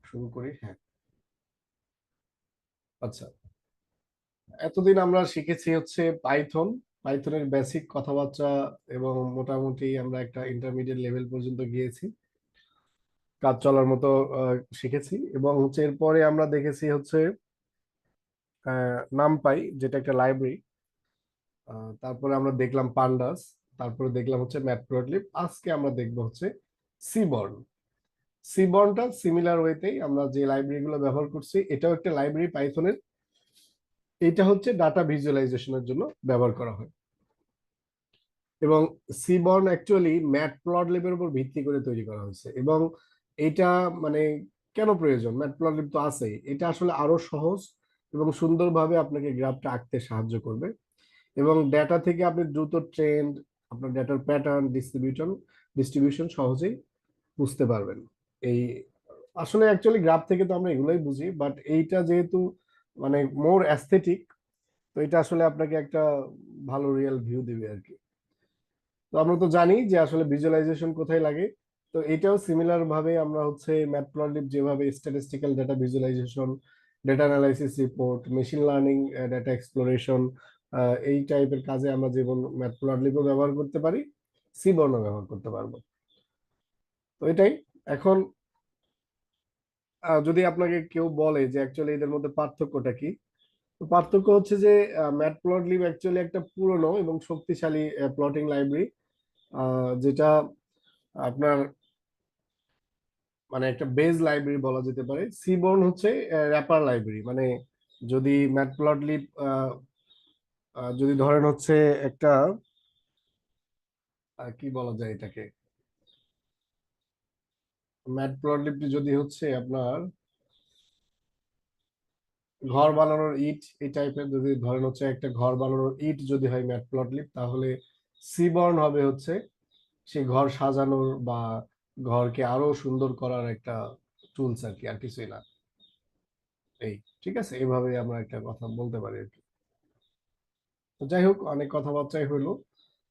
শুরু করি, হ্যাঁ। আচ্ছা, এতদিন আমরা শিখেছি হচ্ছে পাইথন, পাইথনের বেসিক কথাবার্তা, এবং মোটামুটি আমরা একটা ইন্টারমিডিয়েট লেভেল পর্যন্ত গিয়েছি, কাজ চলার মতো শিখেছি। এবং হচ্ছে এরপরে আমরা দেখেছি হচ্ছে নামপাই, যেটা একটা লাইব্রেরি। তারপরে আমরা দেখলাম পান্ডাস, তারপরে দেখলাম হচ্ছে ম্যাটপ্লটলিব। আজকে আমরা দেখবো হচ্ছে সিবর্ন। সিবর্নটা সিমিলার ওয়েতেই আমরা যে লাইব্রেরি গুলো ব্যবহার করছি, এটাও একটা লাইব্রেরি পাইথনের। এটা হচ্ছে ডাটা ভিজুয়ালাইজেশনের জন্য ব্যবহার করা হয়। এবং সিবর্ন অ্যাকচুয়ালি ম্যাটপ্লটলিবের উপর ভিত্তি করে তৈরি করা হয়েছে। এবং এটা মানে কেন প্রয়োজন, ম্যাটপ্লটলিব তো আছেই, এটা আসলে আরো সহজ এবং সুন্দরভাবে আপনাকে গ্রাফটা আঁকতে সাহায্য করবে। এবং ডেটা থেকে আপনি দ্রুত ট্রেন্ড, আপনার ডেটার প্যাটার্ন, ডিস্ট্রিবিউশন সহজেই বুঝতে পারবেন। এই আসলে অ্যাকচুয়ালি গ্রাফ থেকে তো আমরা এগুলোই বুঝি, বাট এইটা যেহেতু মানে মোর অ্যাস্থেটিক, তো এটা আসলে আপনাকে একটা ভালো রিয়েল ভিউ দিবে আর কি। তো আমরা তো জানি যে আসলে ভিজুয়ালাইজেশন কোথায় লাগে। তো এটাও সিমিলার ভাবে আমরা হচ্ছে ম্যাটপ্লটলিব যেভাবে statistical data visualization, data analysis report, machine learning, data exploration, এই টাইপের কাজে আমরা যেমন ম্যাটপ্লটলিবও ব্যবহার করতে পারি, সিবর্নও ব্যবহার করতে পারবো। তো এটাই। এখন যদি আপনাকে কেউ বলে যে অ্যাকচুয়ালি এদের মধ্যে পার্থক্যটা কি, তো পার্থক্য হচ্ছে যে ম্যাটপ্লটলিব অ্যাকচুয়ালি একটা পুরনো এবং শক্তিশালী প্লটিং লাইব্রেরি, যেটা আপনার মানে একটা বেজ লাইব্রেরি বলা যেতে পারে। সিবর্ন হচ্ছে র্যাপার লাইব্রেরি। মানে যদি ম্যাটপ্লটলিব যদি ধরেন হচ্ছে একটা কি বলা যায় এটাকে, ম্যাটপ্লটলিব যদি হচ্ছে আপনার ঘর বানানোর ইট, এই টাইপের যদি ধরেন হচ্ছে একটা ঘর বানানোর ইট যদি হয় ম্যাটপ্লটলিব, তাহলে সিবর্ন হবে হচ্ছে সেই ঘর সাজানোর বা ঘরকে আরো সুন্দর করার একটা টুলস আর কি, আর কিছুই না। এই, ঠিক আছে, এইভাবে আমরা একটা কথা বলতে পারি আর কি। তো যাই হোক, অনেক কথাবার্তাই হইলো।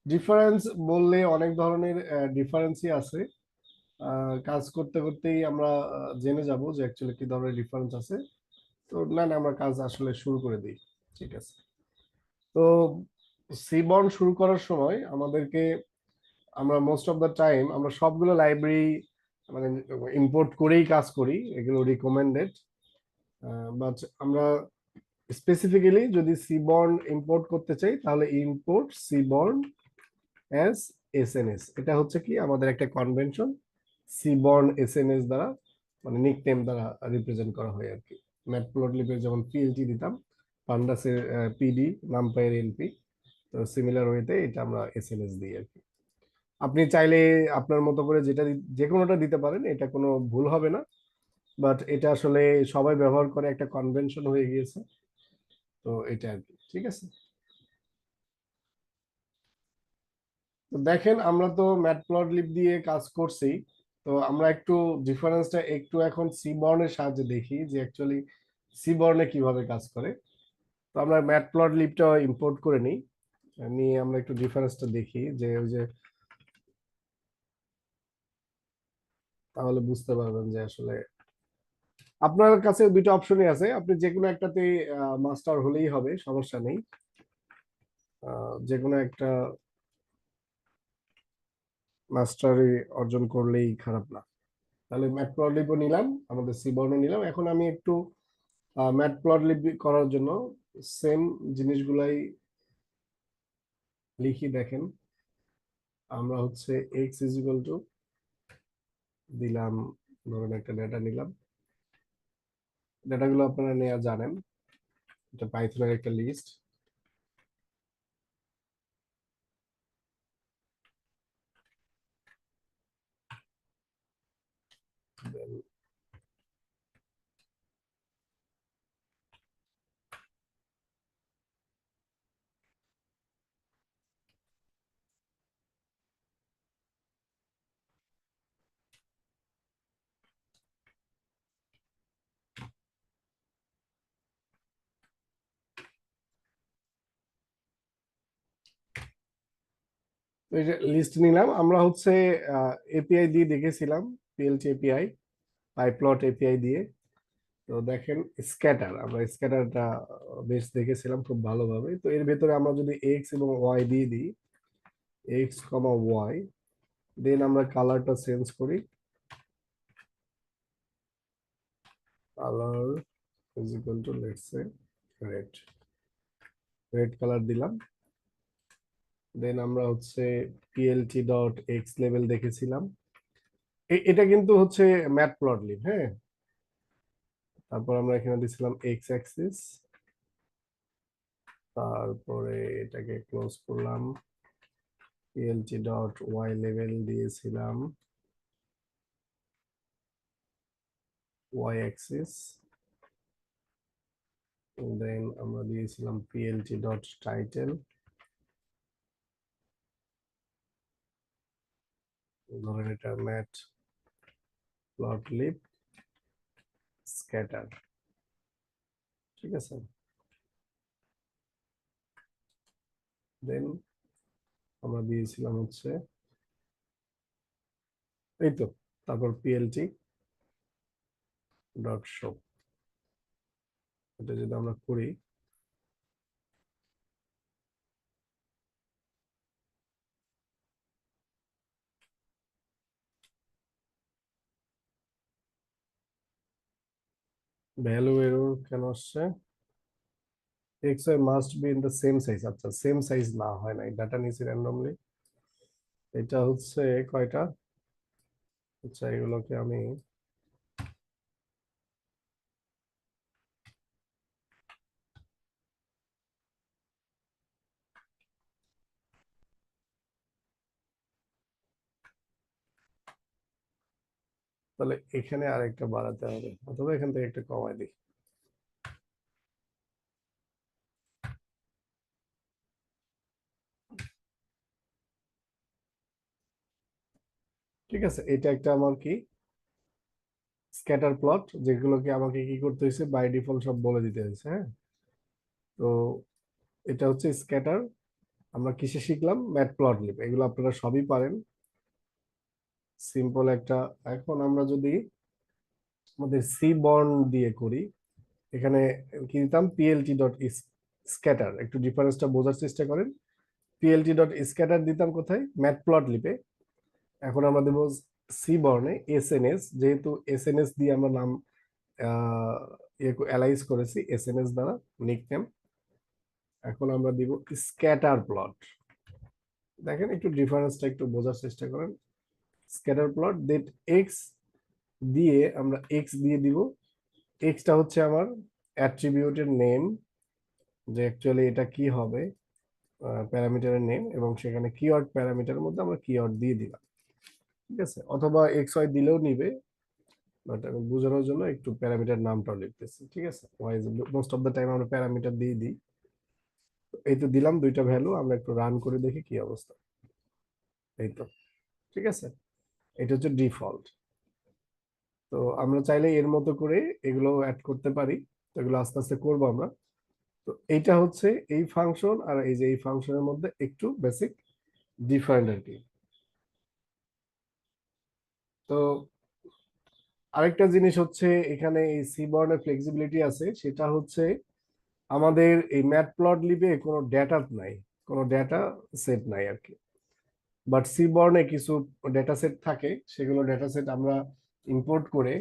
ডিফারেন্স বললে অনেক ধরনের ডিফারেন্সই আছে। কাজ করতে করতেই আমরা জেনে যাব যে অ্যাকচুয়ালি কি ধরনের ডিফারেন্স আছে। তো না না, আমরা কাজ আসলে শুরু করে দিই। ঠিক আছে। তো সিবন শুরু করার সময় আমাদেরকে, আমরা মোস্ট অফ দ্য টাইম আমরা সবগুলো লাইব্রেরি মানে ইম্পোর্ট করেই কাজ করি, এগুলো রিকমেন্ডেড। বাট আমরা স্পেসিফিক্যালি যদি সিবর্ন ইম্পোর্ট করতে চাই, তাহলে ইম্পোর্ট সিবর্ন অ্যাজ এসএনএস। এটা হচ্ছে কি আমাদের একটা কনভেনশন, সিবর্ন এসএনএস দ্বারা মানে নিকনেম দ্বারা রিপ্রেজেন্ট করা হয় আর কি। ম্যাটপ্লটলিবের যেমন পিএলটি দিতাম, পান্ডাসের পিডি, নামপাইয়ের এনপি। তো সিমিলার ওয়েতে এটা আমরা এসএনএস দিই আর কি। আপনি চাইলে আপনার মতো করে যেটা যে কোনোটা দিতে পারেন, এটা কোনো ভুল হবে না। বাট এটা আসলে সবাই ব্যবহার করে, একটা কনভেনশন হয়ে গিয়েছে। তো এটা আর কি, ঠিক আছে। তো দেখেন, আমরা তো ম্যাটপ্লটলিব দিয়ে কাজ করছি। তো আমরা একটু ডিফারেন্সটা একটু এখন সিবর্নের সাহায্যে দেখি যে অ্যাকচুয়ালি সিবর্নে কিভাবে কাজ করে। তো আমরা ম্যাটপ্লটলিবটা ইম্পোর্ট করে নিই, নিয়ে আমরা একটু ডিফারেন্সটা দেখি যে ওই যে, তাহলে বুঝতে পারবেন যে আসলে আপনার কাছে দুটো অপশনই আছে, আপনি যে কোনো একটাতে মাস্টার হলেই হবে, সমস্যা নেই। যে কোনো একটা মাস্টারি অর্জন করলেই খারাপ না। তাহলে ম্যাটপ্লটলিবও নিলাম, আমাদের সিবর্নও নিলাম। এখন আমি একটু ম্যাটপ্লটলিব করার জন্য সেম জিনিসগুলাই লিখি। দেখেন, আমরা হচ্ছে এক্স ইজ ইকুয়াল টু দিলাম, ধরুন একটা ডেটা নিলাম। ডেটাগুলো আপনারা নেওয়া জানেন, এটা পাইথনের একটা লিস্ট। এই যে লিস্ট নিলাম, আমরা হচ্ছে এপিআই দিয়ে দেখেছিলাম, পিএলটি এপিআই। পাইপ্লট এপিআই দিয়ে। তো দেখেন স্ক্যাটার, আমরা স্ক্যাটারটা বেশ দেখেছিলাম খুব ভালোভাবে। তো এর ভেতরে আমরা যদি এক্স এবং ওয়াই দিয়ে দিই, এক্স কমা ওয়াই, দেন আমরা কালারটা চেঞ্জ করি, colour is equal two let's say red, red colour দিলাম। দেন আমরা হচ্ছে পিএলটি ডট এক্স লেভেল দেখেছিলাম, এটা কিন্তু হচ্ছে ম্যাটপ্লটলিব, হ্যাঁ। তারপর আমরা এখানে দিছিলাম এক্স অ্যাক্সিস, তারপরে এটাকে ক্লোজ করলাম, পিএলটি ডট ওয়াই লেভেল দিয়েছিলাম ওয়াই অ্যাক্সিস, দেন আমরা দিয়েছিলাম পিএলটি ডট টাইটেল, ধরেন এটা ম্যাট প্লটলিব স্ক্যাটার, ঠিক আছে। দেন আমরা দিয়েছিলাম হচ্ছে এই তো, তারপর পিএলটি ডট শো, এটা যদি আমরা করি, ভ্যালু এরর কেন আসছে, X Y must be in the same size. আচ্ছা, সেম সাইজ না, হয় না, ডাটা নিয়েছি র্যান্ডমলি। এটা হচ্ছে কয়টা, আচ্ছা এগুলোকে আমি তাহলে এখানে আরেকটা বাড়াতে হবে, অথবা এখান থেকে একটা কমাই দিই। ঠিক আছে, এটা একটা আমার কি স্ক্যাটার প্লট, যেগুলোকে আমাকে কি করতে হয়েছে, বাই ডিফল্ট সব বলে দিতে হয়েছে, হ্যাঁ। তো এটা হচ্ছে স্ক্যাটার, আমরা কিসে শিখলাম, ম্যাটপ্লটলিব, এগুলো আপনারা সবই পারেন, সিম্পল একটা। এখন আমরা যদি আমাদের সি বর্ন দিয়ে করি, এখানে কি দিতাম, পিএলটি ডট স্ক্যাটার, একটু ডিফারেন্সটা বোঝার চেষ্টা করেন। পিএলটি ডট স্ক্যাটার দিতাম কোথায়, ম্যাটপ্লটলিবে। এখন আমরা দেবো সি বর্নে এসএনএস, যেহেতু এসএনএস দিয়ে আমরা নাম অ্যালাইজ করেছি এসএনএস দ্বারা, নিকনেম। এখন আমরা দিব স্ক্যাটার প্লট, দেখেন একটু ডিফারেন্সটা একটু বোঝার চেষ্টা করেন। স্ক্যাটার প্লট দ্যাট এক্স দিয়ে আমরা এক্স দিয়ে দিব, এক্সটা হচ্ছে আমার অ্যাট্রিবিউটের নেম, যে অ্যাকচুয়ালি এটা কি হবে, প্যারামিটারের নেম, এবং সেখানে কিওয়ার্ড প্যারামিটারের মধ্যে আমরা কিওয়ার্ড দিয়ে দিলাম, ঠিক আছে। অথবা এক্স ওয়াই দিলেও নিবে, বাট আমি বোঝানোর জন্য একটু প্যারামিটার নামটাও লিখতেছি, ঠিক আছে। Why most of the time আমরা প্যারামিটার দিয়ে দিই। এই তো দিলাম দুইটা ভ্যালু, আমরা একটু রান করে দেখি কি অবস্থা। এই তো, ঠিক আছে, এটা হচ্ছে ডিফল্ট। তো আমরা চাইলে এর মতো করে এগুলো অ্যাড করতে পারি, তো এগুলো আস্তে আস্তে করবো আমরা। তো এইটা হচ্ছে এই ফাংশন, আর এই যে এই ফাংশনের মধ্যে একটু বেসিক ডিফারেন্ট আর কি। তো আরেকটা জিনিস হচ্ছে, এখানে এই সি বর্নের ফ্লেক্সিবিলিটি আছে, সেটা হচ্ছে আমাদের এই ম্যাটপ্লটলিবে কোনো ডেটা নাই, কোনো ডেটা সেট নাই আর কি। বাট সি বর্নে কিছু ডেটা সেট থাকে, সেগুলো ডেটা সেট আমরা ইম্পোর্ট করে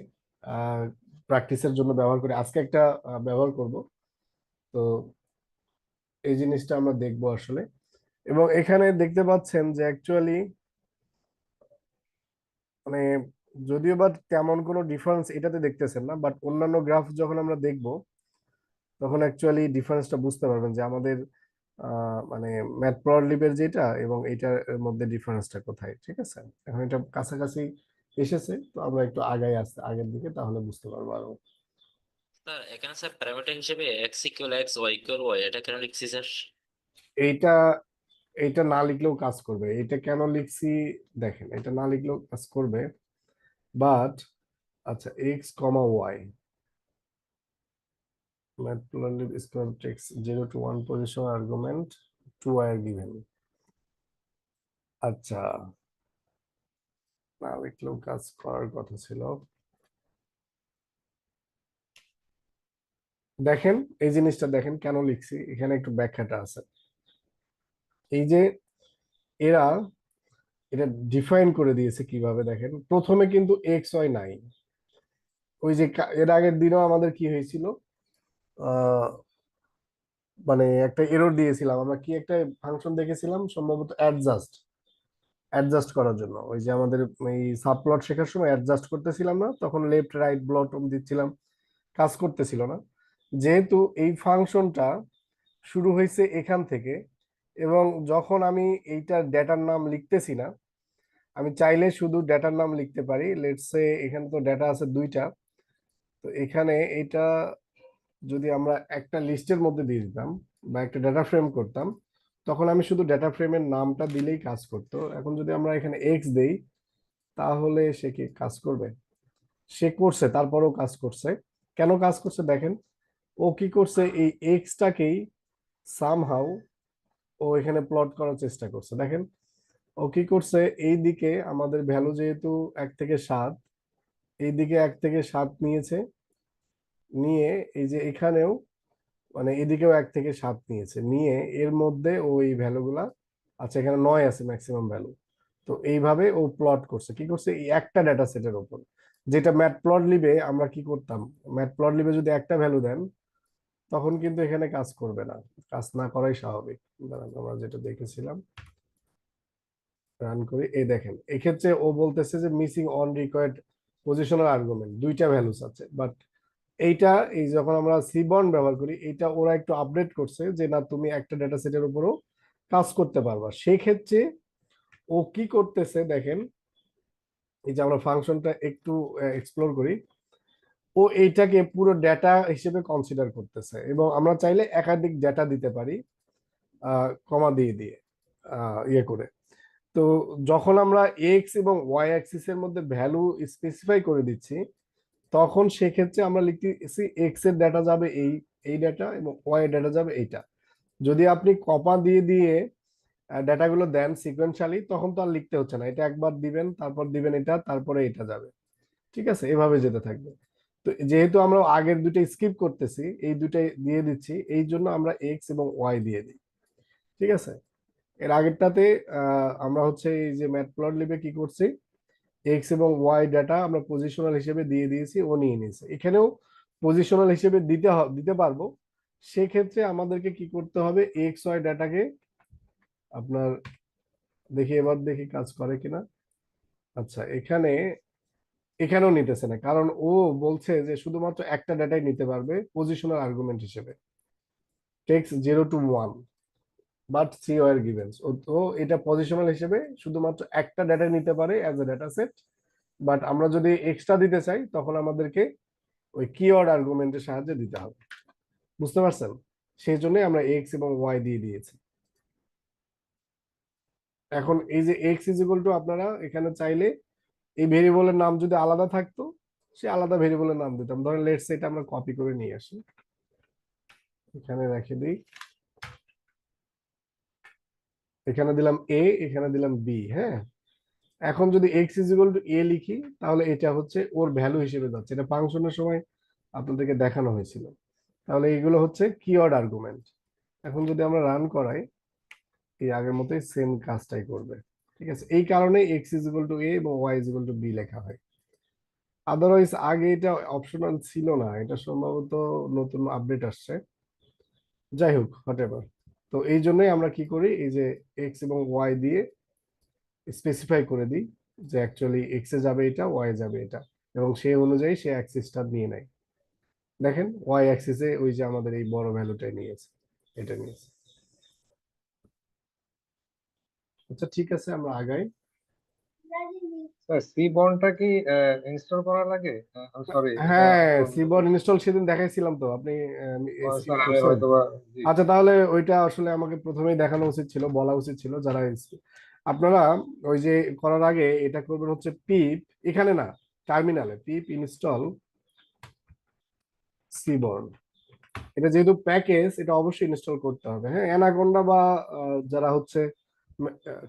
প্র্যাকটিসের জন্য ব্যবহার করি। আজকে একটা ব্যবহার করব। তো এই জিনিসটা আমরা দেখবো আসলে। এবং এখানে দেখতে পাচ্ছেন যে অ্যাকচুয়ালি মানে, যদিও বা তেমন কোনো ডিফারেন্স এটাতে দেখতেছেন না, বাট অন্যান্য গ্রাফ যখন আমরা দেখব, তখন অ্যাকচুয়ালি ডিফারেন্সটা বুঝতে পারবেন যে আমাদের মানে ম্যাটপ্লটলিবের যেটা এবং এটার মধ্যে ডিফারেন্সটা কোথায়, ঠিক আছে। এখন এটা কাছাকাছি এসেছে, তো আমরা একটু আগাই আসতে আগের দিকে, তাহলে বুঝতে পারবো আরো। স্যার এখানে স্যার প্যারামিটার হিসেবে X equal X Y equal Y এটা কেন লিখছি স্যার? এইটা এইটা না লিখলেও কাজ করবে, এটা কেন লিখছি, দেখেন এটা না লিখলেও কাজ করবে, বাট আচ্ছা x comma Y, matplotlib square takes 0 to 1 position argument, 2 are given। আচ্ছা, না লিখলেও কাজ করার কথা ছিল। দেখেন এই জিনিসটা দেখেন কেন লিখছি, এখানে একটু ব্যাখ্যাটা আছে। এই যে এরা এটা ডিফাইন করে দিয়েছে কিভাবে, দেখেন প্রথমে কিন্তু এক্স ওয়াই নাই। ওই যে এর আগের দিনও আমাদের কি হয়েছিল, আহ মানে একটা এরর দিয়েছিলাম আমরা, কি একটা ফাংশন দেখেছিলাম সম্ভবত অ্যাডজাস্ট, অ্যাডজাস্ট করার জন্য। ওই যে আমাদের এই সাবপ্লট শেখার সময় অ্যাডজাস্ট করতেছিলাম না, তখন লেফট রাইট বটম দিচ্ছিলাম, কাজ করতেছিল না। যেহেতু এই ফাংশনটা শুরু হয়েছে এখান থেকে, এবং যখন আমি এইটার ডেটার নাম লিখতেছি না, আমি চাইলে শুধু ডেটার নাম লিখতে পারি। লেটস সে এখানে তো ডেটা আছে দুইটা, তো এখানে এটা যদি আমরা একটা লিস্টের মধ্যে দিয়ে দিতাম বা একটা ডেটা ফ্রেম করতাম, তখন আমি শুধু ডেটা ফ্রেমের নামটা দিলেই কাজ করতো। এখন যদি আমরা এখানে এক্স দেই, তাহলে সে কি কাজ করবে? সে করছে, তারপরেও কাজ করছে। কেন কাজ করছে দেখেন, ও কি করছে, এই এক্সটাকেই সামহাউ ও এখানে প্লট করার চেষ্টা করছে। দেখেন ও কি করছে, এই দিকে আমাদের ভ্যালু যেহেতু 1 থেকে 7, এই দিকে 1 থেকে 7 নিয়েছে, নিয়ে এই যে এখানেও মানে এদিকেও 1 থেকে 7 নিয়েছে, নিয়ে এর মধ্যে ওই ভ্যালুগুলা, আচ্ছা এখানে 9 আছে ম্যাক্সিমাম ভ্যালু। তো এইভাবে ও প্লট করছে, কি করছে, এই একটা ডেটা সেটের উপর। যেটা ম্যাট প্লট লিবে আমরা কি করতাম, ম্যাট প্লট লিবে যদি একটা ভ্যালু দেন, তখন কিন্তু এখানে কাজ করবে না, কাজ না করাই স্বাভাবিক। দাঁড়ান, আমরা যেটা দেখেছিলাম, রান করি, এই দেখেন এক্ষেত্রে ও বলতেছে যে missing on required positional argument, দুইটা ভ্যালুস আছে। বাট এইটা, এই যখন আমরা সিবর্ন ব্যবহার করি, এটা ওরা একটু আপডেট করছে যে না, তুমি একটা ডেটা সেটের উপরও কাজ করতে পারবা। সেই ক্ষেত্রে ও কি করতেছে দেখেন, এই যে আমরা ফাংশনটা একটু এক্সপ্লোর করি, ও এইটাকে পুরো ডেটা হিসেবে কনসিডার করতেছে, এবং আমরা চাইলে একাধিক ডেটা দিতে পারি কমা দিয়ে দিয়ে ইয়ে করে। তো যখন আমরা এক্স এবং ওয়াই অ্যাক্সিস এর মধ্যে ভ্যালু স্পেসিফাই করে দিচ্ছি, তখন সেক্ষেত্রে আমরা লিখতেছি এক্স এর ডাটা যাবে এই এই ডাটা, এবং ওয়াই এর ডাটা যাবে এইটা। যদি আপনি কমা দিয়ে দিয়ে ডাটাগুলো দেন সিকোয়েন্সিয়ালি, তখন তো আর লিখতে হচ্ছে না, এটা একবার দিবেন, তারপর দিবেন এটা, তারপরে এটা যাবে। ঠিক আছে, এভাবে যেতে থাকবে। তো যেহেতু আমরা আগের দুটো স্কিপ করতেছি, এই দুটাই দিয়ে দিচ্ছি, এই জন্য আমরা এক্স এবং ওয়াই দিয়ে দিই। ঠিক আছে, এর আগেরটাতে আমরা হচ্ছে এই যে ম্যাটপ্লটলিবে কি করছি, এক্স এবং ওয়াই ডাটা আমরা পজিশনাল হিসেবে দিয়ে দিয়েছি, ও নিয়ে নিয়েছে। এখানেও পজিশনাল হিসেবে দিতে পারবো। সেক্ষেত্রে আমাদেরকে কি করতে হবে, এক্স ওয়াই ডাটাকে আপনার, দেখি এবার দেখি কাজ করে কিনা। আচ্ছা, এখানেও নিতেছে না, কারণ ও বলছে যে শুধুমাত্র একটা ডাটাই নিতে পারবে পজিশনাল আর্গুমেন্ট হিসেবে, takes 0 to 1, but see where givens. ও তো এটা পজিশনাল হিসেবে শুধুমাত্র একটা ডাটা নিতে পারে as a data set. But আমরা যদি এক্সট্রা দিতে চাই, তখন আমাদেরকে ওই কিওয়ার্ড আর্গুমেন্টের সাহায্যে দিতে হবে। বুঝতে পারছেন? সেই জন্যই আমরা এক্স এবং ওয়াই দিয়ে দিয়েছি। এখন এই যে এক্স ইজ ইকুয়াল টু, আপনারা এখানে চাইলে এই ভেরিয়েবলের নাম যদি আলাদা থাকতো, সে আলাদা ভেরিয়েবলের নাম দিতাম। ধরেন লেটস এটা আমরা কপি করে নিয়ে আসি, এখানে রেখে দিই, এখানে দিলাম এ, এখানে দিলাম বি। হ্যাঁ, এখন যদি এক্স ইজ ইকুয়াল টু এ লিখি, তাহলে এটা হচ্ছে ওর ভ্যালু হিসেবে যাচ্ছে, এটা ফাংশনের সময় আপনাদেরকে দেখানো হয়েছিল। তাহলে এগুলো হচ্ছে কিওয়ার্ড আর্গুমেন্ট। এখন যদি আমরা রান করাই, এই আগের মতোই সেম কাজটাই করবে। ঠিক আছে, এই কারণে X is equal to A এবং Y is equal to B লেখা হয়। আদারওয়াইজ আগে এটা অপশনাল ছিল না, এটা সম্ভবত নতুন আপডেট আসছে। যাই হোক, হোয়াটএভার। তো এই জন্যই আমরা কি করি, এই যে এক্স এবং ওয়াই দিয়ে স্পেসিফাই করে দিই যে অ্যাকচুয়ালি এক্স এ যাবে এটা, ওয়াই এ যাবে এটা, এবং সেই অনুযায়ী সে অ্যাক্সিসটা নিয়ে নেয়। দেখেন ওয়াই অ্যাক্সিসে ওই যে আমাদের এই বড় ভ্যালুটাই নিয়েছে, এটা নিয়েছে। আচ্ছা ঠিক আছে, আমরা আগাই। স্যার সি বন্ডটা কি ইনস্টল করা লাগে? সরি, এটা হ্যাঁ, তো সিবন ইনস্টল সেদিন দেখাইছিলাম তো, আপনি স্যার আমি করছেন? হয়তো জি। আচ্ছা, তাহলে ওইটা আসলে আমাকে প্রথমেই দেখানো উচিত ছিল, বলা উচিত ছিল। যারা আপনারা ওই যে করার আগে এটা করবেন হচ্ছে পিপ, এখানে না, টার্মিনালে পিপ ইনস্টল সিবর্ন। এটা যেহেতু প্যাকেজ, এটা অবশ্যই ইনস্টল করতে হবে। হ্যাঁ, অ্যানাকোন্ডা বা যারা হচ্ছে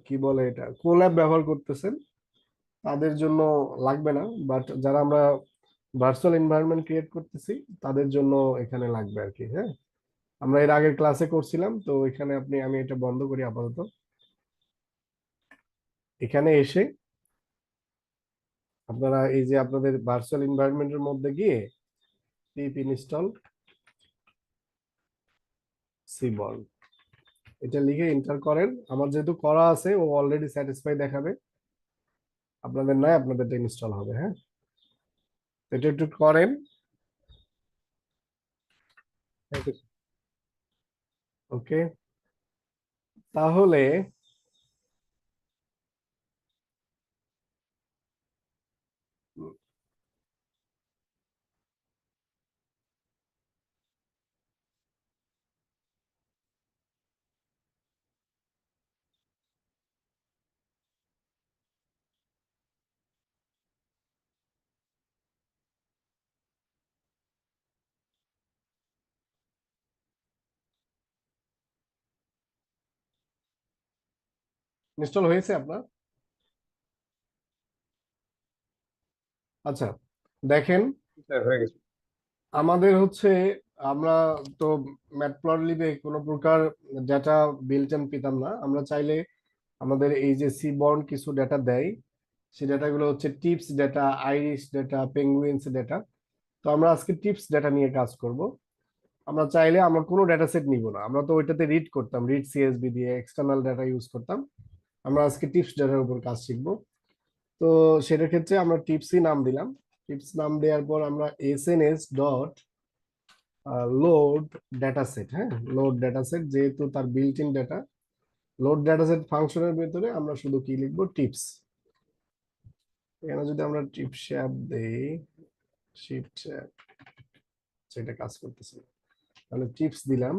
কি বলে এটা, কোল্যাব ব্যবহার করতেছেন, তাদের জন্য লাগবে না। বাট যারা আমরা ভার্চুয়াল এনভায়রনমেন্ট ক্রিয়েট করতেছি, তাদের জন্য এখানে লাগবে আর কি। হ্যাঁ, আমরা এর আগের ক্লাসে করছিলাম, তো এখানে আমি এটা বন্ধ করি আপাতত। এখানে এসে আপনারা এই যে আপনাদের ভার্চুয়াল এনভায়রনমেন্টের মধ্যে গিয়ে পিপ ইনস্টল সিবর্ন এটা লিখে এন্টার করেন। আমার যেহেতু করা আছে, ও অলরেডি স্যাটিসফাই দেখাবে, আপনাদের নয়, আপনাদেরটা ইনস্টল হবে। হ্যাঁ, এটা একটু করেন। Thank you. ওকে, তাহলে ইনস্টল হয়েছে আপনার? আচ্ছা, দেখেন স্যার হয়ে গেছে। আমাদের হচ্ছে, আমরা তো ম্যাটপ্লটলিবে কোনো প্রকার ডেটা বিল্ট ইন পেতাম না। আমরা চাইলে আমাদের এই যে সিবর্ন কিছু ডেটা দেয়, সেই ডেটাগুলো হচ্ছে tips data, Irish data, penguins data. তো আমরা আজকে টিপস ডেটা নিয়ে কাজ করব। আমরা চাইলে আমরা কোনো ডেটা সেট নিব না, আমরা তো ওইটাতে রিড করতাম, রিড সিএসবি দিয়ে এক্সটার্নাল ডেটা ইউজ করতাম। আমরা আজকে টিপস ডেটার উপর কাজ শিখবো। তো সেটার ক্ষেত্রে আমরা টিপসই নাম দিলাম। টিপস নাম দেওয়ার পর আমরা SNS dot load data set, হ্যাঁ, লোড ডেটা সেট, যেহেতু তার built in data, load data set ফাংশনের ভিতরে আমরা শুধু কি লিখবো, টিপস। এখানে যদি আমরা টিপ শ্যাপ দেই, শিফট শ্যাপ, সেটা কাজ করতেছে না। তাহলে টিপস দিলাম।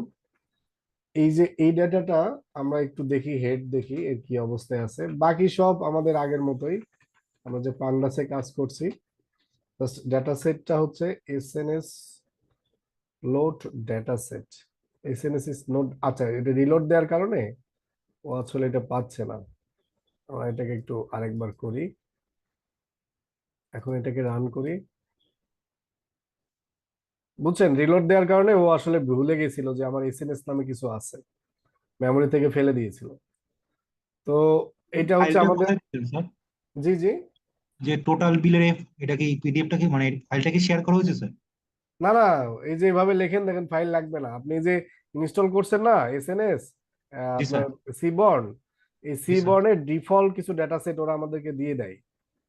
এই যে এই ডাটাটা আমরা একটু দেখি, হেড দেখি এর কি অবস্থায় আছে। বাকি সব আমাদের আগের মতোই, আমরা যে পান্ডাসে কাজ করছি। ডাটা সেটটা হচ্ছে SNS load data set. SNS is note, আচ্ছা, এটা রিলোড দেওয়ার কারণে ও আসলে এটা পাচ্ছে না। আমরা এটাকে একটু আরেকবার করি, এখন এটাকে রান করি। বুঝছেন, রিলোড দেওয়ার কারণে ও আসলে ভুলে গেছিল যে আমার এসএনএস নামে কিছু আছে, মেমোরি থেকে ফেলে দিয়েছিল। তো এটা হচ্ছে ফাইলটা আমাদের, কোথায় পেলেন স্যার? জি জি, যে টোটাল বিলের এটা কি পিডিএফটা কি মানে ফাইলটা কি শেয়ার করা হয়েছে স্যার? না না, এই যে এভাবে লেখেন, দেখেন ফাইল লাগবে না। আপনি যে ইনস্টল করছেন না এসএনএস, জি আপনার স্যার। সিবর্ন, এই জি স্যার। সিবর্নের ডিফল্ট কিছু ডেটা সেট ওরা আমাদেরকে দিয়ে দেয়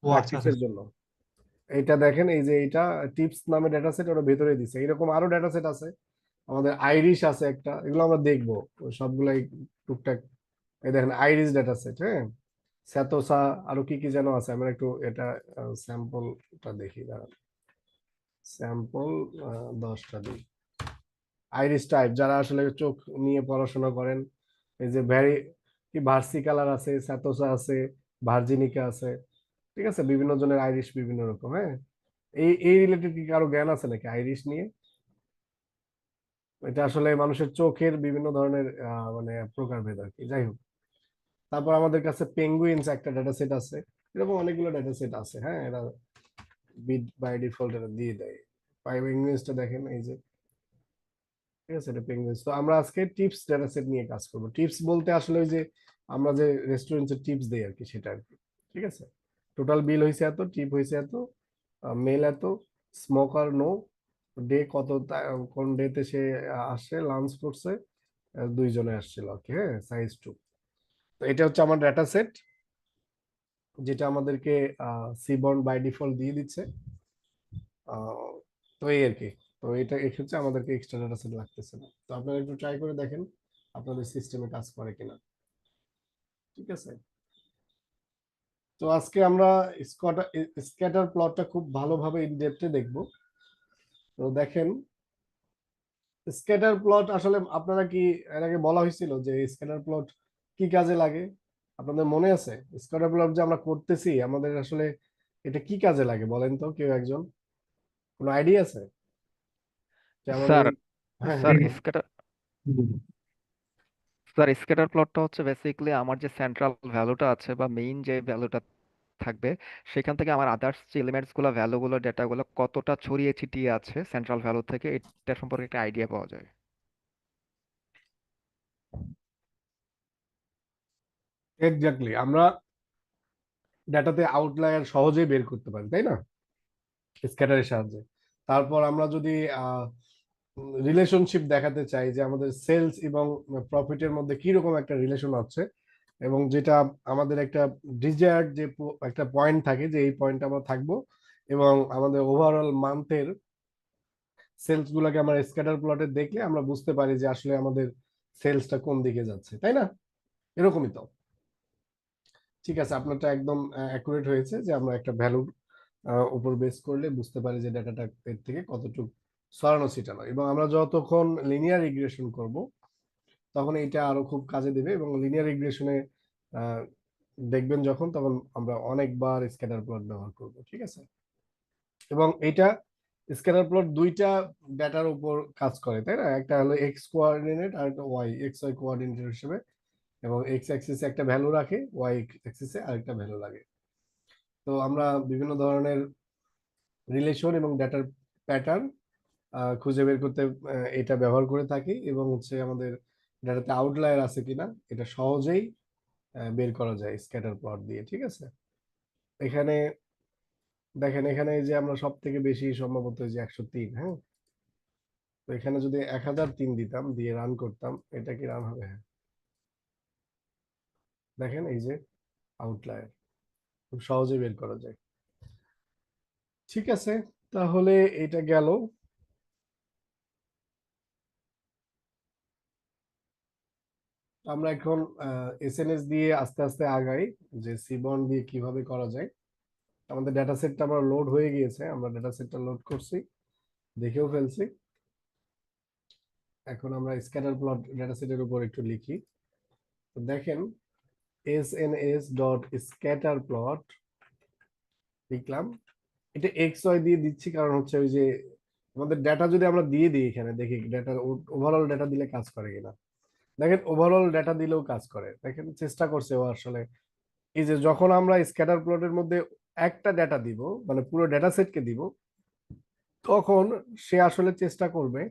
ও আচ্ছা আচ্ছা প্র্যাকটিসের জন্য। এইটা দেখেন, এই যে এটা টিপস নামে ডেটা সেট ওরা ভেতরে দিছে। এরকম আরো ডেটা সেট আছে, আমাদের আইরিশ আছে একটা, এগুলো আমরা দেখবো সবগুলাই টুকটাক। এই দেখেন আইরিশ ডেটা সেট, হ্যাঁ, স্যাতোসা, আরো কি কি যেন আছে। আমরা একটু এটা স্যাম্পলটা দেখি, দাঁড়ান, স্যাম্পল 10টা দিই। আইরিশ টাইপ, যারা আসলে চোখ নিয়ে পড়াশোনা করেন, এই যে কি ভার্সিকালার আছে, স্যাতোসা আছে, ভার্জিনিকা আছে, ঠিক আছে, বিভিন্ন জনের আইরিশ বিভিন্ন রকম। হ্যাঁ, এই এই রিলেটেড কি কারো জ্ঞান আছে নাকি আইরিশ নিয়ে? এটা আসলে মানুষের চোখের বিভিন্ন ধরনের মানে প্রকারভেদ আর কি। যাই হোক, তারপর আমাদের কাছে পেঙ্গুইনস একটা ডেটা সেট আছে। এরকম অনেকগুলো ডেটা সেট আছে। হ্যাঁ, এরা বিট বাই ডিফল্ট এটা দিয়ে দেয়। পেঙ্গুইনসটা দেখেন, এই যে, ঠিক আছে, এটা পেঙ্গুইনস। তো আমরা আজকে টিপস ডেটা সেট নিয়ে কাজ করব। টিপস বলতে আসলে ওই যে আমরা যে রেস্টুরেন্টের টিপস দেই আর কি, সেটা আর কি। ঠিক আছে, টোটাল বিল হয়েছে এত, টিপ হয়েছে এত, মেল এত, স্মোকার নো, ডে কত, কোন ডেতে সে আসে, লাঞ্চ করছে, দুইজনে আসছিল আর কি। হ্যাঁ, সাইজ 2। তো এটা হচ্ছে আমার ডাটা সেট, যেটা আমাদেরকে সিবর্ন বাই ডিফল্ট দিয়ে দিচ্ছে। আহ, তো এই আর কি। তো এটা এক্ষেত্রে আমাদেরকে এক্সট্রা ডাটা সেট লাগতেছে না। তো আপনারা একটু ট্রাই করে দেখেন আপনাদের সিস্টেমে কাজ করে কিনা। ঠিক আছে, তো আজকে আমরা স্ক্যাটার প্লটটা খুব ভালোভাবে ইন ডেপথে দেখবো। তো দেখেন, স্ক্যাটার প্লট আসলে আপনারা কি এর আগে বলা হয়েছিল যে স্ক্যাটার প্লট কি কাজে লাগে? আপনাদের মনে আছে স্ক্যাটার প্লট যে আমরা করতেছি, আমাদের আসলে এটা কি কাজে লাগে বলেন তো, কেউ একজন, কোনো আইডিয়া আছে যে আমাদের স্যার হ্যাঁ হ্যাঁ স্যার বলেন। স্ক্যাটার স্যার স্ক্যাটার প্লটটা হচ্ছে বেসিক্যালি আমার যে সেন্ট্রাল ভ্যালুটা আছে বা মেইন যে ভ্যালুটা থাকবে, সেখান থেকে আমার আদার্স যে এলিমেন্টস গুলো, ভ্যালুগুলো, ডেটাগুলো কতটা ছড়িয়ে ছিটিয়ে আছে সেন্ট্রাল ভ্যালু থেকে, এটা সম্পর্কে একটা আইডিয়া পাওয়া যায়। এক্স্যাক্টলি, আমরা ডাটাতে আউটলায়ার সহজেই বের করতে পারি, তাই না, স্ক্যাটারের সাহায্যে। তারপর আমরা যদি রিলেশনশিপ দেখাতে চাই যে আমাদের সেলস এবং প্রফিটের মধ্যে কি রকম একটা রিলেশন আছে, এবং যেটা আমাদের একটা ডিজায়ার্ড যে একটা পয়েন্ট থাকে যে এই পয়েন্টে আমরা থাকবো, এবং আমাদের ওভারঅল মান্থের সেলস গুলাকে আমরা স্ক্যাটার প্লটে দেখলে আমরা বুঝতে পারি যে আসলে আমাদের সেলসটা কোন দিকে যাচ্ছে, তাই না, এরকমই তো। ঠিক আছে, আপনারটা একদম অ্যাকুরেট হয়েছে যে আমরা একটা ভ্যালুর উপর বেস করলে বুঝতে পারি যে ডাটাটা এর থেকে কতটুকু সরানো ছিটানো, এবং আমরা যতক্ষণ লিনিয়ার রিগ্রেশন করব তখন এটা আরো খুব কাজে দেবে। এবং লিনিয়ার রিগ্রেশনে দেখবেন যখন, তখন আমরা অনেকবার স্ক্যাটার প্লট ব্যবহার করব, ঠিক আছে। এবং এটা স্ক্যাটার প্লট দুইটা ডেটার উপর কাজ করে, তাই না, একটা হলো এক্স কোঅর্ডিনেট আর একটা ওয়াই, এক্স ওয়াই কোঅর্ডিনেট হিসেবে, এবং এক্স অ্যাক্সিসে একটা ভ্যালু রাখে, ওয়াই অ্যাক্সিসে আরেকটা ভ্যালু লাগে। তো আমরা বিভিন্ন ধরনের রিলেশন এবং ডেটার প্যাটার্ন খুঁজে বের করতে এটা ব্যবহার করে থাকি, এবং হচ্ছে আমাদের ডাটাতে আউটলায়ার আছে কিনা এটা সহজেই বের করা যায় স্ক্যাটার প্লট দিয়ে, ঠিক আছে। এখানে দেখেন, এখানে এই যে আমরা সব থেকে বেশি সম্ভবত এই যে 103, হ্যাঁ, তো এখানে যদি 1003 দিতাম, দিয়ে রান করতাম, এটা কি রান হবে? হ্যাঁ, দেখেন এই যে আউটলায়ার খুব সহজে বের করা যায়। ঠিক আছে, তাহলে এটা গেল। আমরা এখন এসএনএস দিয়ে আস্তে আস্তে আগাই যে সিবন দিয়ে কিভাবে করা যায়। আমাদের ডেটা সেটটা আমরা লোড হয়ে গিয়েছে, আমরা ডেটা সেটটা লোড করছি, দেখেও ফেলছি। এখন আমরা স্ক্যাটার প্লট ডেটা সেটের উপর একটু লিখি। তো দেখেন, এসএনএস ডট স্ক্যাটার প্লট লিখলাম। এটা এক্স ওয়াই দিয়ে দিচ্ছি কারণ হচ্ছে ওই যে আমাদের ডেটা যদি আমরা দিয়ে দিই, এখানে দেখি ডেটার ওভারঅল ডেটা দিলে কাজ করে কিনা। দেখেন ওভারঅল ডেটা দিলেও কাজ করে, দেখেন চেষ্টা করছে ও আসলে। এই যে যখন আমরা স্ক্যাটার প্লটের মধ্যে একটা ডেটা দিব, মানে পুরো ডেটা সেটকে দিব, তখন সে আসলে চেষ্টা করবে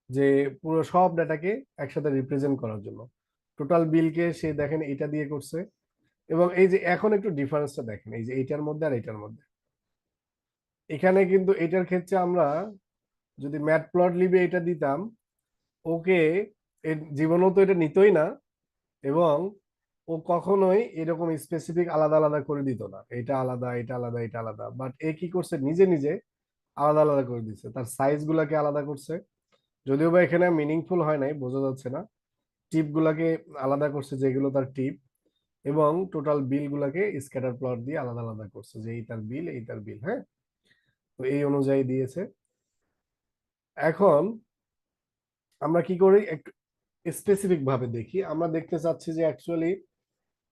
যে পুরো সব ডেটাকে একসাথে রিপ্রেজেন্ট করার জন্য। টোটাল বিলকে সে দেখেন এটা দিয়ে করছে, এবং এই যে এখন একটু ডিফারেন্সটা দেখেন, এই যে এইটার মধ্যে আর এইটার মধ্যে। এখানে কিন্তু এটার ক্ষেত্রে আমরা যদি ম্যাট প্লট লিবে এটা দিতাম, ওকে এর জীবনেও তো এটা নিতই না, এবং ও কখনোই এরকম স্পেসিফিক আলাদা আলাদা করে দিত না, এটা আলাদা, এটা আলাদা, এটা আলাদা। বাট এ কি করছে, নিজে নিজে আলাদা আলাদা করে দিচ্ছে, তার সাইজ গুলাকে আলাদা করছে। যদিও বা এখানে মিনিংফুল হয় নাই, বোঝা যাচ্ছে না। টিপ গুলাকে আলাদা করছে, যেগুলো তার টিপ, এবং টোটাল বিল গুলাকে স্ক্যাটার প্লট দিয়ে আলাদা আলাদা করছে, যে এই তার বিল, এই তার বিল, হ্যাঁ। তো এই অনুযায়ী দিয়েছে। এখন আমরা কি করি, একটু স্পেসিফিক ভাবে দেখি। আমরা দেখতে চাচ্ছি যে অ্যাকচুয়ালি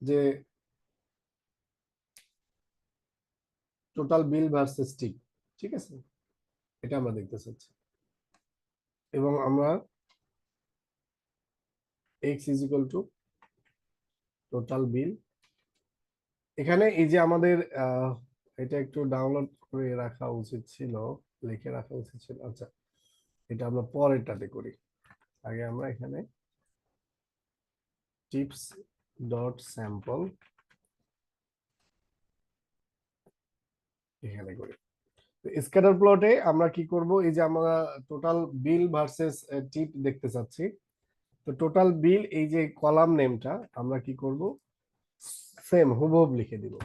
যে টোটাল বিল ভার্সেস টিপ, ঠিক আছে, এটা আমরা দেখতে চাচ্ছি। এবং আমরা x is equal two total bill, এখানে এই যে আমাদের এটা একটু ডাউনলোড করে রাখা উচিত ছিল, লিখে রাখা উচিত ছিল। আচ্ছা, এটা আমরা পরেরটাতে করি। আগে আমরা এখানে টিপস ডট স্যাম্পল এখানে করি। স্ক্যাটার প্লটে আমরা কি করব, এই যে আমরা টোটাল বিল ভার্সেস টিপ দেখতে চাচ্ছি। তো টোটাল বিল, এই যে কলাম নেমটা আমরা কি করব, সেম হুবহু লিখে দিব,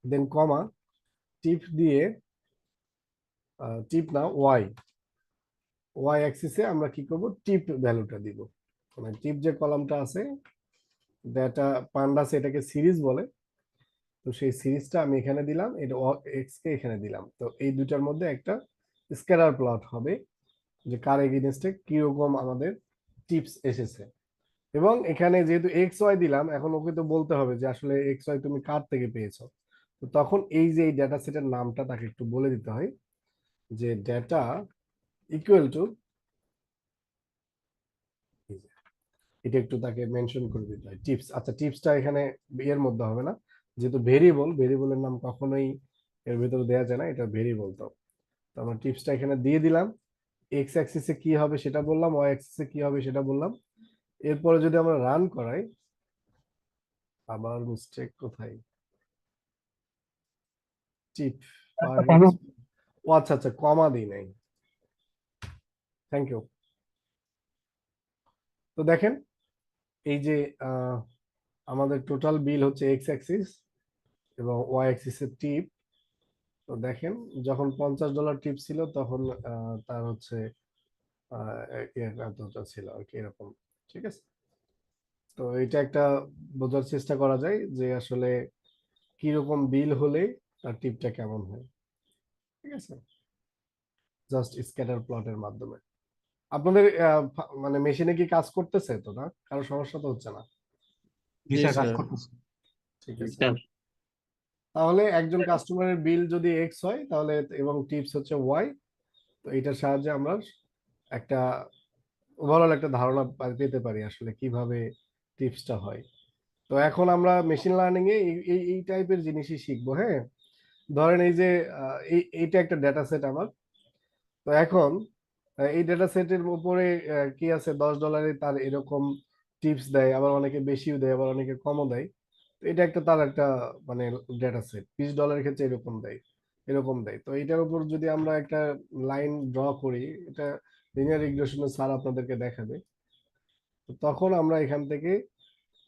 দেন কমা, টিপ দিয়ে টিপ না ওয়াই, ওয়াই অ্যাক্সিসে আমরা কি করব, টিপ ভ্যালুটা দিব। মানে টিপ যে কলামটা আছে, ডেটা পান্ডাস এটাকে সিরিজ বলে, তো সেই সিরিজটা আমি এখানে দিলাম, এটা এক্স কে এখানে দিলাম। তো এই দুটার মধ্যে একটা স্ক্যাটার প্লট হবে, যে কার এগেইনস্টে কিরকম আমাদের টিপস এসেছে। এবং এখানে যেহেতু এক্স ওয়াই দিলাম, এখন ওকে তো বলতে হবে যে আসলে এক্স ওয়াই তুমি কার থেকে পেয়েছো। তো তখন এই যে এই ডেটা সেটের নামটা তাকে একটু বলে দিতে হয়, যে ডেটা ইকুয়াল টু, এটা একটু তাকে মেনশন করে দিতে হয় টিপস। আচ্ছা, টিপসটা এখানে এর মধ্যে হবে না, যেহেতু ভেরিয়েবলের নাম কখনোই এর ভিতরে দেওয়া যায় না, এটা ভেরিয়েবল। তো তো আমরা টিপসটা এখানে দিয়ে দিলাম। এক্স অ্যাক্সিসে কি হবে সেটা বললাম, ওয়াই অ্যাক্সিসে কি হবে সেটা বললাম। এরপরে যদি আমরা রান করাই, আবার মিস্টেক কোথায়, টিপ পার হেড, ও আচ্ছা আচ্ছা, কমা দিই নাই, থ্যাংক ইউ। তো দেখেন এই যে আমাদের টোটাল বিল হচ্ছে এক্স অ্যাক্সিস এবং ওয়াই অ্যাক্সিসের টিপ। তো দেখেন যখন $50 টিপ ছিল তখন তার হচ্ছে এতটা ছিল আর কি, এরকম। ঠিক আছে, তো এটা একটা বোঝার চেষ্টা করা যায় যে আসলে কিরকম বিল হলে তার টিপটা কেমন হয়। ঠিক আছে, জাস্ট স্ক্যাটার প্লটের মাধ্যমে। আপনাদের মানে মেশিনে কি কাজ করতেছে তো, না কারো সমস্যা তো হচ্ছে না? জি জি স্যার, কাজ স্যার। করতেছে। ঠিক আছে, স্যার তাহলে একজন কাস্টমারের বিল যদি এক্স হয় তাহলে এবং টিপস হচ্ছে ওয়াই, তো এটার সাহায্যে আমরা একটা ওভারঅল একটা ধারণা পেতে পারি আসলে কিভাবে টিপসটা হয়। তো এখন আমরা মেশিন লার্নিং এ এই টাইপের জিনিসই শিখবো। হ্যাঁ, ধরেন এই যে এইটা একটা ডেটা সেট আমার। তো এখন এই ডেটা সেটের উপরে কি আছে, $10 তার এরকম টিপস দেয়, আবার অনেকে বেশিও দেয়, আবার অনেকে কমও দেয়। তো এটা একটা তার একটা মানে ডেটা সেট $20 ক্ষেত্রে এরকম দেয়, এরকম দেয়। তো এটার উপর যদি আমরা একটা লাইন ড্র করি, এটা লিনিয়ার রিগ্রেশনের স্যার আপনাদেরকে দেখাবে। তো তখন আমরা এখান থেকে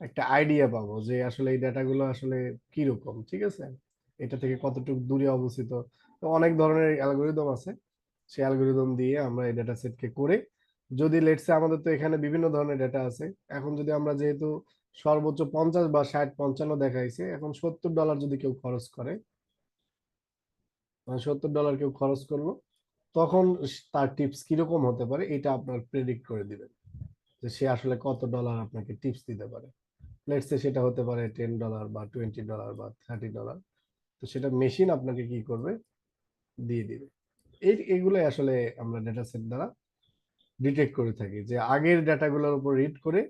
একটা আইডিয়া পাবো যে আসলে এই ডেটাগুলো আসলে কি রকম। ঠিক আছে, এটা থেকে কতটুকু দূরে অবস্থিত। তো অনেক ধরনের অ্যালগোরিদম আছে, সেই অ্যালগোরিদম দিয়ে আমরা এই ডেটা সেটকে করে, যদি লেটসে আমাদের তো এখানে বিভিন্ন ধরনের ডেটা আছে, এখন যদি আমরা যেহেতু সর্বোচ্চ 50 বা 60 55 দেখাইছে, এখন $70 যদি কেউ খরচ করে, মানে $70 কেউ খরচ করলো, তখন তার টিপস কিরকম হতে পারে এটা আপনার প্রেডিক্ট করে দিবেন যে সে আসলে কত ডলার আপনাকে টিপস দিতে পারে। লেটস সে সেটা হতে পারে $10 বা $20 বা $30। তো সেটা মেশিন আপনাকে কি করবে, দিয়ে দিবে। এইগুলোই আসলে আমরা ডেটা সেট দ্বারা ডিটেক্ট করে থাকি, যে আগের ডাটাগুলোর উপর রিড করে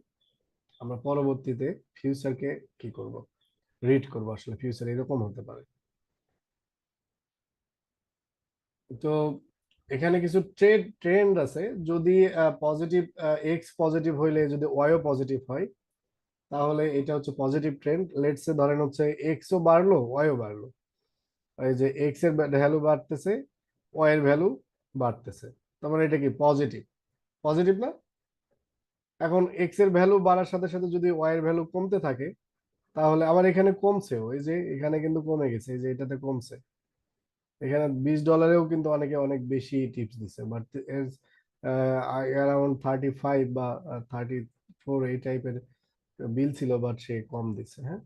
আমরা পরবর্তীতে ফিউচারকে কি করব, রিড করব আসলে ফিউচার এরকম হতে পারে। তো এখানে কিছু ট্রেন্ড আছে, যদি পজিটিভ এক্স পজিটিভ হইলে যদি ওয়াইও পজিটিভ হয়, তাহলে এটা হচ্ছে পজিটিভ ট্রেন্ড। লেটস সে ধরেন হচ্ছে এক্সও বাড়লো ওয়াইও বাড়লো, এই যে এক্স এর ভ্যালু বাড়তেছে, ওয়াই এর ভ্যালু বাড়তেছে, তার মানে এটা কি পজিটিভ, পজিটিভ না? এখন এক্স এর ভ্যালু বাড়ার সাথে সাথে যদি ওয়াই এর ভ্যালু কমতে থাকে, তাহলে আবার এখানে কমছে, ওই যে এখানে কিন্তু কমে গেছে, এই যে এটাতে কমছে। এখানে $20-এও কিন্তু অনেকে অনেক বেশি টিপস দিচ্ছে, বাট অ্যারাউন্ড 35 বা 34 এই টাইপের বিল ছিল, বাট সে কম দিচ্ছে। হ্যাঁ,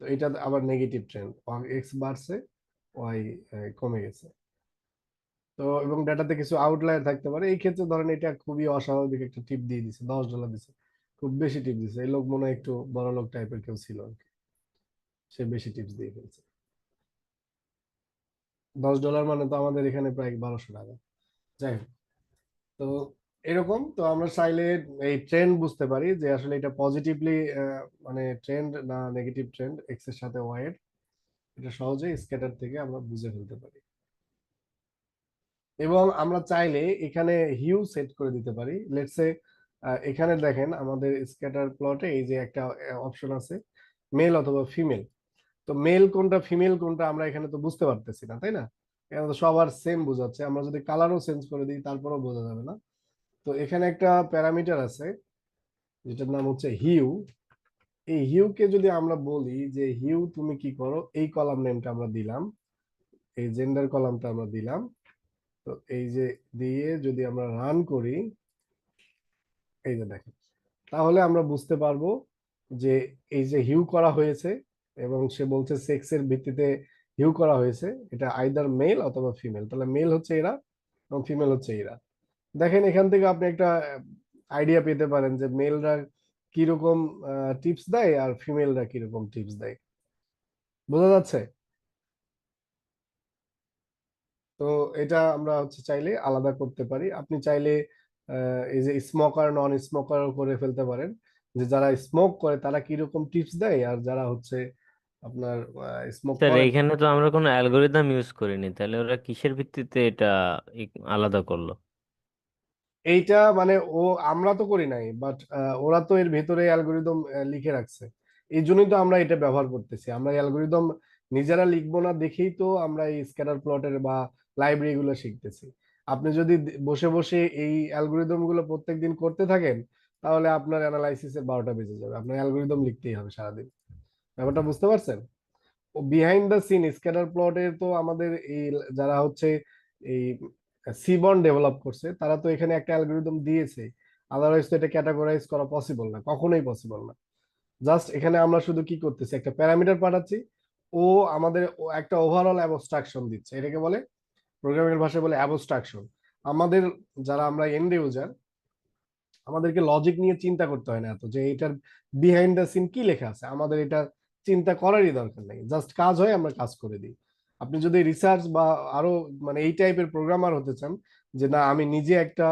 তো এটা আবার নেগেটিভ ট্রেন্ড, এক্স বাড়ছে, ওয়াই কমে গেছে। তো এবং ডেটাতে কিছু আউটলায়ার থাকতে পারে, এই ক্ষেত্রে ধরেন এটা খুবই অস্বাভাবিক একটা টিপ দিয়ে দিছে, $10 দিছে, খুব বেশি টিপ দিছে, এই লোক মনে হয় একটু বড় লোক টাইপের কেউ ছিল আর কি, সে বেশি টিপস দিয়ে ফেলছে। $10 মানে তো আমাদের এখানে প্রায় 1200 টাকা। যাই হোক, তো এরকম তো আমরা চাইলে এই ট্রেন্ড বুঝতে পারি যে আসলে এটা পজিটিভলি মানে ট্রেন্ড না নেগেটিভ ট্রেন্ড এক্স এর সাথে ওয়াই এর, এটা সহজেই স্ক্যাটার থেকে আমরা বুঝে ফেলতে পারি। এবং আমরা চাইলে এখানে হিউ সেট করে দিতে পারি। লেটস সে এখানে দেখেন আমাদের স্ক্যাটার প্লটে এই যে একটা অপশন আছে, মেল অথবা ফিমেল। তো মেল কোনটা ফিমেল কোনটা আমরা এখানে তো বুঝতে পারতেছি না, তাই না? এখানে তো সবার সেম বোঝাচ্ছে, আমরা যদি কালারও চেঞ্জ করে দিই তারপরেও বোঝা যাবে না। তো এখানে একটা প্যারামিটার আছে যেটার নাম হচ্ছে হিউ। এই হিউকে যদি আমরা বলি যে হিউ তুমি কি করো, এই কলাম নেমটা আমরা দিলাম, এই জেন্ডার কলামটা আমরা দিলাম। তো এই যে দিয়ে যদি আমরা রান করি, এই যে দেখেন, তাহলে আমরা বুঝতে পারবো যে এই যে হিউ করা হয়েছে এবং সে বলছে সেক্স এর ভিত্তিতে হিউ করা হয়েছে, এটা আইদার মেল অথবা ফিমেল। তাহলে মেল হচ্ছে এরা এবং ফিমেল হচ্ছে এরা। দেখেন এখান থেকে আপনি একটা আইডিয়া পেতে পারেন যে মেলরা কিরকম টিপস দেয় আর ফিমেলরা কিরকম টিপস দেয়, বোঝা যাচ্ছে? তো এটা আমরা হচ্ছে চাইলে আলাদা করতে পারি। আপনি চাইলে এই যে স্মোকার নন স্মোকার করে ফেলতে পারেন, যে যারা স্মোক করে তারা কিরকম টিপস দেয় আর যারা হচ্ছে আপনার স্মোক স্যার করেন? এইখানে তো আমরা কোনো অ্যালগোরিদম ইউজ করিনি, তাহলে ওরা কিসের ভিত্তিতে এটা আলাদা করলো? এইটা মানে আমরা তো করি নাই, বাট ওরা তো এর ভেতরে অ্যালগোরিদম লিখে রাখছে। এই জন্যই তো আমরা এটা ব্যবহার করতেছি। আমরা অ্যালগোরিদম নিজেরা লিখবো না দেখেই তো আমরা এই স্ক্যাটার প্লটের বা লাইব্রেরি গুলো শিখতেছি। আপনি যদি বসে বসে এই অ্যালগোরিদম গুলো প্রত্যেকদিন করতে থাকেন, তাহলে আপনার অ্যানালাইসিসের 12টা বেজে যাবে। আপনার অ্যালগোরিদম লিখতেই হবে সারাদিন। ব্যাপারটা বুঝতে পারছেন? ও বিহাইন্ড দ্য সিন স্ক্যাটার প্লটের তো আমাদের এই যারা হচ্ছে এই সিবন ডেভেলপ করছে, তারা তো এখানে একটা অ্যালগোরিদম দিয়েছে। আদারওয়াইজ তো এটা ক্যাটাগরাইজ করা পসিবল না, কখনোই পসিবল না। জাস্ট এখানে আমরা শুধু কি করতেছি, একটা প্যারামিটার পাঠাচ্ছি, ও আমাদের একটা ওভারঅল অ্যাবস্ট্রাকশন দিচ্ছে। এটাকে বলে, প্রোগ্রামিং ভাষায় বলে অ্যাবস্ট্রাকশন। আমাদের যারা আমরা এন্ড ইউজার, আমাদেরকে লজিক নিয়ে চিন্তা করতে হয় না এত, যে এটার বিহাইন্ড দ্য সিন কি লেখা আছে। আমাদের এটা চিন্তা করারই দরকার নেই, জাস্ট কাজ হয় আমরা কাজ করে দিই। আপনি যদি রিসার্চ বা আরো মানে এই টাইপের প্রোগ্রামার হতে চান, যে না আমি নিজে একটা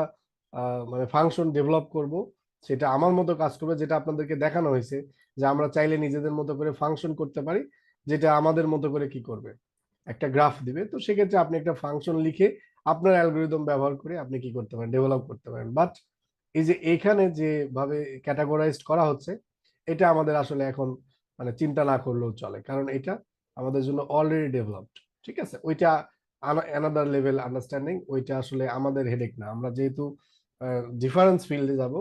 মানে ফাংশন ডেভেলপ করব, সেটা আমার মতো কাজ করবে, যেটা আপনাদেরকে দেখানো হয়েছে যে আমরা চাইলে নিজেদের মতো করে ফাংশন করতে পারি, যেটা আমাদের মতো করে কি করবে, একটা গ্রাফ দিবে। তো সেক্ষেত্রে আপনি একটা ফাংশন লিখে আপনার অ্যালগোরিদম ব্যবহার করে আপনি কি করতে পারেন, ডেভেলপ করতে পারেন। বাট এই যে এখানে যেভাবে ক্যাটাগরাইজড করা হচ্ছে, এটা আমাদের আসলে এখন মানে চিন্তা না করলেও চলে, কারণ এটা আমাদের জন্য অলরেডি ডেভেলপড। ঠিক আছে, ওইটা অ্যানাদার লেভেল আন্ডারস্ট্যান্ডিং, ওইটা আসলে আমাদের হেডেক না। আমরা যেহেতু ডিফারেন্স ফিল্ডে যাব,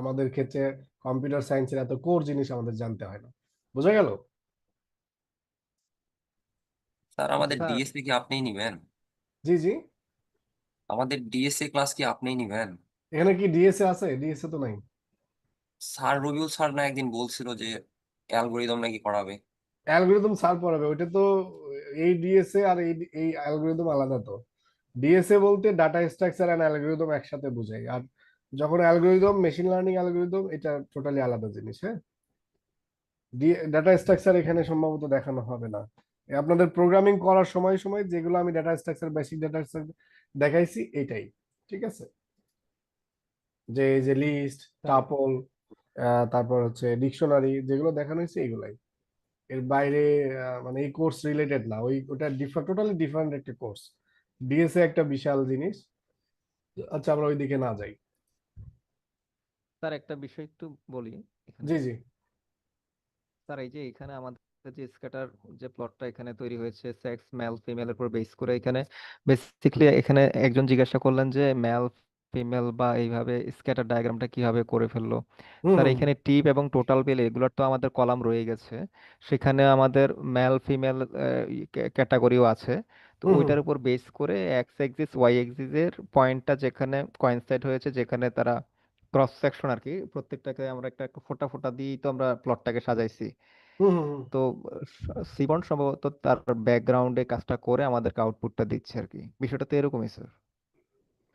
আমাদের ক্ষেত্রে কম্পিউটার সায়েন্সের এত কোর জিনিস আমাদের জানতে হয় না। বোঝা গেল? স্যার আমাদের স্যার ডিএসসি কি আপনিই নিবেন? জি জি। আমাদের ডিএসসি ক্লাস কি আপনিই নিবেন? এখানে কি ডিএসএ আছে? ডিএসএ তো নাই। স্যার রবিউল স্যার না একদিন বলছিল যে অ্যালগোরিদম নাকি পড়াবে। অ্যালগোরিদম স্যার পড়াবে, ওইটা তো এই ডিএসএ আর এই এই অ্যালগোরিদম আলাদা তো। ডিএসএ বলতে ডাটা স্ট্রাকচার এন্ড অ্যালগোরিদম একসাথে বোঝায়। আর যখন অ্যালগোরিদম, মেশিন লার্নিং অ্যালগোরিদম, এটা টোটালি আলাদা জিনিস। হ্যাঁ, ডাটা স্ট্রাকচার এখানে সম্ভবত দেখানো হবে না। আপনাদের প্রোগ্রামিং করার সময় সময় যেগুলো আমি data structure, basic data structure দেখাইছি, এটাই। ঠিক আছে, যে এই যে লিস্ট, টাপল, তারপর হচ্ছে ডিকশনারি, যেগুলো দেখানো হয়েছে এগুলাই। এর বাইরে মানে এই কোর্স রিলেটেড না, ওটা টোটালি ডিফারেন্ট একটা কোর্স। ডিএসএ একটা বিশাল জিনিস। আচ্ছা, আমরা ওইদিকে না যাই। স্যার একটা বিষয় একটু বলি এখানে। জি জি। স্যার এই যে এখানে আমাদের যে স্ক্যাটার যে প্লটটা এখানে তৈরি হয়েছে সেক্স মেল ফিমেলের উপর বেস করে, এখানে বেসিক্যালি এখানে একজন জিজ্ঞাসা করলেন যে মেল ফিমেল বা এইভাবে স্ক্যাটার ডায়াগ্রামটা কিভাবে করে ফেললো। হুম স্যার হুম এখানে টিপ এবং টোটাল পেলে এগুলোর তো আমাদের কলাম রয়ে গেছে, সেখানে আমাদের মেল ফিমেল ক্যাটাগরিও আছে। তো হুম হুম ওইটার উপর বেস করে এক্স এক্সিস ওয়াই এক্সিস এর পয়েন্টটা যেখানে কোয়েনসাইড হয়েছে, যেখানে তারা ক্রস সেকশন আর কি, প্রত্যেকটাকে আমরা একটা একটা ফোঁটা ফোঁটা দিয়েই তো আমরা প্লটটাকে সাজাইছি। হুম হুম হুম। তো সিবন সম্ভবত তার ব্যাকগ্রাউন্ডে কাজটা করে আমাদেরকে আউটপুটটা দিচ্ছে আর কি। বিষয়টা তো এরকমই স্যার।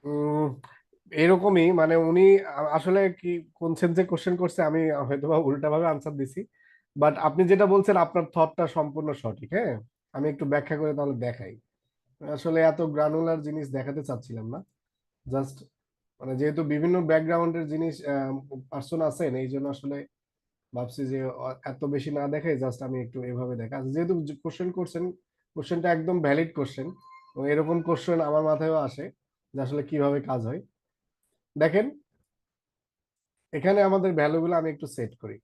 উম, এরকমই মানে উনি আসলে কি কোন সেন্সে কোশ্চেন করছে, আমি হয়তো বা উল্টা ভাবে আনসার দিছি। বাট আপনি যেটা বলছেন আপনার থটটা সম্পূর্ণ সঠিক। হ্যাঁ, আমি একটু ব্যাখ্যা করে তাহলে দেখাই। আসলে এত গ্রানুলার জিনিস দেখাতে চাচ্ছিলাম না। জাস্ট মানে যেহেতু বিভিন্ন ব্যাকগ্রাউন্ডের জিনিস পার্সন আছেন, এই জন্য আসলে ভাবছি যে এত বেশি না দেখাই, জাস্ট আমি একটু এভাবে দেখা। আচ্ছা, যেহেতু কোশ্চেন করছেন, কোশ্চেনটা একদম ভ্যালিড কোশ্চেন, এবং এরকম কোশ্চেন আমার মাথায়ও আসে যে আসলে কিভাবে কাজ হয়। দেখেন, এখানে আমাদের ভ্যালুগুলো আমি একটু সেট করি।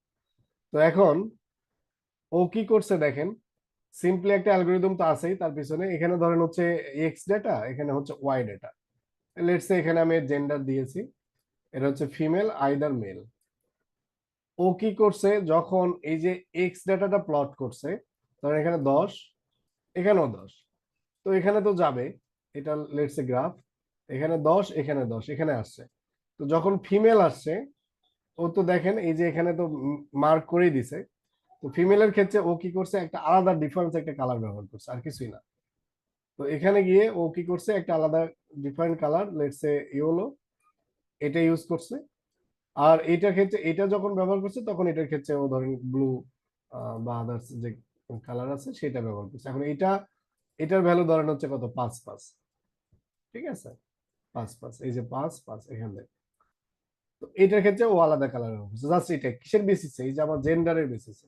তো এখন ও কি করছে দেখেন, সিম্পলি একটা অ্যালগোরিদম তো আছেই তার পিছনে। এখানে ধরেন হচ্ছে এক্স ডেটা, এখানে হচ্ছে ওয়াই ডেটা। লেটস সে এখানে আমি জেন্ডার দিয়েছি, এটা হচ্ছে ফিমেল আইদার মেল। ও কি করছে, যখন এই যে এক্স ডাটাটা প্লট করছে, ধরেন এখানে 10, এখানেও 10, তো এখানে তো যাবে, এটা লেটস এ গ্রাফ, এখানে 10, এখানে 10, এখানে আসছে। তো যখন ফিমেল আসছে, ও তো দেখেন এই যে এখানে তো মার্ক করেই দিছে। তো ফিমেলের ক্ষেত্রে ও কি করছে, একটা আলাদা ডিফারেন্স একটা কালার ব্যবহার করছে, আর কিছুই না। তো এখানে গিয়ে ও কি করছে, একটা আলাদা different colour, let's A yellow, এটা ইউজ করছে। আর এটার ক্ষেত্রে এটা যখন ব্যবহার করছে, তখন এটার ক্ষেত্রে ও ধরেন ব্লু বা আদার্স যে কালার আছে সেটা ব্যবহার করছে। এখন এটার ভ্যালু ধরেন হচ্ছে কত, 5 5। ঠিক আছে, 5 5, এই যে 5 5 এখানে। তো এটার ক্ষেত্রে ও আলাদা কালার ব্যবহার করছে। জাস্ট এটা কিসের বেসিসে, এই যে আমার জেন্ডারের বেসিসে।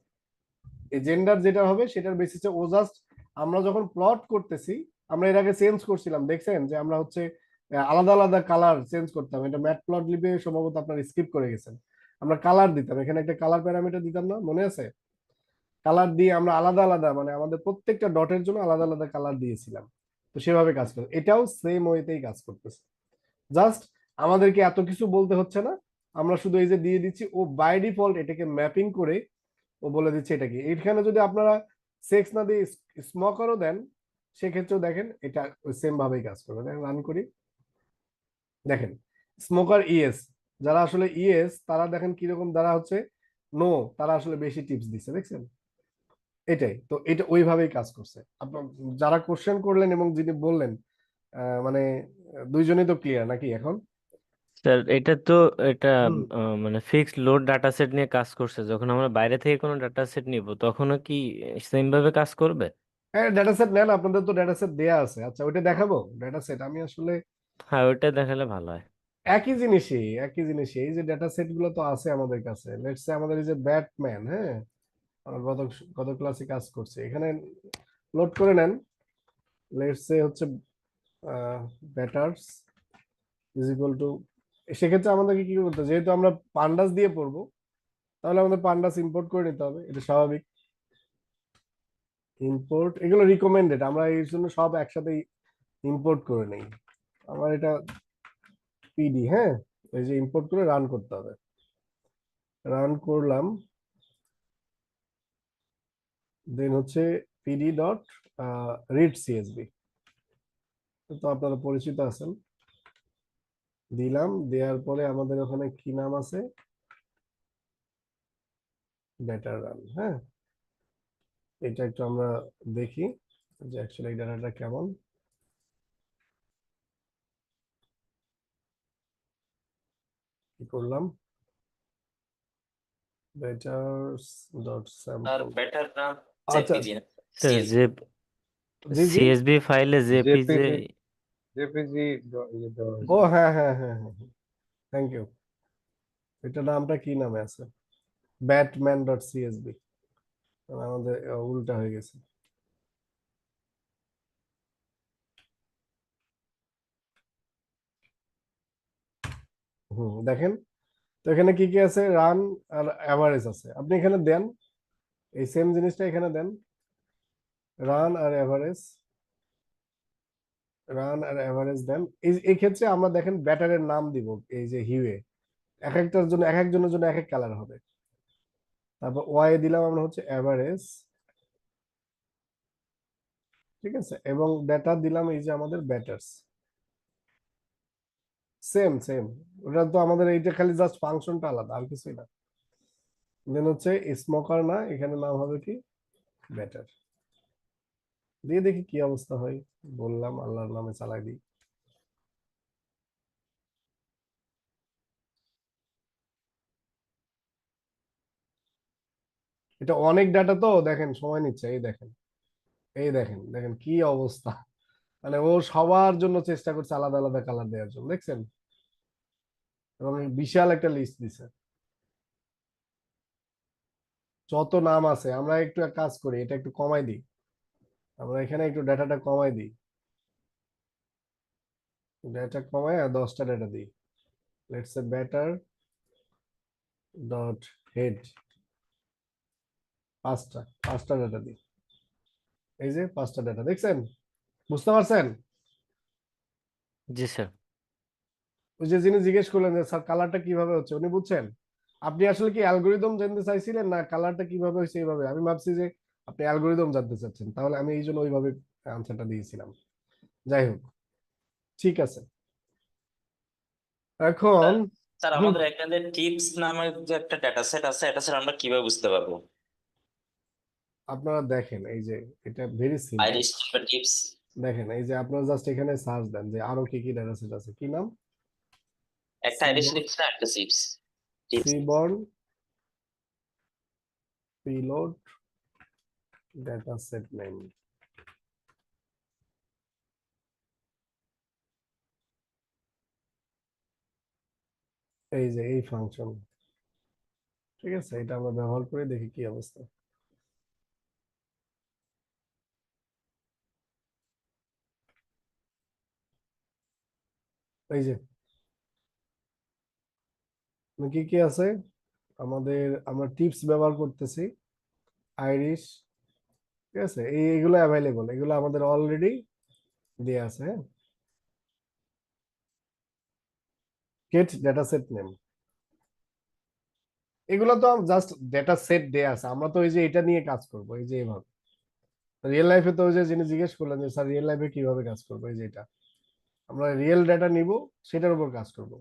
জেন্ডার যেটা হবে সেটার বেসিসে ও জাস্ট আমরা যখন প্লট করতেছি, আমরা এর আগে চেঞ্জ করছিলাম, দেখছেন যে আমরা হচ্ছে আলাদা আলাদা কালার চেঞ্জ করতাম, এটা ম্যাটপ্লটলিবে সম্ভবত আপনার স্কিপ করে গেছেন। আমরা কালার দিতাম, এখানে একটা কালার প্যারামিটার দিতাম না, মনে আছে? কালার দিয়ে আমরা আলাদা আলাদা মানে আমাদের প্রত্যেকটা ডটের জন্য আলাদা আলাদা কালার দিয়েছিলাম। তো সেভাবে কাজ করে, এটাও সেম ওয়েতেই কাজ করতেছে। জাস্ট আমাদেরকে এত কিছু বলতে হচ্ছে না, আমরা শুধু এই যে দিয়ে দিচ্ছি, ও বাই ডিফল্ট এটাকে ম্যাপিং করে ও বলে দিচ্ছে এটা কি। এখানে যদি আপনারা সেক্স না দিয়ে স্মোকারও দেন, সেক্ষেত্রেও দেখেন এটা সেম ভাবেই কাজ করবে। দেখেন রান করি, দেখেন স্মোকার ইএস, যারা আসলে ইএস তারা দেখেন কিরকম, যারা হচ্ছে নো তারা আসলে বেশি টিপস দিচ্ছে, দেখছেন? এটাই তো, এটা ওইভাবেই কাজ করছে। আপনার যারা কোশ্চেন করলেন এবং যিনি বললেন, মানে দুইজনই তো ক্লিয়ার নাকি এখন? স্যার এটা হুম। মানে ফিক্সড লোড ডাটা সেট নিয়ে কাজ করছে, যখন আমরা বাইরে থেকে কোনো ডাটা সেট নিব তখনও কি সেম ভাবে কাজ করবে? হ্যাঁ, ডেটা সেট নেন, আপনাদের তো ডেটা সেট দেয়া আছে। আচ্ছা ওইটা দেখাবো ডেটা সেট, আমি আসলে হ্যাঁ, ওইটা দেখালে ভালো হয়। একই জিনিসই এই যে ডেটা সেট গুলো তো আছে আমাদের কাছে। লেটস সে আমাদের এই যে ব্যাটম্যান, হ্যাঁ, আমরা গত গত ক্লাসে কাজ করছি, এখানে লোড করে নেন। লেটস সে হচ্ছে ব্যাটার্স ইজ ইকুয়াল টু, সেক্ষেত্রে আমাদেরকে কি করতে হবে? যেহেতু আমরা পান্ডাস দিয়ে পড়বো, তাহলে আমাদের পান্ডাস ইম্পোর্ট করে নিতে হবে, এটা স্বাভাবিক। ইম্পোর্ট, এগুলো রিকমেন্ডেড, আমরা এই জন্য সব একসাথে ইম্পোর্ট করে নেই। আমার এটা পিডি, হ্যাঁ, এই যে ইম্পোর্ট করে রান করতে হবে। রান করলাম, দেন হচ্ছে পিডি ডট রিড সিএসবি, তো আপনারা পরিচিত আছেন। দিলাম, দেওয়ার পরে আমাদের ওখানে কি নাম আছে, ডেটা রান, হ্যাঁ। এটা একটু আমরা দেখি যে অ্যাকচুয়ালি এই ডাটাটা কেমন। কি করলাম, বেটার্স ডট আর স্যাম্পল। বেটার নাম আচ্ছা, জেপিজি না স্যার সিএসভি। যে জি জি, সিএসবি ফাইলে জেপিজে জেপিজি জেপিজি দেওয়া ও হয়েছে। হ্যাঁ হ্যাঁ হ্যাঁ হ্যাঁ, থ্যাংক ইউ। এটা নামটা কি নামে আছে, ব্যাটম্যান ডট সিএসবি, আমাদের উল্টা হয়ে গেছে। দেখেন তো এখানে কি কি আছে, রান আর অ্যাভারেজ আছে, আপনি এখানে দেন এই সেম জিনিসটা এখানে দেন, রান আর অ্যাভারেজ, রান আর অ্যাভারেজ দেন। এই ক্ষেত্রে আমরা দেখেন ব্যাটারের নাম দিব, এই যে হিউয়ে, এক একটার জন্য এক একজনের জন্য এক এক কালার হবে। তারপর ওয়াই দিলাম আমরা হচ্ছে অ্যাভারেজ, ঠিক আছে, এবং ডেটা দিলাম এই যে আমাদের ব্যাটার্স, সেম সেম। ওটা তো আমাদের এইটা খালি জাস্ট ফাংশনটা আলাদা, আর কিছুই না। দেন হচ্ছে স্মোকার না, এখানে নাম হবে কি, ব্যাটার। দিয়ে দেখি কি অবস্থা হয়, বললাম আল্লাহর নামে চালাই দিই। এটা অনেক ডাটা তো, দেখেন সময় নিচ্ছে, এই দেখেন, এই দেখেন দেখেন কি অবস্থা, মানে ও সবার জন্য চেষ্টা করছে আলাদা আলাদা কালার দেওয়ার জন্য, দেখছেন? এবং বিশাল একটা লিস্ট দিছে, যত নাম আছে। আমরা একটু এক কাজ করি, এটা একটু কমাই দিই, আমরা এখানে একটু ডাটাটা কমাই দিই, ডাটা কমায় 10টা ডাটা দিই। Let's say batter dot head, পাঁচটা ডাটা দিই, এই যে 5টা ডাটা, দেখছেন? বুঝতে পারছেন? জি স্যার। ওই যে যিনি জিজ্ঞেস করলেন যে স্যার কালারটা কিভাবে হচ্ছে, উনি বুঝছেন? আপনি আসলে কি অ্যালগোরিদম জানতে চাইছিলেন না কালারটা কিভাবে হয়েছে এইভাবে? আমি ভাবছি যে আপনি অ্যালগোরিদম জানতে চাচ্ছেন, তাহলে আমি এই জন্য ওইভাবে আনসারটা দিয়েছিলাম। যাই হোক, ঠিক আছে। এখন স্যার হুম, আমাদের এখানে টিপস নামের যে একটা ডেটা সেট আছে, এটা স্যার আমরা কিভাবে বুঝতে পারবো? আপনারা দেখেন এই যে এটা ভেরি সিম্পল। আইরিশ বা টিপস। দেখেন এই যে আপনারা জাস্ট এখানে সার্চ দেন যে আরো কি কি ডেটা সেট আছে, কি নাম, একটা আইরিশ টিপস না একটা টিপস টিপস। সিবর্ন পিলোড ডেটা সেট নেম। এই যে এই ফাংশন, ঠিক আছে, এটা আমরা ব্যবহার করে দেখি কি অবস্থা। এই যে কি কি আছে আমরা টিপস ব্যবহার করতেছি, আইরিশ, ঠিক আছে, এইগুলো অ্যাভেলেবল, এগুলো আমাদের অলরেডি দেয়া আছে। হ্যাঁ, গেট ডেটা সেট নেম, এগুলো তো জাস্ট ডেটা সেট দেয়া আছে, আমরা তো এই যে এটা নিয়ে কাজ করব, এই যে এইভাবে। রিয়েল লাইফে তো ওই যে যিনি জিজ্ঞেস করলেন যে স্যার রিয়েল লাইফে কিভাবে কাজ করবো, এই যে এটা আমরা রিয়েল ডেটা নিব, সেটার উপর কাজ করব,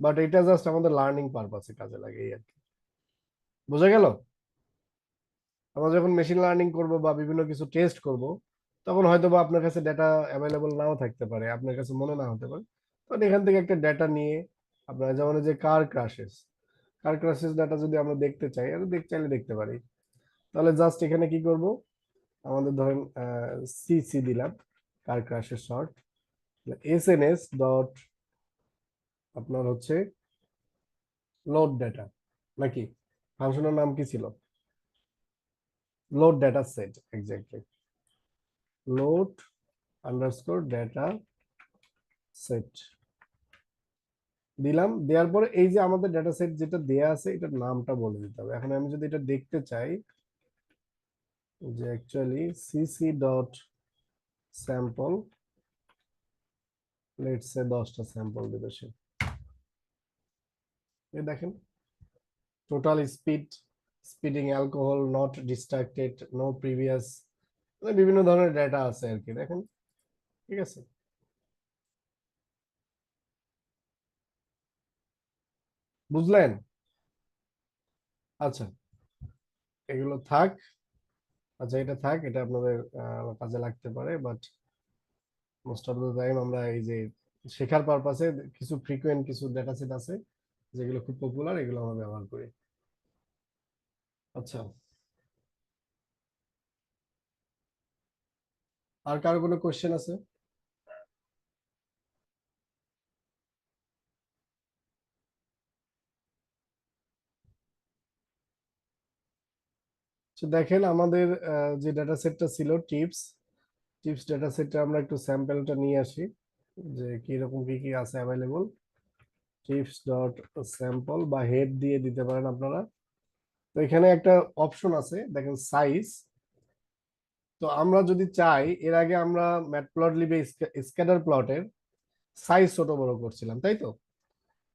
বাট এটা জাস্ট আমাদের লার্নিং পারপাসে কাজে লাগে, এই আর কি। বোঝা গেল? আমরা যখন মেশিন লার্নিং করব বা বিভিন্ন কিছু টেস্ট করব, তখন হয়তো বা আপনার কাছে ডেটা অ্যাভেলেবল নাও থাকতে পারে, আপনার কাছে মনে না হতে পারে, তখন এখান থেকে একটা ডেটা নিয়ে আপনার, যেমন এই যে কার ক্রাশেস ডাটা যদি আমরা দেখতে চাই, আর চাইলে দেখতে পারি, তাহলে জাস্ট এখানে কি করব, আমাদের ধরেন সিসি দিলাম, কার ক্রাশের শর্ট, এসএনএস ডট আপনার হচ্ছে লোড ডেটা, নাকি ফাংশনের নাম কি ছিল, load data set, exactly, load underscore data set দিলাম। দেওয়ার পরে এই যে আমাদের ডেটা সেট যেটা দেয়া আছে, এটার নামটা বলে দিতে হবে। এখন আমি যদি এটা দেখতে চাই, যে actually CC dot sample, let's say 10টা স্যাম্পল দিবে সে, এই দেখেন total speeding alcohol, not distracted, no previous, বিভিন্ন ধরনের ডেটা আছে আর কি, দেখেন, ঠিক আছে। বুঝলেন? আচ্ছা, এগুলো থাক, আচ্ছা এটা থাক, এটা আপনাদের কাজে লাগতে পারে, but most of the time আমরা এই যে শেখার পারপাসে কিছু ফ্রিকোয়েন্ট কিছু ডেটা সেট আছে যেগুলো খুব পপুলার, এগুলো আমরা ব্যবহার করি। আচ্ছা, আর কারো কোনো কোশ্চেন আছে? তো দেখেন আমাদের যে ডেটা সেটটা ছিল টিপস ডেটা সেটটা, আমরা একটু স্যাম্পলটা নিয়ে আসি, যে কি রকম কি কি আছে অ্যাভেলেবল। টিপস ডট স্যাম্পল বা হেড দিয়ে দিতে পারেন আপনারা। তো এখানে একটা অপশন আছে দেখেন, সাইজ। তো আমরা যদি চাই, এর আগে আমরা ম্যাটপ্লটলিবে স্ক্যাটার প্লটের সাইজ ছোট বড় করছিলাম, তাই তো?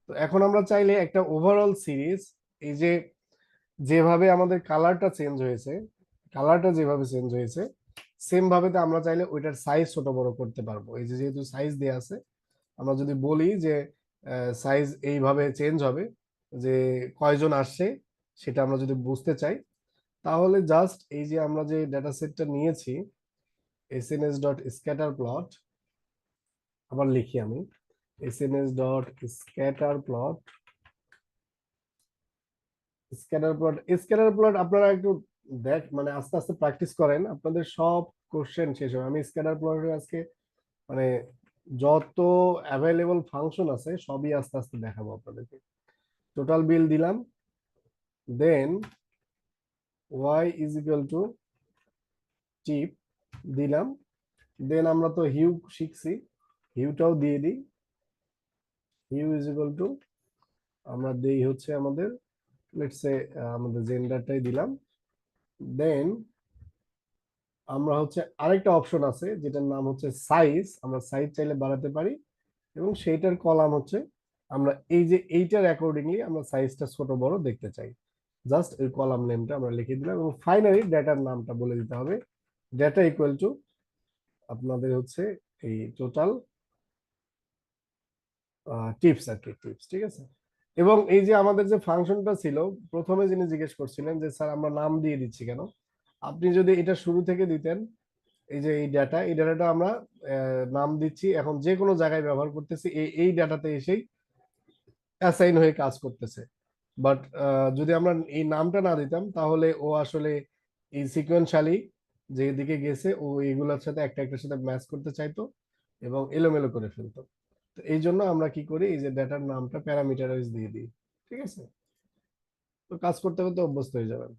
তো এখন আমরা চাইলে একটা ওভারঅল সিরিজ, এই যে যেভাবে আমাদের কালারটা যেভাবে চেঞ্জ হয়েছে, সেম ভাবে তো আমরা চাইলে ওইটার সাইজ ছোট বড় করতে পারবো। এই যে যেহেতু সাইজ দেয়া আছে, আমরা যদি বলি যে সাইজ এইভাবে চেঞ্জ হবে, যে কয়জন আসছে সেটা আমরা যদি বুঝতে চাই, তাহলে জাস্ট এই যে আমরা যে ডেটা সেটটা নিয়েছি, এসএনএস ডট স্ক্যাটার প্লট, আবার লিখি আমি, SNS dot scatter plot, scatter plot আপনারা একটু মানে আস্তে আস্তে প্র্যাকটিস করেন, আপনাদের সব কোশ্চেন শেষ হবে। আমি স্ক্যাটার প্লটের আজকে মানে যত অ্যাভেলেবল ফাংশন আছে সবই আস্তে আস্তে দেখাবো আপনাদেরকে। টোটাল বিল দিলাম, দেন ওয়াই ইজ ইকুয়াল টু টিপ দিলাম, দেন আমরা তো হিউ শিখছি, হিউটাও দিয়ে দিই, হিউ ইজ ইকুয়াল টু আমরা দেই হচ্ছে আমাদের, লেটস সে আমাদের জেন্ডারটাই দিলাম, দেন আমরা হচ্ছে আরেকটা অপশন আছে যেটার নাম হচ্ছে সাইজ, আমরা সাইজ চাইলে বাড়াতে পারি, এবং সেইটার কলাম হচ্ছে আমরা এই যে এইটার অ্যাকর্ডিংলি আমরা সাইজটা ছোট বড় দেখতে চাই, জাস্ট এই কলাম নেমটা আমরা লিখে দিলাম, এবং ফাইনালি ডেটার নামটা বলে দিতে হবে, ডেটা ইকুয়াল টু আপনাদের হচ্ছে এই টোটাল টিপস আর কি, টিপস, ঠিক আছে। এবং এই যে আমাদের যে ফাংশনটা ছিল, প্রথমে যিনি জিজ্ঞেস করছিলেন যে স্যার আমরা নাম দিয়ে দিচ্ছি কেন, আপনি যদি এটা শুরু থেকে দিতেন, এই যে এই ডাটাটা আমরা নাম দিচ্ছি, এখন যে কোনো জায়গায় ব্যবহার করতেছি, এই ডাটাতে এসেই অ্যাসাইন হয়ে কাজ করতেছে। বাট যদি আমরা এই নামটা না দিতাম, তাহলে ও আসলে এই সিকোয়েন্সালি যেদিকে গেছে, ও এগুলোর সাথে একটা একটার সাথে ম্যাচ করতে চাইতো এবং এলোমেলো করে ফেলতো। তো এই জন্য আমরা কি করি, এই যে ডেটার নামটা প্যারামিটারাইজ দিয়ে দিই, ঠিক আছে। তো কাজ করতে করতে অভ্যস্ত হয়ে যাবেন।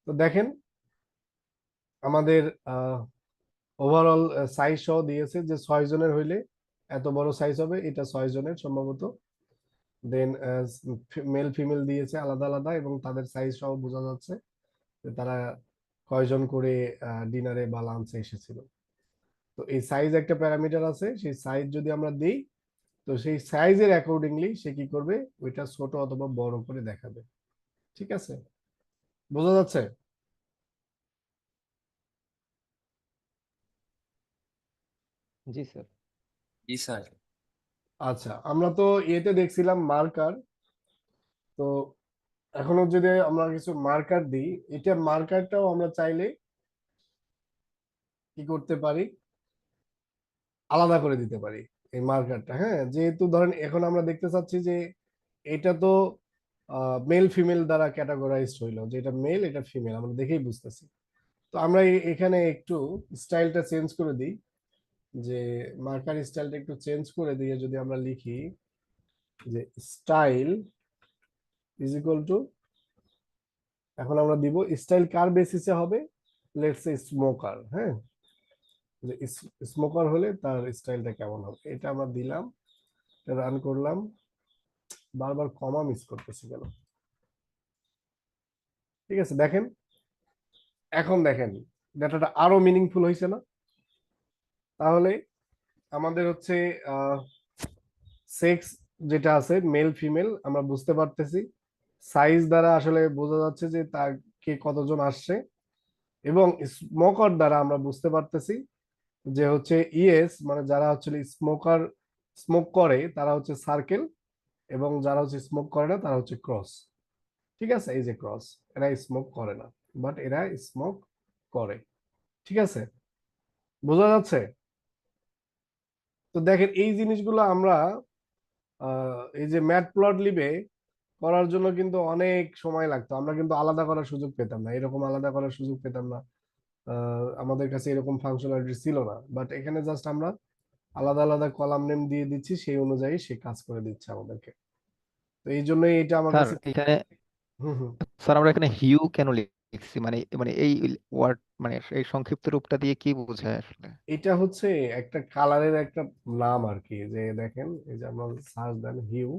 তো দেখেন আমাদের ওভারঅল সাইজ সহ দিয়েছে যে 6 জনের হইলে এত বড় সাইজ হবে, এটা 6 জনের সম্ভবত। দেন মেল ফিমেল দিয়েছে আলাদা আলাদা, এবং তাদের সাইজ সহ বোঝা যাচ্ছে যে তারা কয়জন করে ডিনারে বা লাঞ্চে এসেছিল। তো এই সাইজ একটা প্যারামিটার আছে, সেই সাইজ যদি আমরা দিই, তো সেই সাইজের অ্যাকর্ডিংলি সে কি করবে, ওইটা ছোট অথবা বড় করে দেখাবে। ঠিক আছে, বোঝা যাচ্ছে? জি স্যার। জি স্যার। আচ্ছা, আমরা তো এতে দেখছিলাম মার্কার। তো এখনো যদি আমরা কিছু মার্কার দিই, এটা মার্কারটাও আমরা চাইলে কি করতে পারি, আলাদা করে দিতে পারি এই মার্কারটা। হ্যাঁ, যেহেতু ধরেন এখন আমরা দেখতে চাচ্ছি যে এটা তো মেল ফিমেল দ্বারা ক্যাটাগরাইজড হইলো, যে এটা মেল এটা ফিমেল আমরা দেখেই বুঝতেছি। তো আমরা এখানে একটু স্টাইলটা চেঞ্জ করে দিই, যে মার্কার স্টাইলটা একটু চেঞ্জ করে দিয়ে যদি আমরা লিখি যে স্টাইল ইজ ইকুয়াল টু, এখন আমরা দিব স্টাইল কার বেসিসে হবে, লেটস সে স্মোকার। হ্যাঁ, যে স্মোকার হলে তার স্টাইলটা কেমন হবে, এটা আমরা দিলাম, রান করলাম। বারবার কমা মিস করতেছি কেন? ঠিক আছে, দেখেন, এখন দেখেন ডাটাটা আরো মিনিংফুল হয়েছে না? তাহলে আমাদের হচ্ছে সেক্স যেটা আছে মেল ফিমেল আমরা বুঝতে পারতেছি, সাইজ দ্বারা আসলে বোঝা যাচ্ছে যে তার কে কতজন আসছে, এবং স্মোকার দ্বারা আমরা বুঝতে পারতেছি যে হচ্ছে ইএস মানে যারা হচ্ছে স্মোকার, স্মোক করে তারা হচ্ছে সার্কেল, এবং যারা হচ্ছে স্মোক করে না তারা হচ্ছে ক্রস। ঠিক আছে, এই যে ক্রস, এরা স্মোক করে না বাট এরা স্মোক করে। ঠিক আছে, বোঝা যাচ্ছে? তো দেখেন এই জিনিসগুলো আমরা এই যে ম্যাট প্লট লিবে করার জন্য কিন্তু অনেক সময় লাগতো, আমরা কিন্তু আলাদা করার সুযোগ পেতাম না, এরকম আলাদা করার সুযোগ পেতাম না। আমাদের কাছে এরকম ফাংশনালিটি ছিল না, বাট এখানে জাস্ট আমরা আলাদা আলাদা কলাম নেম দিয়ে দিচ্ছি, সেই অনুযায়ী সে কাজ করে দিচ্ছে আমাদেরকে। তো এই জন্যই এটা আমার স্যার কাছে এখানে হুম হুম স্যার আমরা এখানে হিউ কেন লিখছি, মানে মানে এই ওয়ার্ড মানে এই সংক্ষিপ্ত রূপটা দিয়ে কি বোঝায় আসলে? এটা হচ্ছে একটা কালারের একটা নাম আর কি, যে দেখেন এই যে আমরা সার্চ দেন হিউ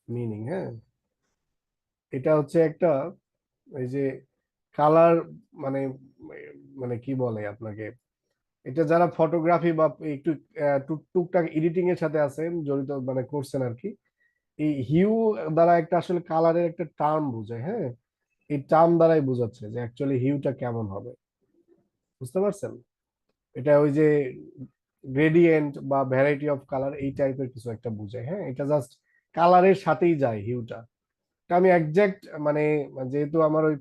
মিনিং, হ্যাঁ, এটা হচ্ছে একটা এই যে কালার, মানে মানে কি বলে আপনাকে, এটা যারা ফটোগ্রাফি বা একটু টুকটাক এডিটিং এর সাথে আছেন জড়িত, মানে করছেন আর কি, এই হিউ দ্বারা একটা আসলে কালারের একটা টার্ম বোঝায়। হ্যাঁ, এই টার্ম দ্বারাই বোঝাচ্ছে যে অ্যাকচুয়ালি হিউটা কেমন হবে, বুঝতে পারছেন? এটা ওই যে গ্রেডিয়েন্ট বা ভ্যারাইটি অফ কালার এই টাইপের কিছু একটা বোঝায়। হ্যাঁ, এটা জাস্ট কালারের সাথেই যায় হিউটা। এটা আমি একজ্যাক্ট মানে, যেহেতু আমার ওই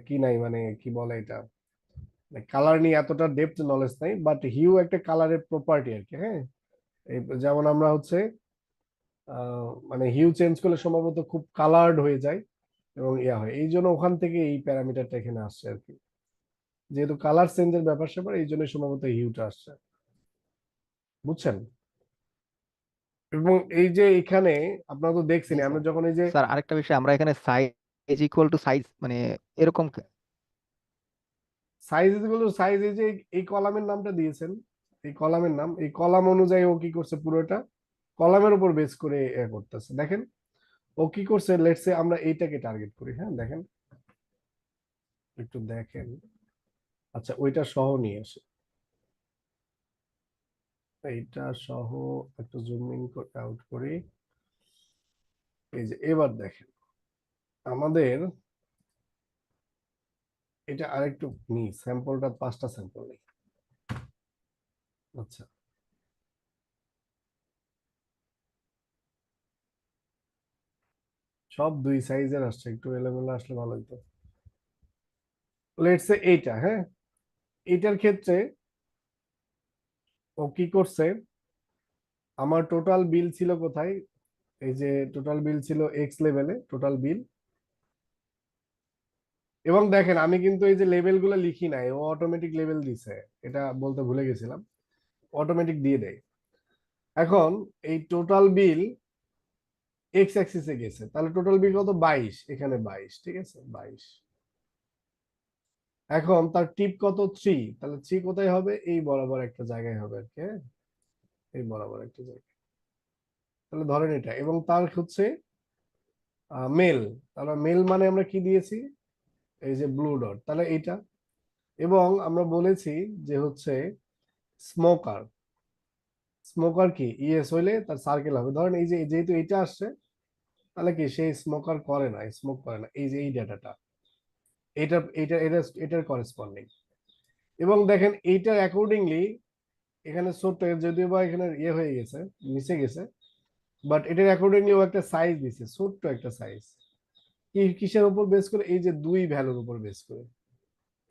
কি নাই, মানে কি বলে এটা, কালার নিয়ে এতটা ডেপথ নলেজ নাই, বাট হিউ একটা কালারের প্রপার্টি আর কি। হ্যাঁ, যেমন আমরা হচ্ছে মানে হিউ চেঞ্জ করলে সম্ভবত খুব কালার্ড হয়ে যায় এবং ইয়া হয়, এই জন্য ওখান থেকে এই প্যারামিটারটা এখানে আসছে আর কি, যেহেতু কালার চেঞ্জের ব্যাপার স্যাপার, এই জন্য সম্ভবত হিউটা আসছে, বুঝছেন? এবং এই যে এখানে আপনারা তো দেখছেন জি আমরা স্যার। যখন এই যে স্যার আরেকটা বিষয়, আমরা এখানে সাইজ ইকুয়াল টু সাইজ মানে এরকম সাইজ গুলো সাইজ, এই যে এই কলামের নামটা দিয়েছেন, এই কলামের নাম, এই কলাম অনুযায়ী ও কি করছে, পুরোটা কলামের উপর বেস করে করতেছে। দেখেন ও কি করছে, লেটস সে আমরা এইটাকে টার্গেট করি। হ্যাঁ, দেখেন একটু দেখেন, আচ্ছা ওইটা সহ নিয়ে আসে, এইটা সহ একটু জুম ইন আউট করি। এই যে এবার দেখেন আমাদের এটা আরেকটু নি স্যাম্পলটা, 5টা স্যাম্পল নেই। আচ্ছা, সব দুই সাইজের আসছে, একটু এলোমেলো আসলে ভালো হতো। লেটস সে এইটা, হ্যাঁ, এইটার ক্ষেত্রে ও কি করছে, আমার টোটাল বিল ছিল কোথায়, এই যে টোটাল বিল ছিল এক্স লেভেলে টোটাল বিল, এবং দেখেন আমি কিন্তু এই যে লেভেল গুলো লিখি নাই, ও অটোমেটিক লেভেল দিছে, এটা বলতে ভুলে গেছিলাম, অটোমেটিক দিয়ে দেয়। এখন এই টোটাল বিল এক্স অ্যাক্সিসে গেছে, তাহলে টোটাল বিল কত, 22, এখানে 22, ঠিক আছে 22। এখন তার টিপ কত, 3, তাহলে 3 কোথায় হবে, এই বরাবর একটা জায়গায় হবে আর কি। হ্যাঁ, এই বরাবর একটা জায়গা, তাহলে ধরেন এটা, এবং তার হচ্ছে মেল, তাহলে মেল মানে আমরা কি দিয়েছি, এই যে ব্লু ডট, তাহলে এইটা। এবং আমরা বলেছি যে হচ্ছে স্মোকার, স্মোকার কি ইয়েস হইলে তার সার্কেল হবে। ধরেন এই যে যেহেতু এটা আসছে, তাহলে কি সেই স্মোকার করে না, স্মোক করে না, এই যে এই ডাটাটা, এটা এটা এটা এটার করেসপন্ডিং। এবং দেখেন এইটার অ্যাকর্ডিংলি এখানে ছোট্ট, যদিও বা এখানে ইয়ে হয়ে গেছে, মিশে গেছে, বাট এটার অ্যাকর্ডিংলি ও একটা সাইজ দিছে, ছোট্ট একটা সাইজ। কি কিসের উপর বেস করে, এই যে দুই ভ্যালুর উপর বেস করে।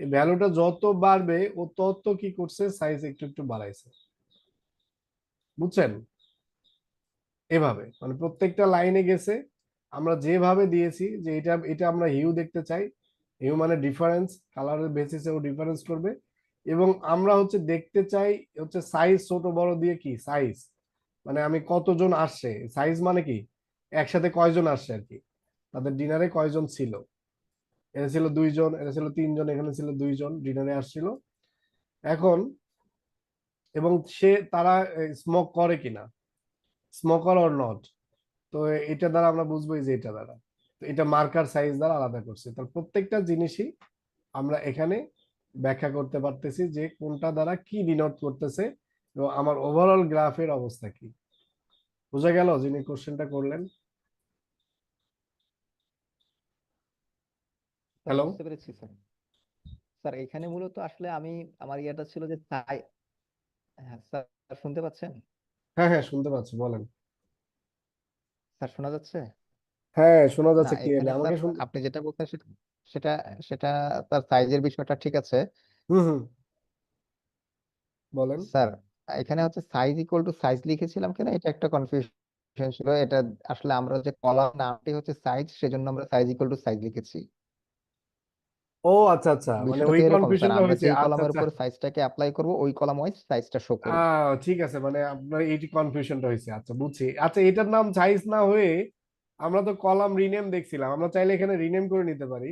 এই ভ্যালুটা যত বাড়বে ও তত কি করছে, সাইজ একটু একটু বাড়াইছে, বুঝছেন? এভাবে মানে প্রত্যেকটা লাইনে গেছে, আমরা যেভাবে দিয়েছি যে এটা এটা আমরা হিউ দেখতে চাই, হিউ মানে ডিফারেন্স, কালারের বেসিসে ও ডিফারেন্স করবে। এবং আমরা হচ্ছে দেখতে চাই হচ্ছে সাইজ ছোট বড় দিয়ে, কি সাইজ মানে আমি কতজন আসছে, সাইজ মানে কি একসাথে কয়জন আসছে আর কি, তাদের ডিনারে কয়জন ছিল, এটা ছিল 2 জন, এটা ছিল 3 জন, এখানে ছিল 2 জন ডিনারে আসছিল। এখন এবং সে তারা স্মোক করে কিনা, স্মোকার অর নট, তো এটা দ্বারা আমরা বুঝবো যে এটা দ্বারা, তো এটা মার্কার সাইজ দ্বারা আলাদা করছে। তার প্রত্যেকটা জিনিসই আমরা এখানে ব্যাখ্যা করতে পারতেছি যে কোনটা দ্বারা কি ডিনোট করতেছে এবং আমার ওভারঅল গ্রাফের অবস্থা কি। বোঝা গেল যিনি কোশ্চেনটা করলেন? স্যার হ্যালো, বুঝতে পেরেছি স্যার। স্যার এখানে মূলত আসলে আমি আমার ইয়েটা ছিল যে হ্যাঁ স্যার শুনতে পাচ্ছেন? হ্যাঁ হ্যাঁ শুনতে পাচ্ছি, বলেন। স্যার শোনা যাচ্ছে? হ্যাঁ শোনা না যাচ্ছে ক্লিয়ারলি, এখানে স্যার আমাকে শুন। আপনি যেটা বলছেন সেটা সেটা সেটা তার সাইজের বিষয়টা ঠিক আছে হুম হুম, বলেন। স্যার। এখানে হচ্ছে সাইজ ইকুয়াল টু সাইজ লিখেছিলাম কেন, এটা একটা কনফিউশন ছিল। এটা আসলে আমরা যে কলাম নামটি হচ্ছে সাইজ, সেজন্য আমরা সাইজ ইকুয়াল টু সাইজ লিখেছি। ও আচ্ছা আচ্ছা, মানে বিষয়টা ওই তো এরকম স্যার, কনফিউশনটা আমরা হয়েছে, যেই আচ্ছা কলামের আচ্ছা। উপর সাইজটাকে অ্যাপ্লাই করব ওই কলাম ওয়াইজ সাইজটা শো করবে। ঠিক আছে, মানে আপনার এইটি কনফিউশনটা হয়েছে, আচ্ছা বুঝছি। আচ্ছা এটার নাম সাইজ না হয়ে আমরা তো কলাম রিনেম দেখছিলাম, আমরা চাইলে এখানে রিনেম করে নিতে পারি।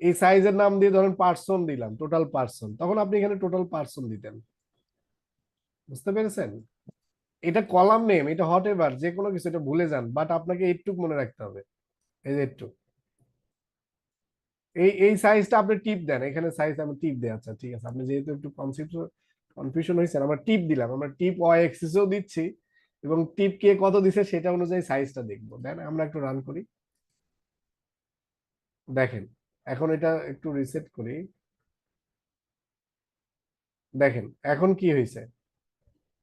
এই সাইজের নাম দিয়ে ধরেন পার্সন দিলাম, টোটাল পার্সন, তখন আপনি এখানে টোটাল পার্সন দিতেন। বুঝতে পেরেছেন? এটা কলাম নেম, এটা হট এভার যে কোনো কিছু, এটা ভুলে যান, বাট আপনাকে এইটুক মনে রাখতে হবে, এই যে একটু এই সাইজটা আপনি টিপ দেন, এখানে সাইজ আমি টিপ দেই। আচ্ছা ঠিক আছে, আপনি যেহেতু একটু কনসেপ্ট কনফিউশন হয়েছে, আমরা টিপ দিলাম, আমরা টিপ ওয়াই এক্সিসও দিচ্ছি, এবং টিপ কে কত দিছে সেটা অনুযায়ী সাইজটা দেখবো। দেন আমরা একটু রান করি, দেখেন এখন এটা একটু রিসেট করি, দেখেন এখন কি হয়েছে।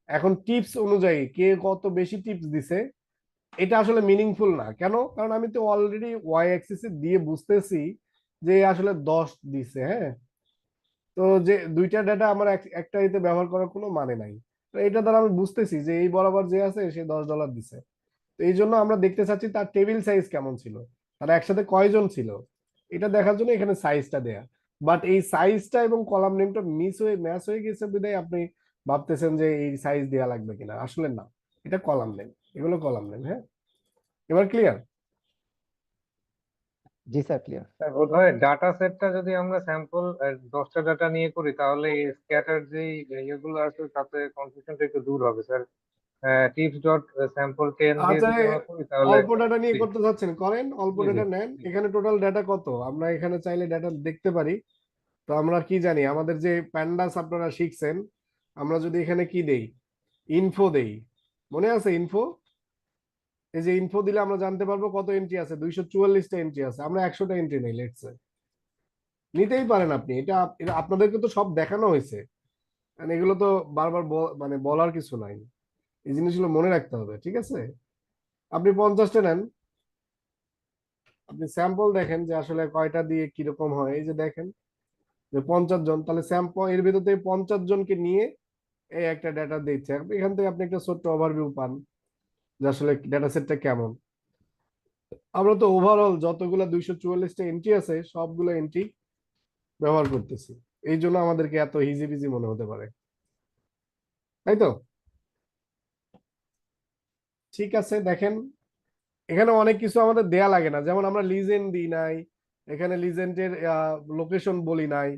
এখন টিপস অনুযায়ী কে কত বেশি টিপস দিছে এটা আসলে মিনিংফুল না, কেন? কারণ আমি তো অলরেডি ওয়াই অ্যাক্সিসে দিয়ে বুঝতেছি যে এ আসলে 10 দিছে, হ্যাঁ। তো যে দুইটা ডেটা আমার একটা ইতে ব্যবহার করার কোনো মানে নাই। তো এটা দ্বারা আমি বুঝতেছি যে এই বরাবর যে আছে সে $10 দিছে। তো এই জন্য আমরা দেখতে চাচ্ছি তার টেবিল সাইজ কেমন ছিল, তারা একসাথে কয়জন ছিল, এটা দেখার জন্য এখানে সাইজটা দেয়া। বাট এই সাইজটা এবং কলাম নেমটা ম্যাচ হয়ে গেছে বিধায় আপনি ভাবতেছেন যে এই সাইজ দেয়া লাগবে কিনা, আসলে না, এটা কলাম নেম, এগুলো কলাম নেম। হ্যাঁ, এবার ক্লিয়ার? জি স্যার ক্লিয়ার। স্যার বোধহয় ডাটা সেটটা যদি আমরা স্যাম্পল 10টা ডাটা নিয়ে করি তাহলে স্ক্যাটার যেই ইয়েগুলো আছে তাতে কনফিউশনটা একটু দূর হবে স্যার। টিপস ডট স্যাম্পল 10 দিয়ে আচ্ছা যদি আমরা করি তাহলে অল্প ডাটা নিয়ে জি করতে চাচ্ছেন, করেন, অল্প জি জি ডাটা নেন। জি। এখানে টোটাল ডাটা কত আমরা এখানে চাইলে ডাটা দেখতে পারি। তো আমরা কি জানি, আমাদের যে প্যান্ডাস আপনারা শিখছেন, আমরা যদি এখানে কি দেই, ইনফো দেই, মনে আছে ইনফো? এই যে ইনফো দিলে আমরা জানতে পারবো কত এন্ট্রি আছে, 244টা এন্ট্রি আছে, আমরা 100টা এন্ট্রি নেই লেটস সে। নিতেই পারেন আপনি, এটা এটা আপনাদেরকে তো সব দেখানো হয়েছে, মানে এগুলো তো বারবার মানে বলার কিছু নাই, এই জিনিসগুলো মনে রাখতে হবে, ঠিক আছে? আপনি 50টা নেন, আপনি স্যাম্পল দেখেন যে আসলে কয়টা দিয়ে কিরকম হয়। এই যে দেখেন যে 50 জন, তাহলে স্যাম্পল এর ভিতর থেকে 50 জনকে নিয়ে এই একটা ডেটা দিচ্ছে। এখান থেকে আপনি একটা ছোট্ট ওভারভিউ পান যে আসলে ডেটা সেটটা কেমন। আমরা তো ওভারঅল যতগুলো 244টা এন্ট্রি আছে সবগুলো এন্ট্রি ব্যবহার করতেছি, এই জন্য আমাদেরকে এত হিজিবিজি মনে হতে পারে, তাই তো? ঠিক আছে, দেখেন এখানে অনেক কিছু আমাদের দেয়া লাগে না, যেমন আমরা লিজেন্ড দিই নাই, এখানে লিজেন্ডের লোকেশন বলি নাই,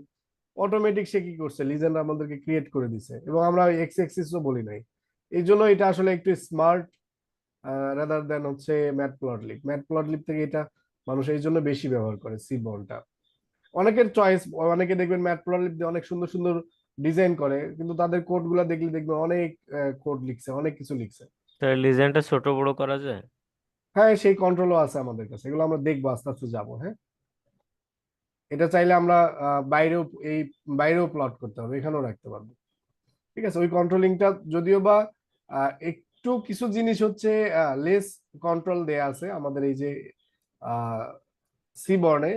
অটোমেটিক সে কি করছে লিজেন্ড আমাদেরকে ক্রিয়েট করে দিছে, এবং আমরা এক্স এক্সিসও বলি নাই। এই জন্য এটা আসলে একটু স্মার্ট রাদার দেন হচ্ছে ম্যাটপ্লটলিব। ম্যাটপ্লটলিব থেকে এটা মানুষ এই জন্য বেশি ব্যবহার করে সিবর্নটা। অনেকের চয়েস, অনেকে দেখবেন ম্যাটপ্লটলিব দিয়ে অনেক সুন্দর সুন্দর ডিজাইন করে, কিন্তু তাদের কোড গুলা দেখলে দেখবেন অনেক কোড লিখছে, অনেক কিছু লিখছে। তাহলে ডিজাইনটা ছোট বড় করা যায়? হ্যাঁ, সেই কন্ট্রোলও আছে আমাদের কাছে, এগুলো আমরা দেখবো আস্তে আস্তে যাবো। হ্যাঁ, এটা চাইলে আমরা বাইরেও এই বাইরেও প্লট করতে হবে, এখানেও রাখতে পারবো। ঠিক আছে, ওই কন্ট্রোলিংটা যদিও বা একটু কিছু জিনিস হচ্ছে লেস কন্ট্রোল দেয়া আছে আমাদের এই যে সিবর্নে,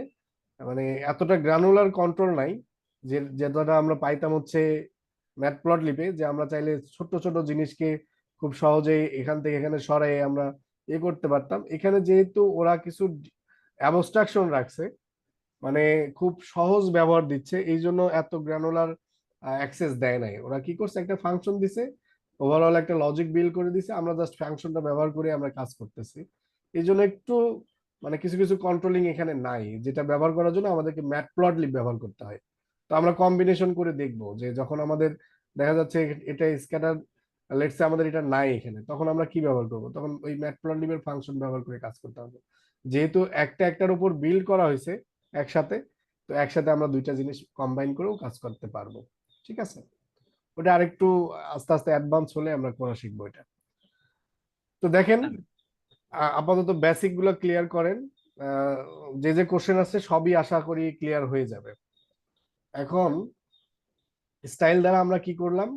মানে এতটা গ্রানুলার কন্ট্রোল নাই যে যেটা আমরা পাইতাম হচ্ছে ম্যাটপ্লটলিবে, যে আমরা চাইলে ছোট ছোট জিনিসকে খুব সহজেই এখান থেকে এখানে সরাই আমরা করতে পারতাম। এখানে যেহেতু ওরা কিছু অ্যাবস্ট্রাকশন রাখছে, মানে খুব সহজ ব্যবহার দিচ্ছে, এই জন্য এত গ্রানুলার অ্যাক্সেস দেয় নাই। ওরা কি করছে, একটা ফাংশন দিছে, ওভারঅল একটা লজিক বিল্ড করে দিছে, আমরা জাস্ট ফাংশনটা ব্যবহার করে আমরা কাজ করতেছি। এই জন্য একটু মানে কিছু কিছু কন্ট্রোলিং এখানে নাই, যেটা ব্যবহার করার জন্য আমাদেরকে ম্যাটপ্লটলিব ব্যবহার করতে হয়। তো আমরা কম্বিনেশন করে দেখবো যে যখন আমাদের দেখা যাচ্ছে এটা স্ক্যাটার, লেটস সে আমাদের এটা নাই এখানে, তখন আমরা কি ব্যবহার করব, তখন ওই ম্যাটপ্লটলিবের ফাংশন ব্যবহার করে কাজ করতে হবে। যেহেতু একটা একটার উপর বিল্ড করা হয়েছে একসাথে, তো একসাথে আমরা দুইটা জিনিস কম্বাইন করেও কাজ করতে পারবো। ঠিক আছে, ওটা আরেকটু আস্তে আস্তে অ্যাডভান্স হলে আমরা করা শিখবো এটা। তো দেখেন, আপাতত বেসিক গুলো ক্লিয়ার করেন। আহ, যে যে কোশ্চেন আছে সবই আশা করি ক্লিয়ার হয়ে যাবে। এখন স্টাইল দ্বারা আমরা কি করলাম,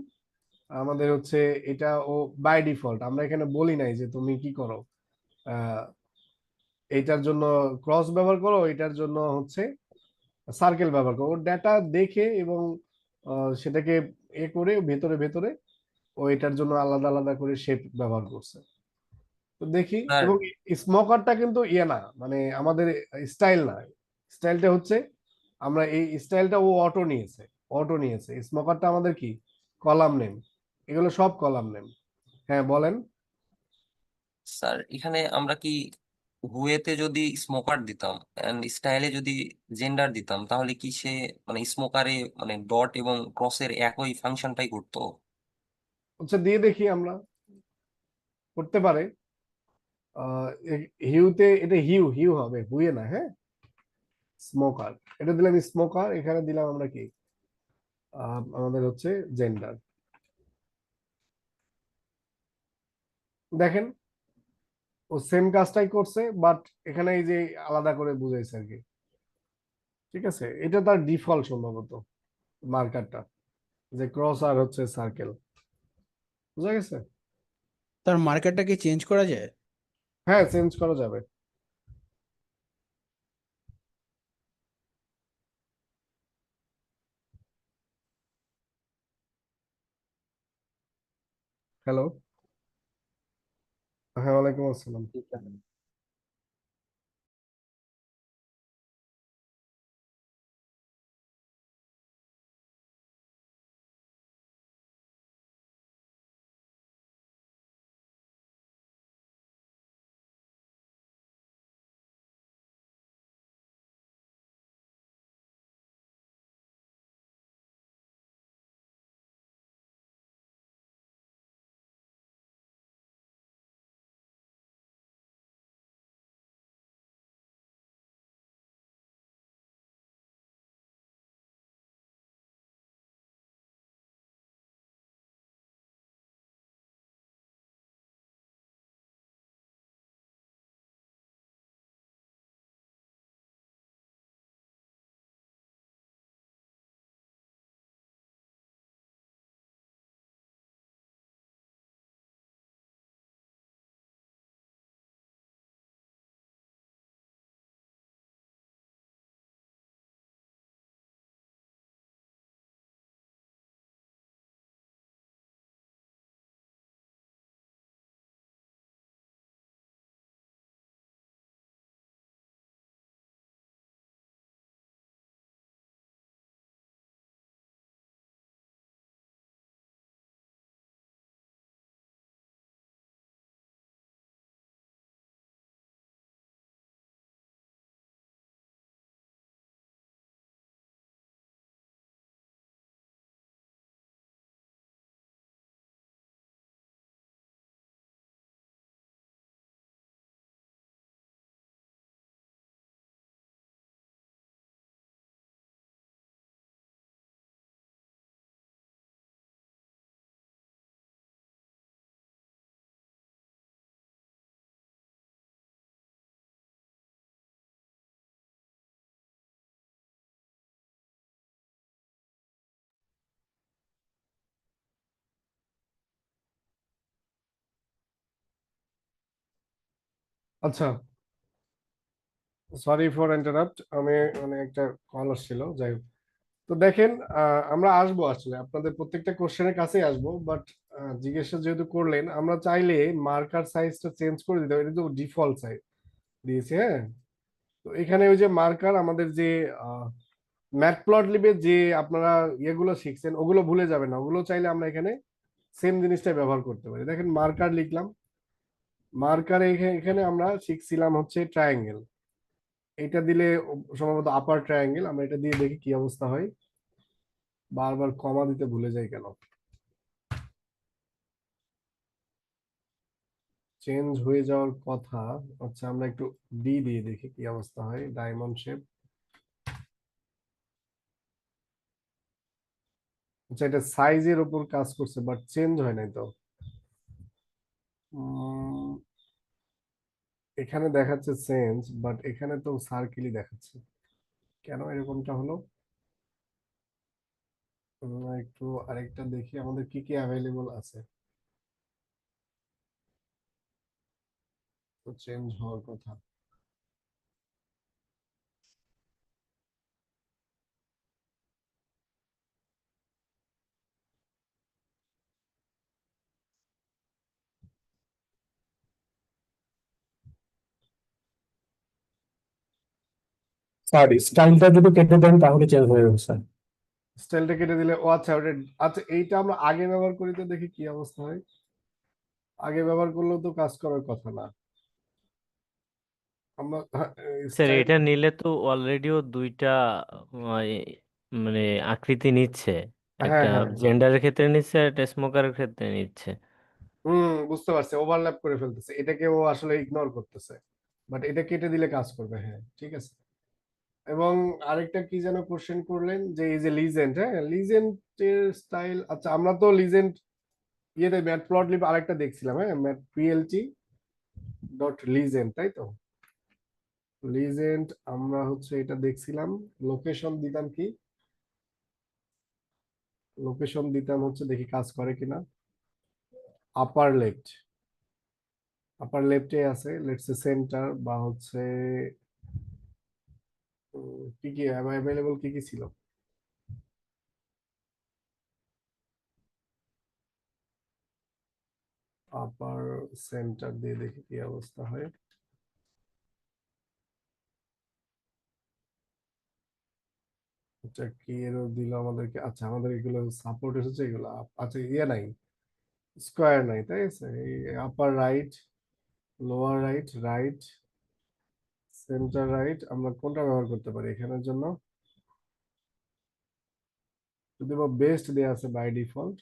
আমাদের হচ্ছে এটা ও বাই ডিফল্ট আমরা এখানে বলি নাই যে তুমি কি করো, আহ, এইটার জন্য ক্রস ব্যবহার করো, এটার জন্য হচ্ছে সার্কেল ব্যবহার করো। ডেটা দেখে এবং সেটাকে করে ভেতরে ভেতরে ও এটার জন্য আলাদা আলাদা করে শেপ ব্যবহার করছে। তো দেখি, স্যার এবং স্মোকারটা কিন্তু ইয়ে না, মানে আমাদের স্টাইল না, স্টাইলটা হচ্ছে আমরা এই স্টাইলটা ও অটো নিয়েছে। স্মোকারটা আমাদের কি কলাম নেম, এগুলো সব কলাম নেম। হ্যাঁ বলেন। স্যার এখানে আমরা কি হুয়েতে যদি স্মোকার দিতাম এন্ড স্টাইলে যদি জেন্ডার দিতাম, তাহলে কি সে মানে স্মোকারে মানে ডট এবং ক্রসের একই ফাংশনটাই করতো? আচ্ছা দিয়ে দেখি আমরা, করতে পারে। আহ হিউতে এটা হিউ হিউ হবে, হুয়ে না। হ্যাঁ, স্মোকার, এটা দিলাম স্মোকার, এখানে দিলাম আমরা কি আমাদের হচ্ছে জেন্ডার। দেখেন, ও সেম কাজটাই করছে, বাট এখানে এই যে আলাদা করে বুঝাইছে আর কি। ঠিক আছে, এটা তার ডিফল্ট সম্ভবত মার্কারটা, যে ক্রস আর হচ্ছে সার্কেল। বুঝা গেছে? তার মার্কারটা কি চেঞ্জ করা যায়? হ্যাঁ, চেঞ্জ করা যাবে। হ্যালো, হ্যাঁ ওয়ালাইকুম আসসালাম। আচ্ছা, সরি ফর ইন্টারাপ্ট, আমি মানে একটা কল আসছিল, যাই হোক। তো দেখেন, আমরা আসবো আসলে আপনাদের প্রত্যেকটা কোশ্চেনের কাছেই আসবো, বাট জিজ্ঞাসা যেহেতু করলেন, আমরা চাইলে মার্কার সাইজটা চেঞ্জ করে দিতে পারি। এটা তো ডিফল্ট সাইজ দিয়েছে, হ্যাঁ। তো এখানে ওই যে মার্কার, আমাদের যে ম্যাটপ্লটলিবে যে আপনারা ইয়েগুলো শিখছেন, ওগুলো ভুলে যাবেন না, ওগুলো চাইলে আমরা এখানে সেম জিনিসটাই ব্যবহার করতে পারি। দেখেন মার্কার লিখলাম, মার্কারে এখানে আমরা শিখছিলাম হচ্ছে ট্রায়াঙ্গেল, এটা দিলে সম্ভবত আপার ট্রায়াঙ্গেল, আমরা এটা দিয়ে দেখি কি অবস্থা হয়। বারবার কমা দিতে ভুলে যাই কেন, চেঞ্জ হয়ে যাওয়ার কথা। আচ্ছা, আমরা একটু ডি দিয়ে দেখি কি অবস্থা হয়, ডায়মন্ড শেপ। আচ্ছা, এটা সাইজের উপর কাজ করছে, বাট চেঞ্জ হয় নাই তো। উম, এখানে দেখাচ্ছে চেঞ্জ, বাট এখানে তো সার্কেলই দেখাচ্ছে, কেন এরকমটা হলো? একটু আরেকটা দেখি আমাদের কি কি অ্যাভেলেবল আছে। তো চেঞ্জ হওয়ার কথা। স্যার স্টাইলটা যদি কেটে দেন তাহলে চেঞ্জ হয়ে যাবে স্যার। স্টাইলটা কেটে দিলে, ও আচ্ছা ওটা, আচ্ছা এইটা আমরা আগে ব্যবহার করি, তো দেখি কি অবস্থা হয়। আগে ব্যবহার করলেও তো কাজ করার কথা না। আমরা স্যার স্টাইল, এটা নিলে তো অলরেডিও দুইটা মানে আকৃতি নিচ্ছে, হ্যাঁ একটা হ্যাঁ, জেন্ডারের ক্ষেত্রে নিচ্ছে আর একটা স্মোকারের ক্ষেত্রে নিচ্ছে। বুঝতে পারছি, ওভারল্যাপ করে ফেলতেছে, এটাকে ও আসলে ইগনোর করতেছে, বাট এটা কেটে দিলে কাজ করবে, হ্যাঁ ঠিক আছে। এবং আরেকটা কি যেন কোশ্চেন করলেন, যে এই যে লিজেন্ড, হ্যাঁ লিজেন্ডের স্টাইল, আচ্ছা আমরা তো লিজেন্ড ইয়েতে ম্যাটপ্লটলিব আরেকটা দেখছিলাম, হ্যাঁ ম্যাট পিএলটি ডট লিজেন্ড, তাই তো। লিজেন্ড আমরা হচ্ছে এটা দেখছিলাম, লোকেশন দিতাম কি, লোকেশন দিতাম হচ্ছে, দেখি কাজ করে কিনা। আপার লেফট, আপার লেফটে আছে, লেটস সে সেন্টার, বা হচ্ছে কি কি অ্যাভেলেবল, কি কি ছিল। আপার সেন্টার দিয়ে দেখি কি অবস্থা হয়। আচ্ছা, কি এরর দিল আমাদেরকে, আচ্ছা আমাদের এগুলো সাপোর্ট এসেছে এগুলো, আচ্ছা ইয়ে নাই, স্কোয়ার নাই, তাই আছে। এই আপার right, lower right, right, centre right, আমরা কোনটা ব্যবহার করতে পারি এখানের জন্য? যদি বা বেস্ট দেয়া আছে বাই ডিফল্ট,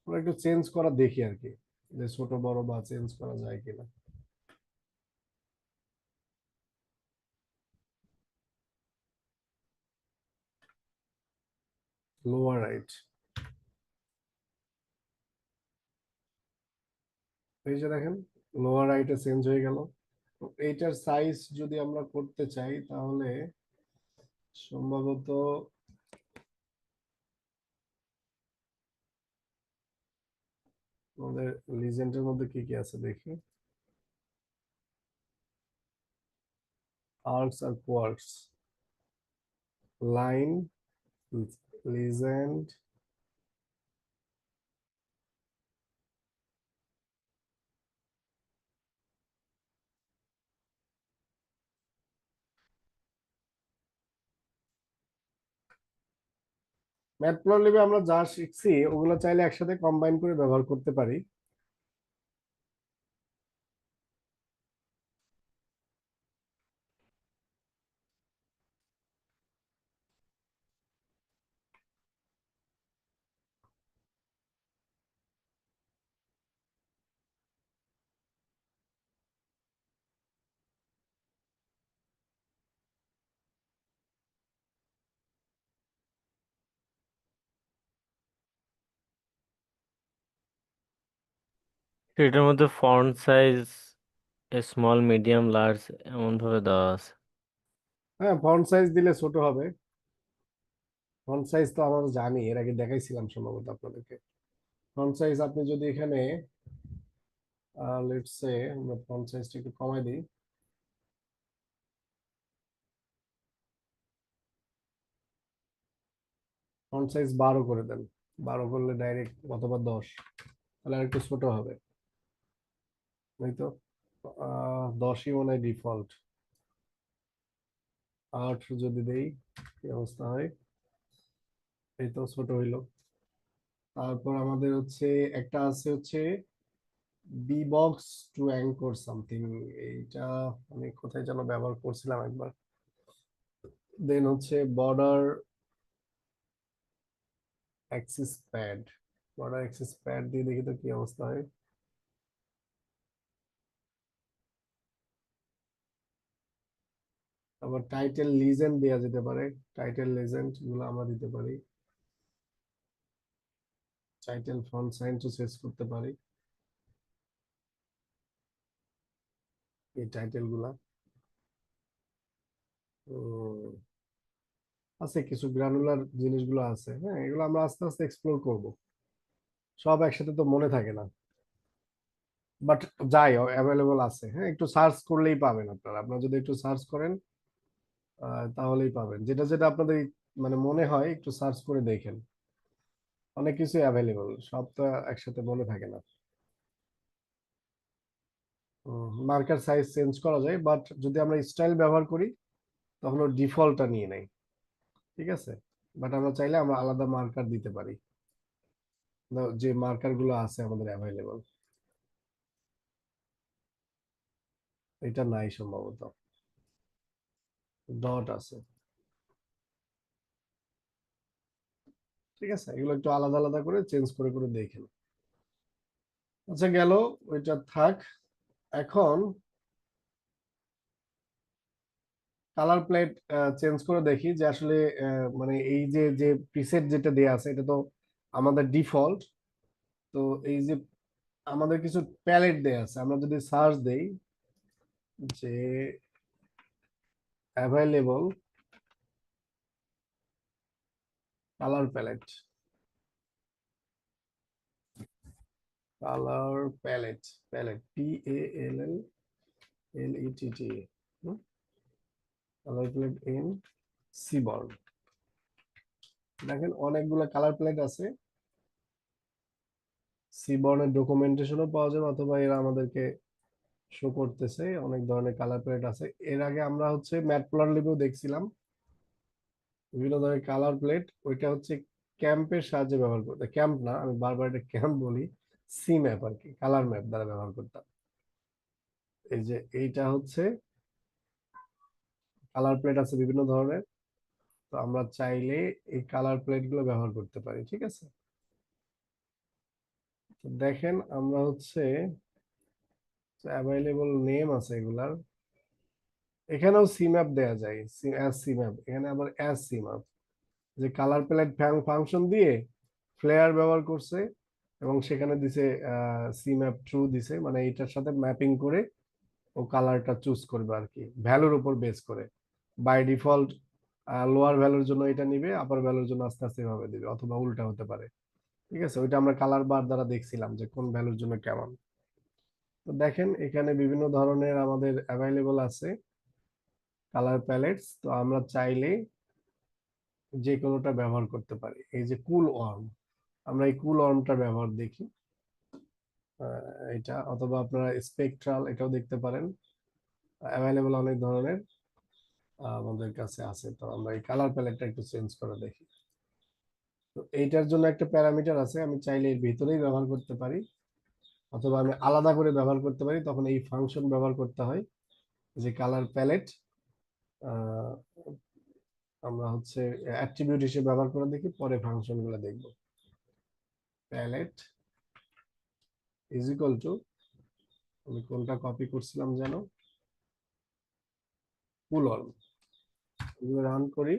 আমরা একটু চেঞ্জ করা দেখি আর কি, যে ছোট বড় বা চেঞ্জ করা যায় কিনা। লোয়ার রাইট, এই যে দেখেন লোয়ার রাইটে চেঞ্জ হয়ে গেল। তো এইটার সাইজ যদি আমরা করতে চাই, তাহলে সম্ভবত আমাদের লিজেন্ডের মধ্যে কি কি আছে দেখি। আর্কস আর কোয়ার্কস, লাইন, লিজেন্ড, ম্যাটপ্লটলিবে আমরা যা শিখছি ওগুলো চাইলে একসাথে কম্বাইন করে ব্যবহার করতে পারি। তো এটার মধ্যে font size small medium large এমন ভাবে দেওয়া আছে। হ্যাঁ, ফন্ট সাইজ দিলে ছোট হবে। ফন্ট সাইজ তো আমরা জানি, এর আগে দেখাইছিলাম সম্ভবত আপনাদেরকে। ফন্ট সাইজ আপনি যদি এখানে লেটস সে আমরা ফন্ট সাইজটা একটু কমাই দিই। ফন্ট সাইজ 12 করে দেন, 12 করলে ডাইরেক্ট, অথবা 10, তাহলে আর একটু ছোট হবে, এই তো 10ই মনে হয় ডিফল্ট। 8 যদি দেই কি অবস্থা হয়, এই তো ছোট হইলো। তারপর আমাদের হচ্ছে একটা আছে হচ্ছে B box to anchor something, এইটা আমি কোথায় যেন ব্যবহার করছিলাম একবার। দেন হচ্ছে border axis pad, border axis pad দিয়ে দেখি তো কি অবস্থা হয়। আবার টাইটেল লিজেন্ড দেওয়া যেতে পারে, টাইটেল লিজেন্ড গুলো আমরা দিতে পারি, টাইটেল ফন্ট সাইজ তো চেঞ্জ করতে পারি, এই টাইটেল গুলা আছে, কিছু গ্রানুলার জিনিসগুলো আছে। হ্যাঁ, এগুলো আমরা আস্তে আস্তে এক্সপ্লোর করব, সব একসাথে তো মনে থাকে না, বাট যাই অ্যাভেলেবল আছে। হ্যাঁ, একটু সার্চ করলেই পাবেন, আপনারা আপনারা যদি একটু সার্চ করেন তাহলেই পাবেন, যেটা যেটা আপনাদের মানে মনে হয় একটু সার্চ করে দেখেন, অনেক কিছু অ্যাভেলেবল, সব তো একসাথে মনে থাকে না। মার্কার সাইজ চেঞ্জ করা যায়, বাট যদি আমরা স্টাইল ব্যবহার করি তখন ওর ডিফল্টটা নিয়ে নেয়, ঠিক আছে। বাট আমরা চাইলে আমরা আলাদা মার্কার দিতে পারি, যে মার্কার গুলো আছে আমাদের অ্যাভেলেবল। এটা নাই সম্ভবত, ডট আছে, ঠিক আছে। এগুলো একটু আলাদা আলাদা করে চেঞ্জ করে করে দেখেন। আচ্ছা, গেল, ওইটা থাক। এখন কালার প্লেট চেঞ্জ করে দেখি যে আসলে মানে এই যে যে প্রিসেট যেটা দেয়া আছে এটা তো আমাদের ডিফল্ট। তো এই যে আমাদের কিছু প্যালেট দেয়া আছে, আমরা যদি সার্চ দেই যে available colour palette, colour palette, palette PALLETT, colour palette in seaborn. দেখেন অনেকগুলো কালার প্যালেট আছে, সিবর্নের ডকুমেন্টেশনও পাওয়া যাবে, অথবা এরা আমাদেরকে শো করতেছে অনেক ধরনের কালার প্যালেট আছে। এর আগে আমরা হচ্ছে ম্যাটপ্লটলিবেও দেখছিলাম বিভিন্ন ধরনের কালার প্লেট, ওইটা হচ্ছে ক্যাম্পের সাহায্যে ব্যবহার করতে, ক্যাম্প না, আমি বারবার এটা ক্যাম্প বলি, সি ম্যাপ আর কি, কালার ম্যাপ দ্বারা ব্যবহার করতাম। এই যে এইটা হচ্ছে কালার প্লেট আছে বিভিন্ন ধরনের, তো আমরা চাইলে এই কালার প্লেট গুলো ব্যবহার করতে পারি, ঠিক আছে। তো দেখেন আমরা হচ্ছে অ্যাভেলেবল নেম আছে এগুলার, এখানেও সি ম্যাপ দেওয়া যায়, অ্যাজ সি ম্যাপ, এখানে আবার অ্যাজ সি ম্যাপ, যে কালার প্যালেট ফাংশন দিয়ে ফ্লেয়ার ব্যবহার করছে এবং সেখানে দিছে সি ম্যাপ ট্রু দিছে, মানে এটার সাথে ম্যাপিং করে ও কালারটা চুজ করবে আর কি, ভ্যালুর উপর বেস করে। বাই ডিফল্ট লোয়ার ভ্যালুর জন্য এটা নিবে, আপার ভ্যালুর জন্য আস্তে আস্তে ভাবে দিবে, অথবা উল্টা হতে পারে, ঠিক আছে। ওইটা আমরা কালার বার দ্বারা দেখছিলাম যে কোন ভ্যালুর জন্য কেমন। তো দেখেন এখানে বিভিন্ন ধরনের আমাদের অ্যাভেলেবল আছে কালার প্যালেটস, তো আমরা চাইলে যে কোনোটা ব্যবহার করতে পারি। এই যে কুল ওয়ার্ম, আমরা এই কুল ওয়ার্মটা ব্যবহার দেখি, এটা, অথবা আপনারা স্পেকট্রাল এটাও দেখতে পারেন, অ্যাভেলেবল অনেক ধরনের আমাদের কাছে আছে। তো আমরা এই কালার প্যালেটটা একটু চেঞ্জ করে দেখি। তো এইটার জন্য একটা প্যারামিটার আছে, আমি চাইলে এর ভিতরেই ব্যবহার করতে পারি, অথবা আমি আলাদা করে ব্যবহার করতে পারি, তখন এই ফাংশন ব্যবহার করতে হয়, যে কালার প্যালেট আমরা হচ্ছে অ্যাট্রিবিউট হিসেবে ব্যবহার করে দেখি, পরে ফাংশন গুলো দেখবো। প্যালেট ইজ ইকুয়াল টু, আমি কোনটা কপি করছিলাম যেন, কুল ওয়ার্ম, রান করি,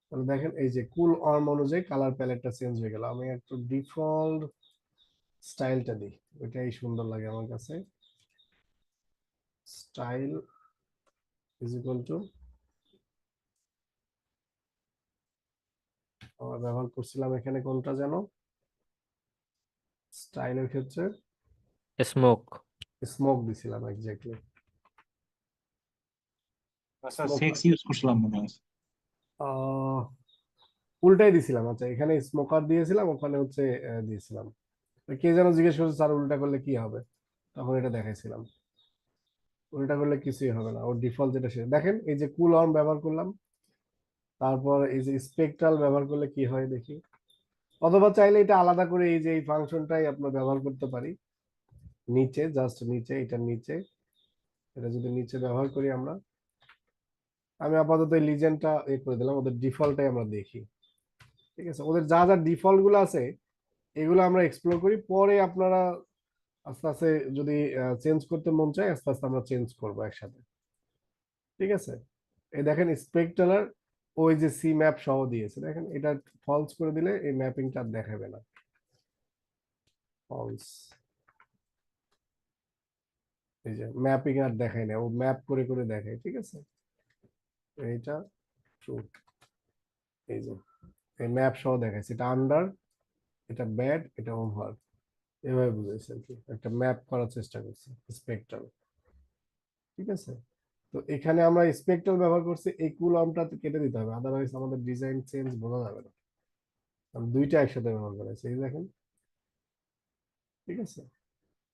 তাহলে দেখেন এই যে কুল ওয়ার্ম অনুযায়ী কালার প্যালেটটা চেঞ্জ হয়ে গেল। আমি একটু ডিফল্ট স্টাইলটা দিই, ওইটাই সুন্দর লাগে আমার কাছে। স্টাইল ইজ ইকুয়াল টু, আমরা ব্যবহার করছিলাম এখানে কোনটা যেন, স্টাইলের ক্ষেত্রে স্মোক। স্মোক দিছিলাম এক্স্যাক্টলি। আচ্ছা স্মোক সেক্স ইউজ করছিলাম মনে হয়। উল্টাই দিছিলাম। আচ্ছা, এখানে স্মোকার দিয়েছিলাম, ওখানে হচ্ছে দিয়েছিলাম। তো কে যেন জিজ্ঞেস করছে স্যার উল্টা করলে কি হবে, তখন এটা দেখাইছিলাম। উল্টা করলে কিছুই হবে না, ওর ডিফল্ট যেটা সে দেখেন। এই যে কুল অন ব্যবহার করলাম, তারপর এই যে স্পেকট্রাল ব্যবহার করলে কি হয় দেখি। অথবা চাইলে এটা আলাদা করে এই যে এই ফাংশনটাই আপনার ব্যবহার করতে পারি নিচে, জাস্ট নিচে, এটা নিচে, এটা যদি নিচে ব্যবহার করি আমরা। আমি আপাতত এই লিজেন্ডটা করে দিলাম, ওদের ডিফল্টটাই আমরা দেখি। ঠিক আছে, ওদের যা যা ডিফল্ট গুলো আছে এগুলো আমরা এক্সপ্লোর করি, পরে আপনারা আস্তে আস্তে যদি চেঞ্জ করতে মন চায় আস্তে আস্তে আমরা চেঞ্জ করবো একসাথে। ঠিক আছে, এই দেখেন স্পেকট্রাল ওই যে সি ম্যাপ সহ দিয়েছে, দেখেন এটা ফলস করে দিলে এই ম্যাপিংটা দেখাবে না। ফলস, এই যে ম্যাপিং আর দেখায় না, ও ম্যাপ করে করে দেখায়। ঠিক আছে, এইটা ট্রু, এই যে এই ম্যাপ সহ দেখাচ্ছে, এটা আন্ডার, এটা ব্যাড, এটা ওভার, এভাবে বুঝাইছে আর কি, একটা ম্যাপ করার চেষ্টা করছে স্পেকট্রাল। ঠিক আছে, তো এখানে আমরা স্পেকট্রাল ব্যবহার করছি, এই কুলমটা কেটে দিতে হবে, আদারওয়াইজ আমাদের ডিজাইন চেঞ্জ বোঝা যাবে না। আমি দুইটা একসাথে ব্যবহার করেছি, এই দেখেন। ঠিক আছে,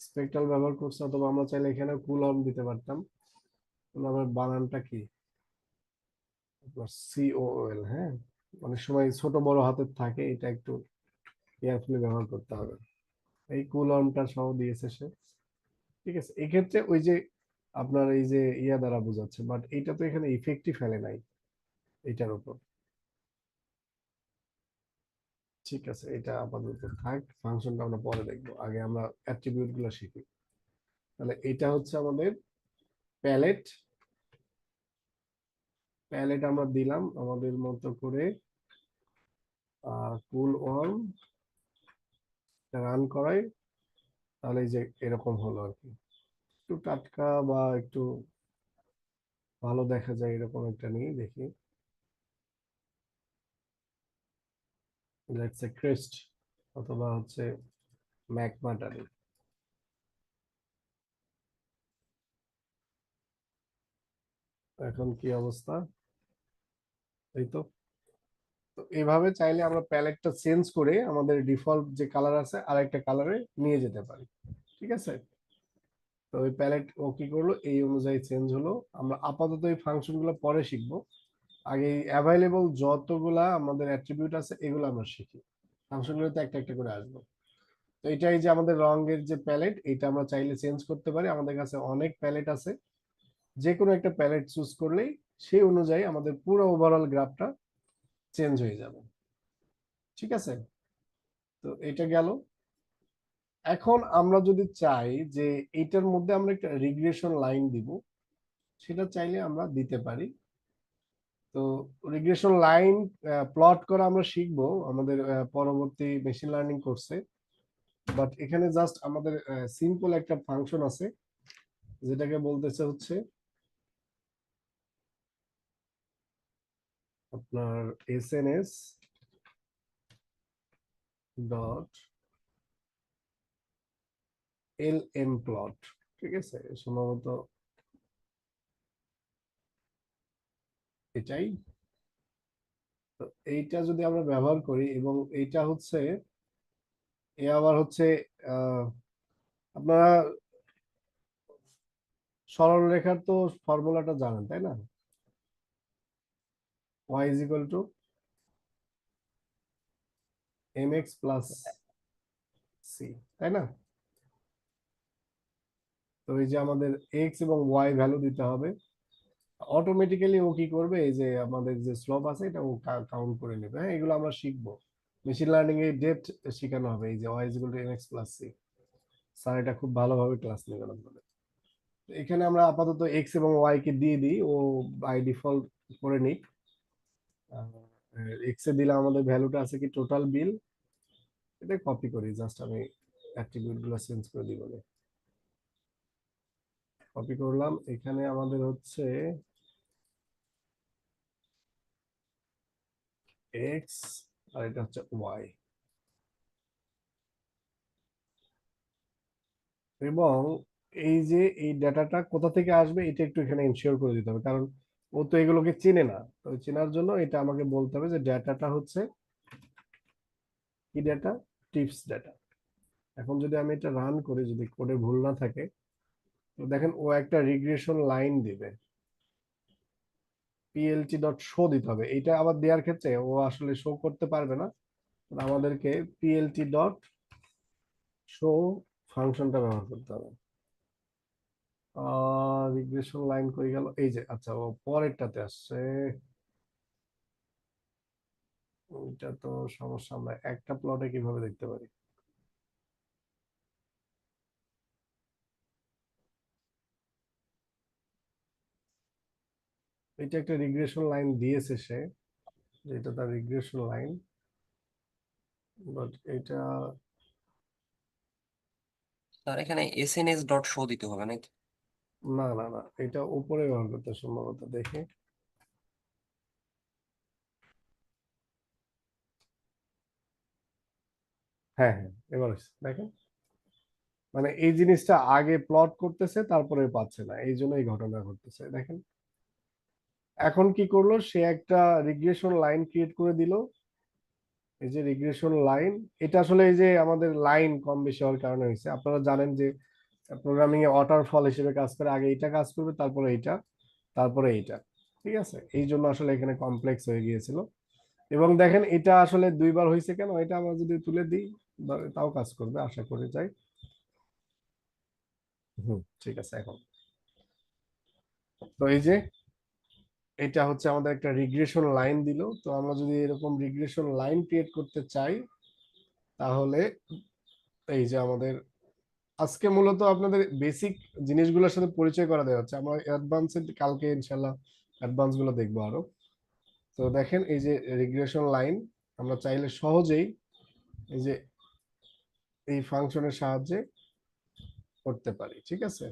স্পেকট্রাল ব্যবহার করছে, অথবা আমরা চাইলে এখানে কুলম দিতে পারতাম। কুলমের বানানটা কি, COOL। হ্যাঁ, অনেক সময় ছোট বড় হাতের থাকে, এটা একটু কেয়ারফুলি ব্যবহার করতে হবে। এই কুলমটা সহ দিয়েছে সে। ঠিক আছে, এক্ষেত্রে ওই যে আপনার এই যে ইয়া দ্বারা বোঝাচ্ছে, বাট এইটা তো এখানে ইফেক্টই ফেলে নাই এইটার উপর। ঠিক আছে, এটা আপাতত থাক, ফাংশনটা আমরা পরে দেখবো, আগে আমরা অ্যাট্রিবিউট গুলো শিখি। তাহলে এটা হচ্ছে আমাদের প্যালেট। প্যালেট আমরা দিলাম আমাদের মতো করে, কুল ওয়ার্ম রান করাই, তাহলে এই যে এরকম হলো আর কি, একটু টাটকা বা একটু ভালো দেখা যায় এরকম একটা নিয়ে দেখি। লেটস সে ক্রেস্ট অথবা হচ্ছে ম্যাকমাটারি। এখন কি অবস্থা, এই তো। তো এইভাবে চাইলে আমরা প্যালেটটা চেঞ্জ করে আমাদের ডিফল্ট যে কালার আছে আর একটা কালারে নিয়ে যেতে পারি। ঠিক আছে, তো ওই প্যালেট ও কি করলো এই অনুযায়ী চেঞ্জ হলো। আমরা আপাতত এই ফাংশন গুলো পরে শিখবো, আগে অ্যাভাইলেবল যতগুলা আমাদের অ্যাট্রিবিউট আছে এগুলো আমরা শিখি, ফাংশনগুলোতে একটা একটা করে আসবো। তো এটাই যে আমাদের রঙের যে প্যালেট, এটা আমরা চাইলে চেঞ্জ করতে পারি, আমাদের কাছে অনেক প্যালেট আছে, যে কোনো একটা প্যালেট চুজ করলেই সেই অনুযায়ী আমাদের পুরো ওভারঅল গ্রাফটা চেঞ্জ হয়ে যাবে। ঠিক আছে, তো এটা গেল। এখন আমরা যদি চাই যে এইটার মধ্যে আমরা একটা রিগ্রেশন লাইন দিব, সেটা চাইলে আমরা দিতে পারি। তো রিগ্রেশন লাইন প্লট করা আমরা শিখবো আমাদের পরবর্তী মেশিন লার্নিং কোর্সে, বাট এখানে জাস্ট আমাদের সিম্পল একটা ফাংশন আছে যেটাকে বলতেছে হচ্ছে আপনার SNS ডট LM প্লট। ঠিক আছে, সম্ভবত এটাই। তো এইটা যদি আমরা ব্যবহার করি এবং এইটা হচ্ছে এ আবার হচ্ছে আহ, আপনারা সরলরেখার তো ফর্মুলাটা জানেন তাই না, y is equal to mx plus c, তাই না? তো এই যে আমাদের x এবং y ভ্যালু দিতে হবে, অটোমেটিক্যালি ও কি করবে, এই যে আমাদের যে স্লোপ আছে এটা ও কাউন্ট করে নেবে। হ্যাঁ, এগুলো আমরা শিখবো, মেশিন লার্নিং এর ডেপথ শেখানো হবে। এই যে y is equal to mx plus c, sir এটা খুব ভালোভাবে ক্লাস নেবেন আপনাদের। তো এখানে আমরা আপাতত x এবং y কে দিয়ে দিই, ও বাই ডিফল্ট করে নিক। x এ দিলাম আমাদের ভ্যালুটা আছে কি টোটাল বিল, এটা কপি করি, জাস্ট আমি অ্যাট্রিবিউট গুলো চেঞ্জ করে দিব, কপি করলাম। এখানে আমাদের হচ্ছে x আর এটা হচ্ছে y, এবং এই যে এই ডাটাটা কোথা থেকে আসবে এটা একটু এখানে এনশিওর করে দিতে হবে, কারণ ও তো এগুলোকে চেনে না। তো চেনার জন্য এটা আমাকে বলতে হবে যে ডাটাটা হচ্ছে কি ডাটা, টিপস ডাটা। এখন যদি আমি এটা রান করি, যদি কোডে ভুল না থাকে, তো দেখেন ও একটা রিগ্রেশন লাইন দিবে, পিএলটি ডট শো দিতে হবে। এটা আবার দেওয়ার ক্ষেত্রে ও আসলে শো করতে পারবে না, আমাদেরকে পিএলটি ডট শো ফাংশনটা ব্যবহার করতে হবে। রিগ্রেশন লাইন কই গেল, এই যে, আচ্ছা ও পরেরটাতে আসছে। এটা তো সমস্যা, আমরা একটা প্লটে কিভাবে দেখতে পারি? এটা একটা রিগ্রেশন লাইন দিয়েছে সে, যেটা তার রিগ্রেশন লাইন, বাট এটা স্যার এখানে এসএনএস ডট শো দিতে হবে নাকি? না না না, এটা উপরে ব্যবহার করতে হয় সম্ভবত, দেখে। হ্যাঁ হ্যাঁ, এবার হচ্ছে, দেখেন মানে এই জিনিসটা আগে প্লট করতেছে তারপরে পাচ্ছে না, এই জন্য এই ঘটনা ঘটতেছে। দেখেন এখন কি করলো, সে একটা রিগ্রেশন লাইন ক্রিয়েট করে দিল। এই যে রিগ্রেশন লাইন, এটা আসলে এই যে আমাদের লাইন কম বেশি হওয়ার কারণে হয়েছে। আপনারা জানেন যে প্রোগ্রামিং এ ওয়াটারফল হিসেবে কাজ করে, আগে এইটা কাজ করবে, তারপরে এইটা, তারপরে এইটা। ঠিক আছে, এই জন্য আসলে এখানে কমপ্লেক্স হয়ে গিয়েছিল। এবং দেখেন এটা আসলে দুইবার হয়েছে কেন, এটা আমরা যদি তুলে দিই তাও কাজ করবে আশা করি, যাই। ঠিক আছে। এখন তো এই যে এটা হচ্ছে আমাদের একটা রিগ্রেশন লাইন দিল। তো আমরা যদি এরকম রিগ্রেশন লাইন ক্রিয়েট করতে চাই, তাহলে এই যে আমাদের আজকে মূলত আপনাদের বেসিক জিনিসগুলোর সাথে পরিচয় করা দেওয়া হচ্ছে, আমরা অ্যাডভান্সের কালকে ইনশাল্লাহ অ্যাডভান্স গুলো দেখবো আরো। তো দেখেন এই যে রিগ্রেশন লাইন আমরা চাইলে সহজেই এই যে এই ফাংশনের সাহায্যে করতে পারি। ঠিক আছে,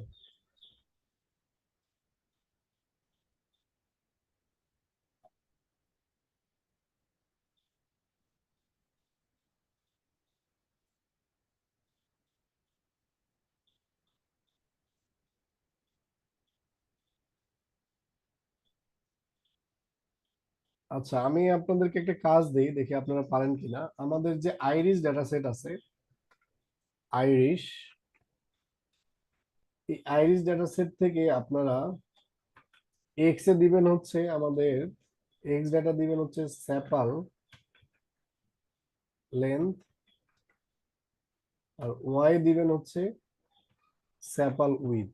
আচ্ছা আমি আপনাদেরকে একটা কাজ দিই, দেখি আপনারা পারেন কিনা। আমাদের যে আইরিশ ডাটা সেট আছে, আইরিশ, এই আইরিশ ডাটা সেট থেকে আপনারা এক্স এ দিবেন হচ্ছে আমাদের, এক্স ডাটা দিবেন হচ্ছে স্যাপাল লেন্থ, আর ওয়াই দিবেন হচ্ছে স্যাপাল উইথ।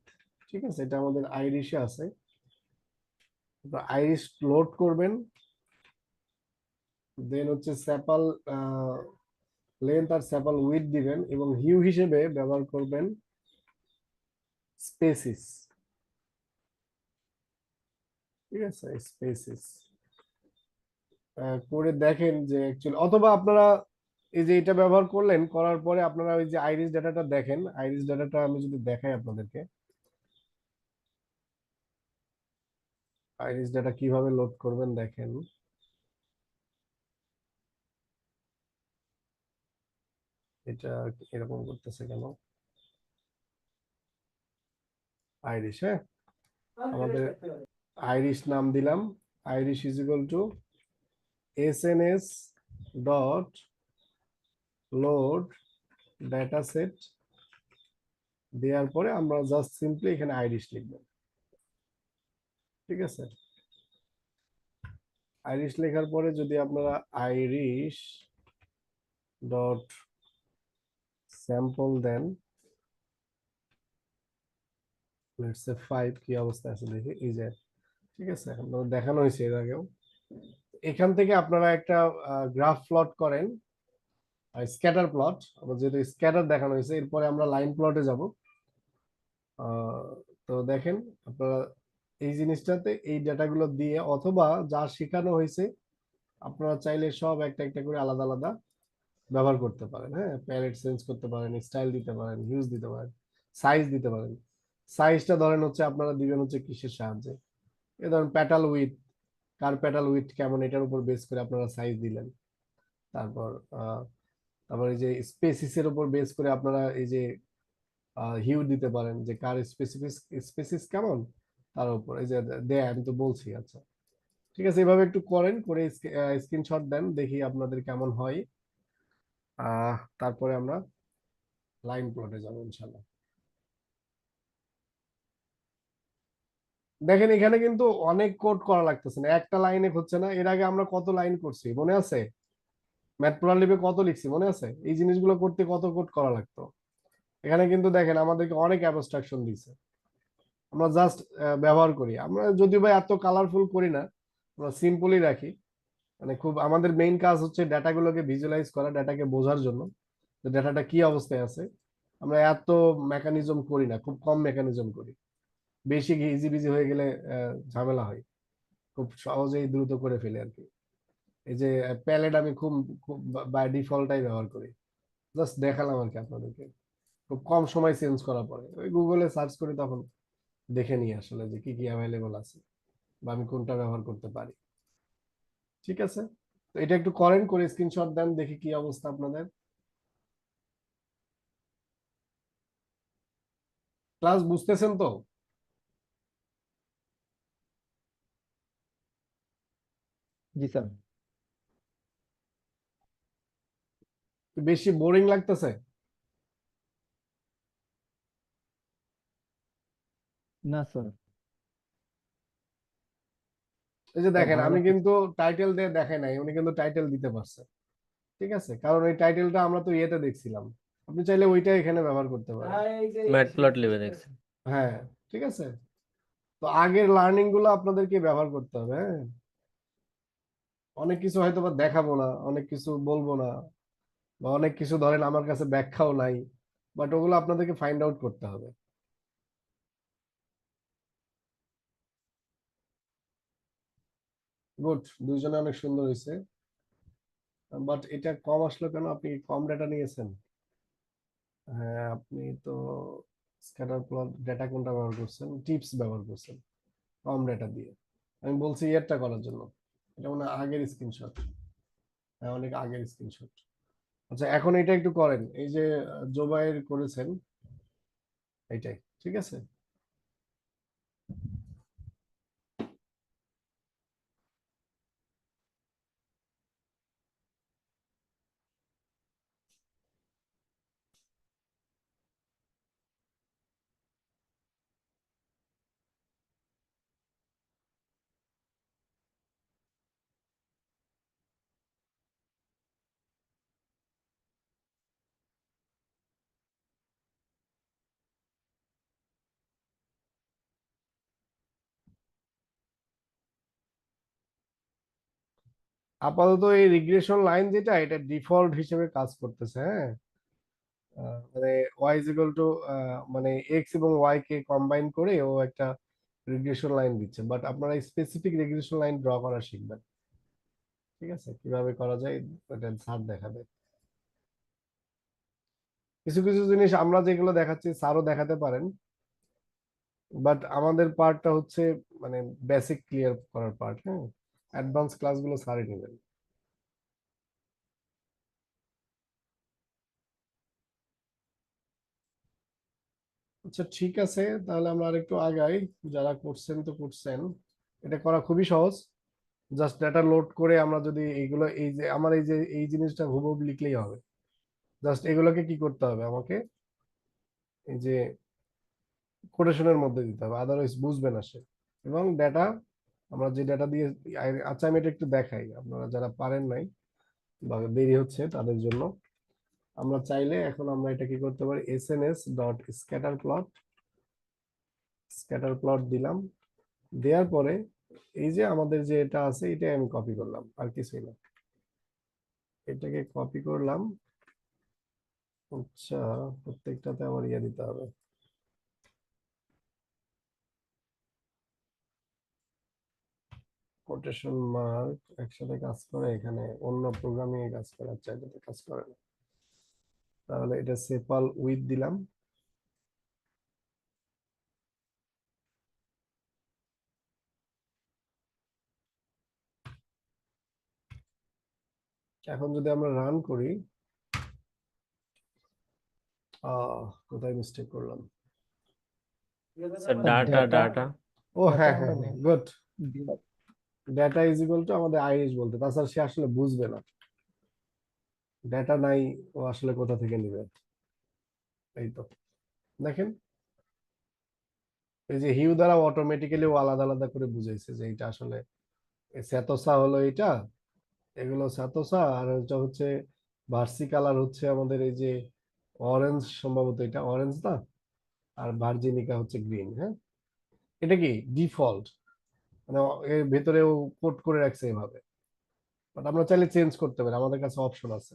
ঠিক আছে, এটা আমাদের আইরিশে আছে। আইরিশ লোড করবেন, দেন হচ্ছে স্যাপাল লেন্থ আর স্যাপাল উইথ দিবেন, এবং হিউ হিসেবে ব্যবহার করবেন স্পেসিস। ঠিক আছে, স্পেসিস করে দেখেন যে অ্যাকচুয়ালি, অথবা আপনারা এই যে এটা ব্যবহার করলেন, করার পরে আপনারা ওই যে আইরিশ ডাটাটা দেখেন। আইরিশ ডাটাটা আমি যদি দেখাই আপনাদেরকে, আইরিশ ডাটা কিভাবে লোড করবেন দেখেন। এটা এরকম করতেছে কেন, আইরিশ, হ্যাঁ আমাদের আইরিশ নাম দিলাম, Irish is equal two SNS dot load data set, দেওয়ার পরে আমরা জাস্ট সিম্পলি এখানে আইরিশ লিখব। ঠিক আছে, আইরিশ লেখার পরে যদি আপনারা আইরিশ ডট স্যাম্পল দেন, লেটস সে 5 কি অবস্থা আছে দেখি, এই যে। ঠিক আছে, আপনারা দেখানো হয়েছে এর আগেও। এখান থেকে আপনারা একটা গ্রাফ প্লট করেন, স্ক্যাটার প্লট। আবার যেহেতু স্ক্যাটার দেখানো হয়েছে, এরপরে আমরা লাইন প্লটে যাব। তো দেখেন আপনারা এই জিনিসটাতে এই ডাটাগুলো দিয়ে, অথবা যা শেখানো হয়েছে আপনারা চাইলে সব একটা একটা করে আলাদা আলাদা ব্যবহার করতে পারেন। হ্যাঁ, প্যালেট চেঞ্জ করতে পারেন, স্টাইল দিতে পারেন, হিউজ দিতে পারেন, সাইজ দিতে পারেন। সাইজটা ধরেন হচ্ছে আপনারা দিবেন হচ্ছে কিসের সাহায্যে, এ ধরেন petal with, car petal with কেমন, এটার উপর বেস করে আপনারা সাইজ দিলেন। তারপর তারপর এই যে স্পেসিসের উপর বেস করে আপনারা এই যে হিউ দিতে পারেন যে কার স্পেসিস কেমন, তার উপর এই যে দেয়, আমি তো বলছি। আচ্ছা ঠিক আছে, এভাবে একটু করেন, করে স্ক্রিনশট দেন, দেখি আপনাদের কেমন হয়। তারপরে আমরা লাইন প্লটে যাবো ইনশাল্লাহ। দেখেন এখানে কিন্তু অনেক কোড করা লাগতেছে না, একটা লাইনে হচ্ছে না। এর আগে আমরা কত লাইন করছি মনে আছে? ম্যাটপ্লটলিবে কত লিখছি মনে আছে? এই জিনিসগুলো করতে কত কোড করা লাগতো। এখানে কিন্তু দেখেন আমাদেরকে অনেক অ্যাবস্ট্রাকশন দিছে, আমরা জাস্ট ব্যবহার করি। আমরা যদি বা এত কালারফুল করি না, আমরা সিম্পলি রাখি। মানে খুব আমাদের মেইন কাজ হচ্ছে ডেটাগুলোকে ভিজুয়ালাইজ করা, ডেটাকে বোঝার জন্য যে ডেটাটা কি অবস্থায় আছে। আমরা এত মেকানিজম করি না, খুব কম মেকানিজম করি। বেশি ইজি বিজি হয়ে গেলে ঝামেলা হয়, খুব সহজেই দ্রুত করে ফেলে আর কি। এই যে প্যালেট আমি খুব খুব বাই ডিফল্টটাই ব্যবহার করি, জাস্ট দেখালাম আর কি আপনাদেরকে। খুব কম সময় চেঞ্জ করার পরে ওই গুগলে সার্চ করি, তখন দেখে নিই আসলে যে কি কি অ্যাভেলেবল আছে বা আমি কোনটা ব্যবহার করতে পারি। ঠিক আছে, তো এটা একটু করেন, করে স্ক্রিনশট দেন, দেখি কি অবস্থা আপনাদের। ক্লাস বুঝতেছেন তো? জি স্যার। বেশি বোরিং লাগতেছে? না স্যার। এই যে স্যার দেখেন ভালো আমি লাগতেছে। কিন্তু টাইটেল দিয়ে দেখাই নাই, উনি কিন্তু টাইটেল দিতে পারছে। ঠিক আছে, কারণ ওই টাইটেলটা আমরা তো ইয়েতে দেখছিলাম, আপনি চাইলে ওইটা এখানে ব্যবহার করতে পারেন। ম্যাটপ্লটলিবে দেখছি। হ্যাঁ ঠিক আছে, তো আগের লার্নিং গুলো আপনাদেরকে ব্যবহার করতে হবে। হ্যাঁ, অনেক কিছু হয়তো বা দেখাবো না, অনেক কিছু বলবো না, বা অনেক কিছু ধরেন আমার কাছে ব্যাখ্যাও নাই, বাট ওগুলো আপনাদেরকে ফাইন্ড আউট করতে হবে। গুড, দুইজনে অনেক সুন্দর হয়েছে। বাট এটা কম আসলো কেন? আপনি কি কম ডেটা নিয়েছেন? হ্যাঁ, আপনি তো স্ক্যাটার প্লট ডেটা কোনটা ব্যবহার করছেন? টিপস ব্যবহার করছেন কম ডেটা দিয়ে। আমি বলছি ইয়েরটা করার জন্য, এটা মানে আগের স্ক্রিনশট। হ্যাঁ, অনেক আগের স্ক্রিনশট। আচ্ছা এখন এটা একটু করেন, এই যে জোবাইর করেছেন এইটাই, ঠিক আছে। আপাতত এই রিগ্রেশন লাইন যেটা, এটা ডিফল্ট হিসেবে কাজ করতেছে। হ্যাঁ, মানে ওয়াই ইজ ইকুয়াল টু, মানে এক্স এবং ওয়াই কে কম্বাইন করে ও একটা রিগ্রেশন লাইন দিচ্ছে। বাট আপনারা স্পেসিফিক রিগ্রেশন লাইন ড্র করা শিখবেন। ঠিক আছে, কিভাবে করা যায় এটা স্যার দেখাবে। কিছু কিছু জিনিস আমরা যেগুলো দেখাচ্ছি স্যারও দেখাতে পারেন, বাট আমাদের পার্টটা হচ্ছে মানে বেসিক ক্লিয়ার করার পার্ট। হ্যাঁ, অ্যাডভান্স ক্লাসগুলো স্যারই নেবেন। আচ্ছা ঠিক আছে, তাহলে আমরা আরেকটু আগাই। যারা করছেন তো করছেন, এটা করা খুবই সহজ। জাস্ট ডাটা লোড করে আমরা যদি এইগুলো, এই যে আমার এই যে এই জিনিসটা হুবহু লিখলেই হবে। জাস্ট এগুলোকে কি করতে হবে আমাকে, এই যে কোটেশনের মধ্যে দিতে হবে, আদারওয়াইজ বুঝবে না সে। এবং ডেটা, আমরা যে ডেটা দিয়ে, আচ্ছা আমি এটা একটু দেখাই আপনারা যারা পারেন নাই বা দেরি হচ্ছে তাদের জন্য। আমরা চাইলে এখন আমরা এটা কি করতে পারি, এসএনএস ডট স্ক্যাটার প্লট দিলাম। দেওয়ার পরে এই যে আমাদের যে এটা আছে, এটাই আমি কপি করলাম, আর কিছুই না। এটাকে কপি করলাম। আচ্ছা, প্রত্যেকটাতে আমার ইয়ে দিতে হবে। কোটেশন মার্ক একসাথে কাজ করে, এখানে অন্য প্রোগ্রামিং এ কাজ করে, আচ্ছা এটাতে কাজ করে না। তাহলে এটা সেপাল উইথ দিলাম। এখন যদি আমরা রান করি, কোথায় মিস্টেক করলাম? Sir sir data data data ও ডেটা হ্যাঁ আমরা হ্যাঁ নেই good. Data is equal to আমাদের আইরিশ বলতে, তাছাড়া সে আসলে বুঝবে না। ডেটা নাই, ও আসলে কোথা থেকে নিবে? এই তো দেখেন, এই যে হিউ দ্বারা অটোমেটিক্যালি ও আলাদা আলাদা করে বুঝাইছে যে এটা আসলে স্যাতোসা হলো এটা, এগুলো স্যাতোসা, আর এটা হচ্ছে ভার্সি কালার হচ্ছে আমাদের এই যে অরেঞ্জ, সম্ভবত এটা অরেঞ্জ না, আর ভার্জিনিকা হচ্ছে গ্রিন। হ্যাঁ, এটা কি ডিফল্ট, মানে এর ভেতরেও কোড করে রাখছে এভাবে, বাট আমরা চাইলে চেঞ্জ করতে পারি, আমাদের কাছে অপশন আছে।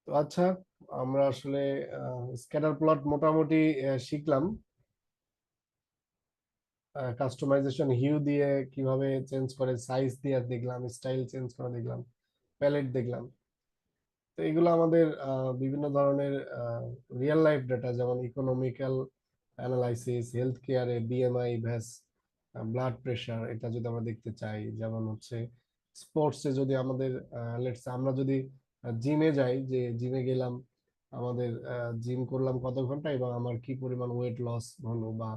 তো আচ্ছা, আমরা আসলে স্ক্যাটার প্লট মোটামুটি শিখলাম। কাস্টমাইজেশন হিউ দিয়ে কিভাবে চেঞ্জ করে, সাইজ দিয়ে দেখলাম, স্টাইল চেঞ্জ করা দেখলাম, প্যালেট দেখলাম। তো এগুলো আমাদের বিভিন্ন ধরনের রিয়েল লাইফ ডাটা, যেমন ইকোনমিক্যাল অ্যানালাইসিস, হেলথ কেয়ারে বিএমআই ভ্যাস ব্লাড প্রেশার, এটা যদি আমরা দেখতে চাই, যেমন হচ্ছে স্পোর্টসে যদি আমাদের লেটস আমরা যদি জিমে যাই, যে জিমে গেলাম, আমাদের জিম করলাম কত ঘন্টা এবং আমার কি পরিমাণ ওয়েট লস হলো বা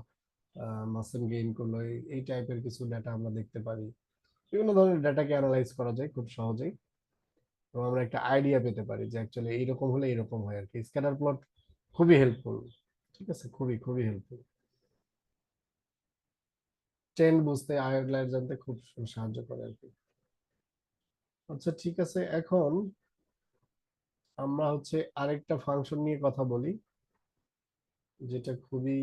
মাসেল গেইন করলো, এই টাইপের কিছু ডাটা আমরা দেখতে পারি। বিভিন্ন ধরনের ডাটাকে অ্যানালাইজ করা যায় খুব সহজেই, এবং আমরা একটা আইডিয়া পেতে পারি যে অ্যাকচুয়ালি এইরকম হলে এরকম হয় আর কি। স্ক্যাটার প্লট খুবই হেল্পফুল, ঠিক আছে, খুবই খুবই হেল্পফুল। ট্রেন্ড বুঝতে, আউটলায়ার জানতে খুব সাহায্য করে আর কি। আচ্ছা ঠিক আছে, এখন আমরা হচ্ছে আরেকটা ফাংশন নিয়ে কথা বলি, যেটা খুবই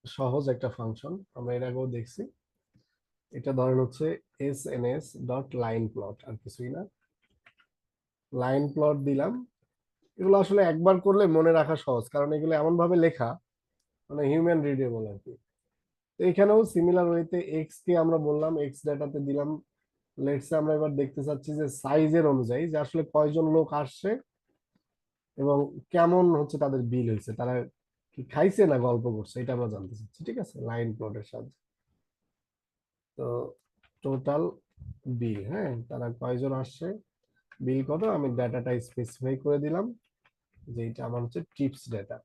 সহজ একটা ফাংশন, আমরা এর আগেও দেখছি। এটা ধরেন হচ্ছে এসএনএস ডট লাইন প্লট, আর কিছুই না। লাইন প্লট দিলাম, এগুলো আসলে একবার করলে মনে রাখা সহজ, কারণ এগুলো এমন ভাবে লেখা, মানে হিউম্যান রিডেবল আর কি। তো এখানেও সিমিলার ওয়েতে এক্স কে আমরা বললাম, এক্স ডাটাতে দিলাম। লেটস আমরা এবার দেখতে চাচ্ছি যে সাইজের অনুযায়ী যে আসলে কয়জন লোক আসছে এবং কেমন হচ্ছে তাদের বিল হয়েছে, তারা কি খাইছে না গল্প করছে, এটা আমরা জানতে চাচ্ছি। ঠিক আছে, লাইন প্লটের সাহায্যে। তো টোটাল বিল, হ্যাঁ, তারা কয়জন আসছে, বিল কত, আমি ডাটাটা স্পেসিফাই করে দিলাম যে এটা আমার হচ্ছে টিপস ডাটা।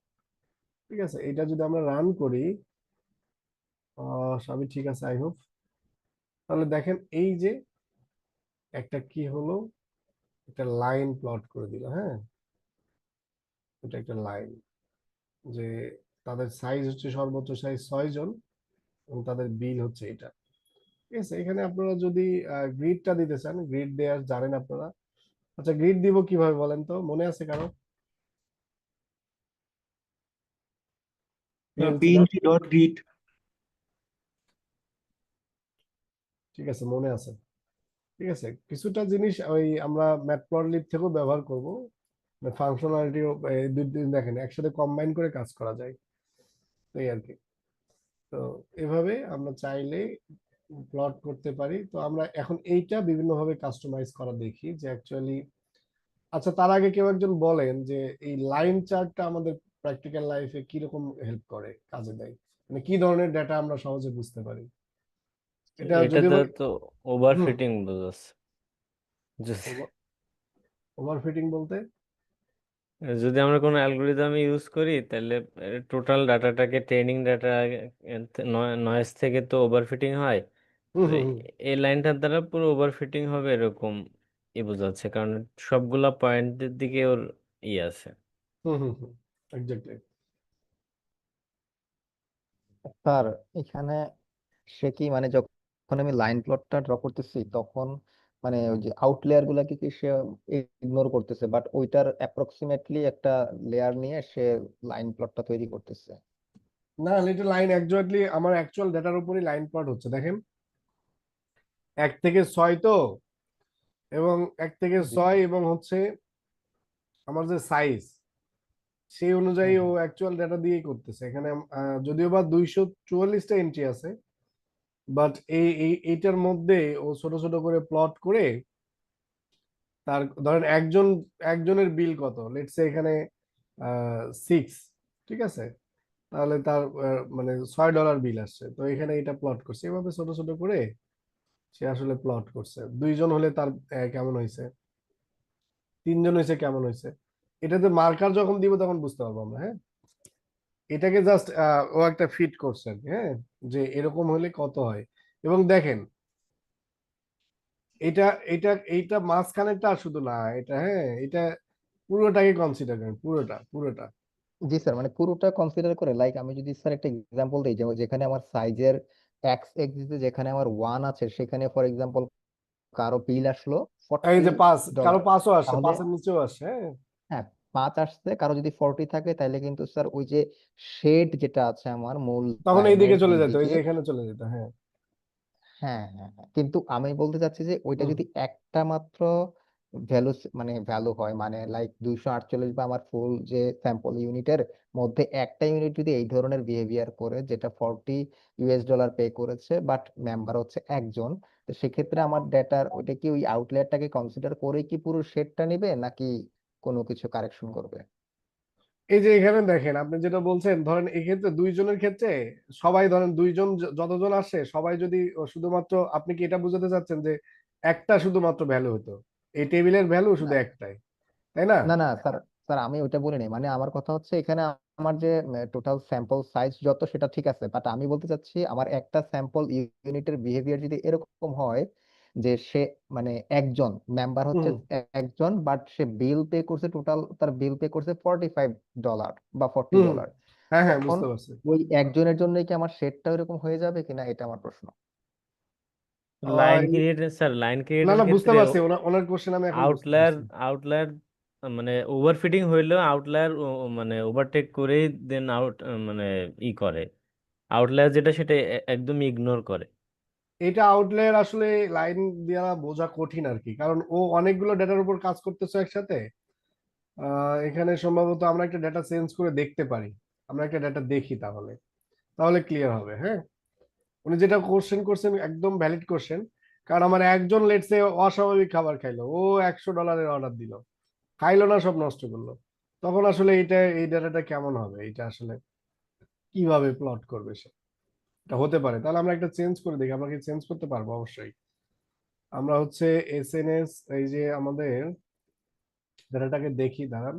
ঠিক আছে, এটা যদি আমরা রান করি, সবই ঠিক আছে আই হোপ। তাহলে দেখেন এই যে একটা কি হলো, একটা লাইন প্লট করে দিল। হ্যাঁ, এটা একটা লাইন, যে তাদের সাইজ হচ্ছে সর্বোচ্চ সাইজ 6 জন এবং তাদের বিল হচ্ছে এটা। ঠিক আছে, এখানে আপনারা যদি গ্রিডটা দিতে চান, গ্রিড দেওয়ার জানেন আপনারা। আচ্ছা, গ্রিড দিব কিভাবে বলেন তো, মনে আছে কারো? PNC dot, PNG dot grid. ঠিক আছে, মনে আছে। ঠিক আছে, কিছুটা জিনিস ওই আমরা ম্যাটপ্লটলিব থেকেও ব্যবহার করব, ফাংশনালিটিও দুই দিন দেখেন একসাথে কম্বাইন করে কাজ করা যায়, এই আর কি। তো এভাবে আমরা চাইলে প্লট করতে পারি। তো আমরা এখন এইটা বিভিন্নভাবে কাস্টমাইজ করা দেখি যে অ্যাকচুয়ালি। আচ্ছা, তার আগে কেউ একজন বলেন যে এই লাইন চার্টটা আমাদের প্র্যাকটিক্যাল লাইফে কি রকম হেল্প করে, কাজে দেয়, মানে কি ধরনের ডেটা আমরা সহজে বুঝতে পারি? এটা যদিও এটাতে বা তো ওভার হুম, ফিটিং বোঝাচ্ছে। যদি ওভারফিটিং বলতে? যদি আমরা কোনো অ্যালগোরিদম ইউজ করি, তাহলে টোটাল ডাটাটাকে ট্রেনিং ডাটা নয়েজ থেকে তো ওভারফিটিং হয়। হুম তো হুম হুম এই লাইনটার দ্বারা পুরো ওভারফিটিং হবে এরকম বোঝাচ্ছে, কারণ সবগুলা পয়েন্টের দিকে ওর আছে। হুম হুম হুম, এক্স্যাক্টলি। স্যার এখানে সে কি মানে যখন আমি লাইন প্লটটা ড্র করতেছি তখন মানে ওই যে আউটলেয়ার গুলাকে কি সে ইগনোর করতেছে, বাট ওইটার অ্যাপ্রক্সিমেটলি একটা লেয়ার নিয়ে সে লাইন প্লটটা তৈরি করতেছে। না, লিটল লাইন একজাক্টলি আমার অ্যাকচুয়াল ডেটার উপরই লাইন প্লট হচ্ছে, দেখেন 1 থেকে 6 তো, এবং 1 থেকে 6 এবং হচ্ছে আমার যে সাইজ, সেই অনুযায়ী ও অ্যাকচুয়াল ডেটা দিয়েই করতেছে এখানে। যদিও বা 244টা এন্ট্রি আছে, বাট এইটার মধ্যে ও ছোট ছোট করে প্লট করে, তার ধরেন একজনের বিল কত, লেটস সে এখানে 6, ঠিক আছে, তাহলে তার মানে $6 বিল আসছে, তো এখানে এটা প্লট করছে এভাবে ছোট ছোট করে সে আসলে প্লট করছে। 2 জন হলে তার কেমন হয়েছে, 3 জন হয়েছে কেমন হয়েছে, এটাতে মার্কার যখন দিব তখন বুঝতে পারবো আমরা। হ্যাঁ, এটাকে জাস্ট ও একটা ফিট করছে আর কি, হ্যাঁ, যে এরকম হলে কত হয়। এবং দেখেন এটা এটা এইটা মাঝখানেরটা শুধু না, এটা হ্যাঁ, এটা পুরোটাকে কনসিডার করেন, পুরোটা পুরোটা। জি স্যার, মানে পুরোটা কনসিডার করে, লাইক আমি যদি স্যার একটা এক্সাম্পল দিই, যেখানে আমার সাইজের এক্স এক্সিসে যেখানে আমার 1 আছে, সেখানে ফর এক্সাম্পল কারো বিল আসলো এই যে 5, কারো $40, 5ও আসছে, তাহলে 5-এর নিচেও আসছে। হ্যাঁ, হ্যাঁ 5 আসছে, কারো যদি 40 থাকে তাহলে কিন্তু স্যার ওই যে শেড যেটা আছে আমার মূল তখন লাইনের এইদিকে চলে দুই যেত, এই দিকে, যে এখানে চলে যেত। হ্যাঁ, হ্যাঁ হ্যাঁ হ্যাঁ, কিন্তু আমি বলতে চাচ্ছি যে ওইটা হুম। যদি একটা মাত্র ভ্যালু, মানে ভ্যালু হয়, মানে লাইক 248 বা আমার ফুল যে স্যাম্পল ইউনিটের মধ্যে একটা ইউনিট যদি এই ধরনের বিহেভিয়ার করে, যেটা $40 পে করেছে বাট মেম্বার হচ্ছে একজন, তো সেক্ষেত্রে আমার ডেটার ওইটা কি ওই আউটলেয়ারটাকে কনসিডার করে কি পুরো শেডটা নেবে নাকি কোনো কিছু কারেকশন করবে? এই যে এখানে দেখেন আপনি যেটা বলছেন, ধরেন এক্ষেত্রে 2 জনের ক্ষেত্রে সবাই ধরেন 2 জন যতজন আসে সবাই যদি শুধুমাত্র, আপনি কি এটা বোঝাতে চাচ্ছেন যে একটা শুধুমাত্র ভ্যালু হতো, এই টেবিলের ভ্যালু শুধু একটাই, তাই না? না না স্যার, স্যার আমি ওইটা বলিনি, মানে আমার কথা হচ্ছে এখানে আমার যে টোটাল স্যাম্পল সাইজ যত সেটা ঠিক আছে, বাট আমি বলতে চাচ্ছি আমার একটা স্যাম্পল ইউনিটের বিহেভিয়ার যদি এরকম হয় যে সে মানে একজন মেম্বার হচ্ছে হুম, একজন, বাট সে বিল পে করছে, টোটাল তার বিল পে করছে $45 বা ফর্টি হুম, ডলার হ্যাঁ হ্যাঁ, তখন বুঝতে পারছি। ওই একজনের জন্য কি আমার শেডটা এরকম হয়ে যাবে কিনা, এটা আমার প্রশ্ন। লাইন আহ, ক্রিয়েটর স্যার, লাইন না ক্রিয়েটর না, বুঝতে ক্ষেত্রে পারছি, ওনার কোশ্চেন আমি এখন বুঝতে আউটলায়ার পারছি। আউটলায়ার মানে ওভারফিটিং হইলেও আউটলায়ার মানে ওভারটেক করেই দেন মানে ই করে, আউটলায়ার যেটা সেটা একদম ইগনোর করে। এটা আউটলেয়ার আসলে লাইন দিয়া বোঝা কঠিন আর কি, কারণ ও অনেকগুলো ডেটার উপর কাজ করতেছে একসাথে। এখানে সম্ভবত আমরা একটা ডেটা চেঞ্জ করে দেখতে পারি, আমরা একটা ডেটা দেখি, তাহলে তাহলে ক্লিয়ার হবে। হ্যাঁ, উনি যেটা কোশ্চেন করছেন একদম ভ্যালিড কোশ্চেন, কারণ আমার একজন লেটসে অস্বাভাবিক খাবার খাইলো, ও $100 অর্ডার দিল, খাইলো না, সব নষ্ট করলো, তখন আসলে এই ডেটাটা কেমন হবে, এটা আসলে কিভাবে প্লট করবে সে, এটা হতে পারে। তাহলে আমরা একটা চেঞ্জ করে দেখি, আমরা কি চেঞ্জ করতে পারবো? অবশ্যই। আমরা হচ্ছে এসএনএস, এই যে আমাদের ডেটাটাকে দেখি, দাঁড়ান,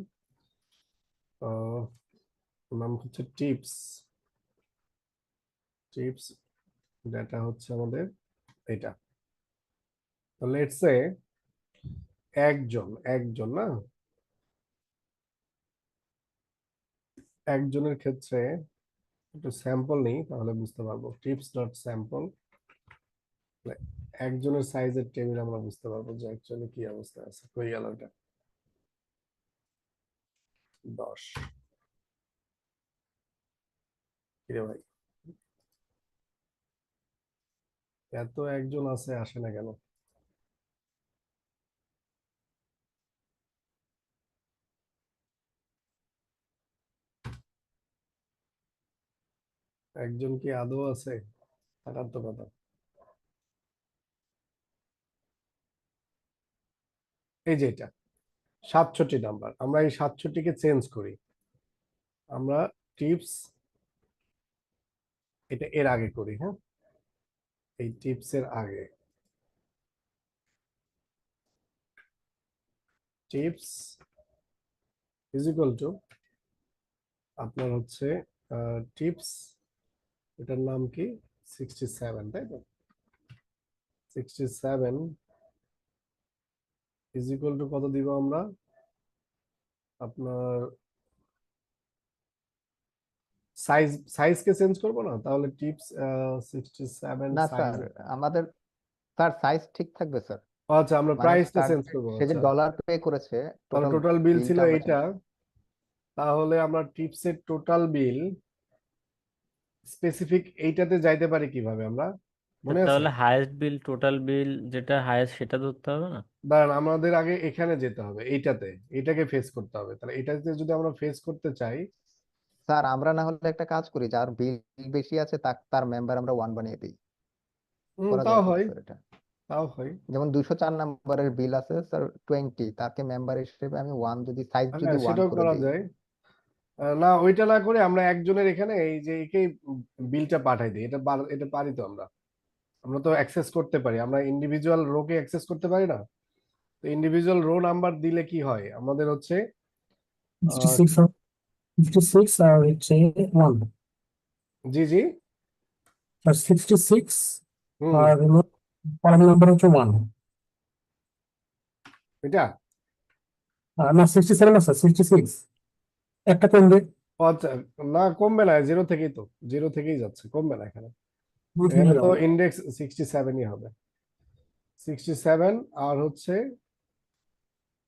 আহ, নাম হচ্ছে টিপস, টিপস ডেটা হচ্ছে আমাদের এটা। তো লেটস সে একজন একজন না, একজনের ক্ষেত্রে একটু স্যাম্পল নেই তাহলে বুঝতে পারবো। টিপস ডট স্যাম্পল, একজনের সাইজের টেবিল আমরা বুঝতে পারবো যে অ্যাকচুয়ালি কি অবস্থা আছে। কই গেল এটা? 10। কিরে ভাই, এত একজন আছে, আসে না কেন? একজন কি আদৌ আছে? থাকার তো কথা। এই যে এটা 67 নাম্বার, আমরা এই 67-কে চেঞ্জ করি। আমরা টিপস, এটা এর আগে করি। হ্যাঁ, এই টিপস এর আগে টিপস ইজ ইকুয়াল টু আপনার হচ্ছে টিপস, এটার নাম কি, 67, তাই তো? 67 ইজ ইকুয়াল টু কত দিব আমরা, আপনার সাইজকে চেঞ্জ করবো না, তাহলে টিপস 67 না সাইজ। স্যার, আমাদের স্যার সাইজ ঠিক থাকবে স্যার, আচ্ছা, আমরা মানে প্রাইসটা তার চেঞ্জ করবো। সে যে আচ্ছা, ডলার পে করেছে, তাহলে টোটাল টোটাল বিল ছিল বিলটা আমরা এইটা, চেঞ্জ। তাহলে আমরা টিপসের টোটাল বিল স্পেসিফিক এইটাতে যাইতে পারি কিভাবে আমরা, মনে আছে? তাহলে হায়েস্ট বিল, টোটাল বিল যেটা হায়েস্ট সেটা ধরতে হবে না? দাঁড়ান, আমাদের আগে এখানে যেতে হবে, এইটাতে, এটাকে ফেস করতে হবে। তাহলে এটাতে যদি আমরা ফেস করতে চাই, স্যার আমরা না হলে একটা কাজ করি, যার বিল বেশি আছে তার মেম্বার আমরা 1 বানিয়ে দিই, করা তাও যায় কিন্তু হয়, স্যার এটা। তাও হয়। যেমন 204 নম্বরের বিল আছে স্যার 20, তাকে মেম্বার হিসেবে আমি 1 যদি সাইজ যদি হ্যাঁ, 1 সেটাও করে করা দিই। যায়। না, ওইটা না করে আমরা একজনের এখানে এই যে একেই বিলটা পাঠাই দিই, এটা এটা পারি তো আমরা। আমরা তো অ্যাক্সেস করতে পারি, আমরা ইন্ডিভিজুয়াল রোকে অ্যাক্সেস করতে পারি না। তো ইন্ডিভিজুয়াল রো নাম্বার দিলে কি হয় আমাদের হচ্ছে 56 56 আর হচ্ছে 1 জি জি আর 66 হুম আর হলো কলাম নাম্বার হচ্ছে 1 এটা না 67 আছে 66 একটা কমবে ও আচ্ছা, না কমবে না, জিরো থেকেই যাচ্ছে, কমবে না এখানে। এখানে তো ইন্ডেক্স 67ই হবে, 67। আর হচ্ছে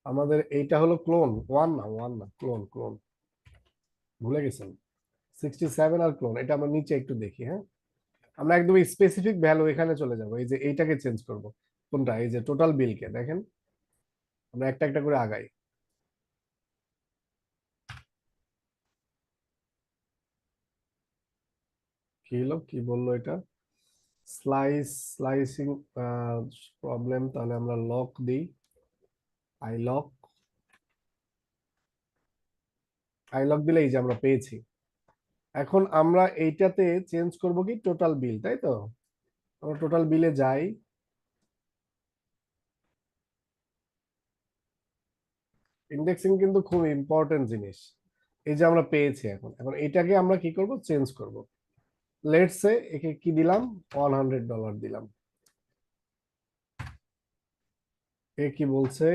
আমাদের এইটা হলো ক্লোন, ওয়ান না ক্লোন, ভুলে গেছেন। 67 আর ক্লোন, এটা আমরা নিচে একটু দেখি। হ্যাঁ, আমরা একদম স্পেসিফিক ভ্যালু এখানে চলে যাব, এই যে এইটাকে চেঞ্জ করব। কোনটা? এই যে টোটাল বিলকে দেখেন, আমরা একটা একটা করে আগাই। কি হলো, কি বললো এটা? স্লাইসিং প্রবলেম, তাহলে আমরা লক দিই, আই লক দিলে এই যে আমরা পেয়েছি। এখন আমরা এইটাতে চেঞ্জ করব কি টোটাল বিল, তাই তো? আমরা টোটাল বিলে যাই, ইন্ডেক্সিং কিন্তু খুব ইম্পর্টেন্ট জিনিস। এই যে আমরা পেয়েছি, এখন এখন এটাকে আমরা কি করব, চেঞ্জ করব। লেটস সে একে কি দিলাম, $100 দিলাম। এ কি বলছে,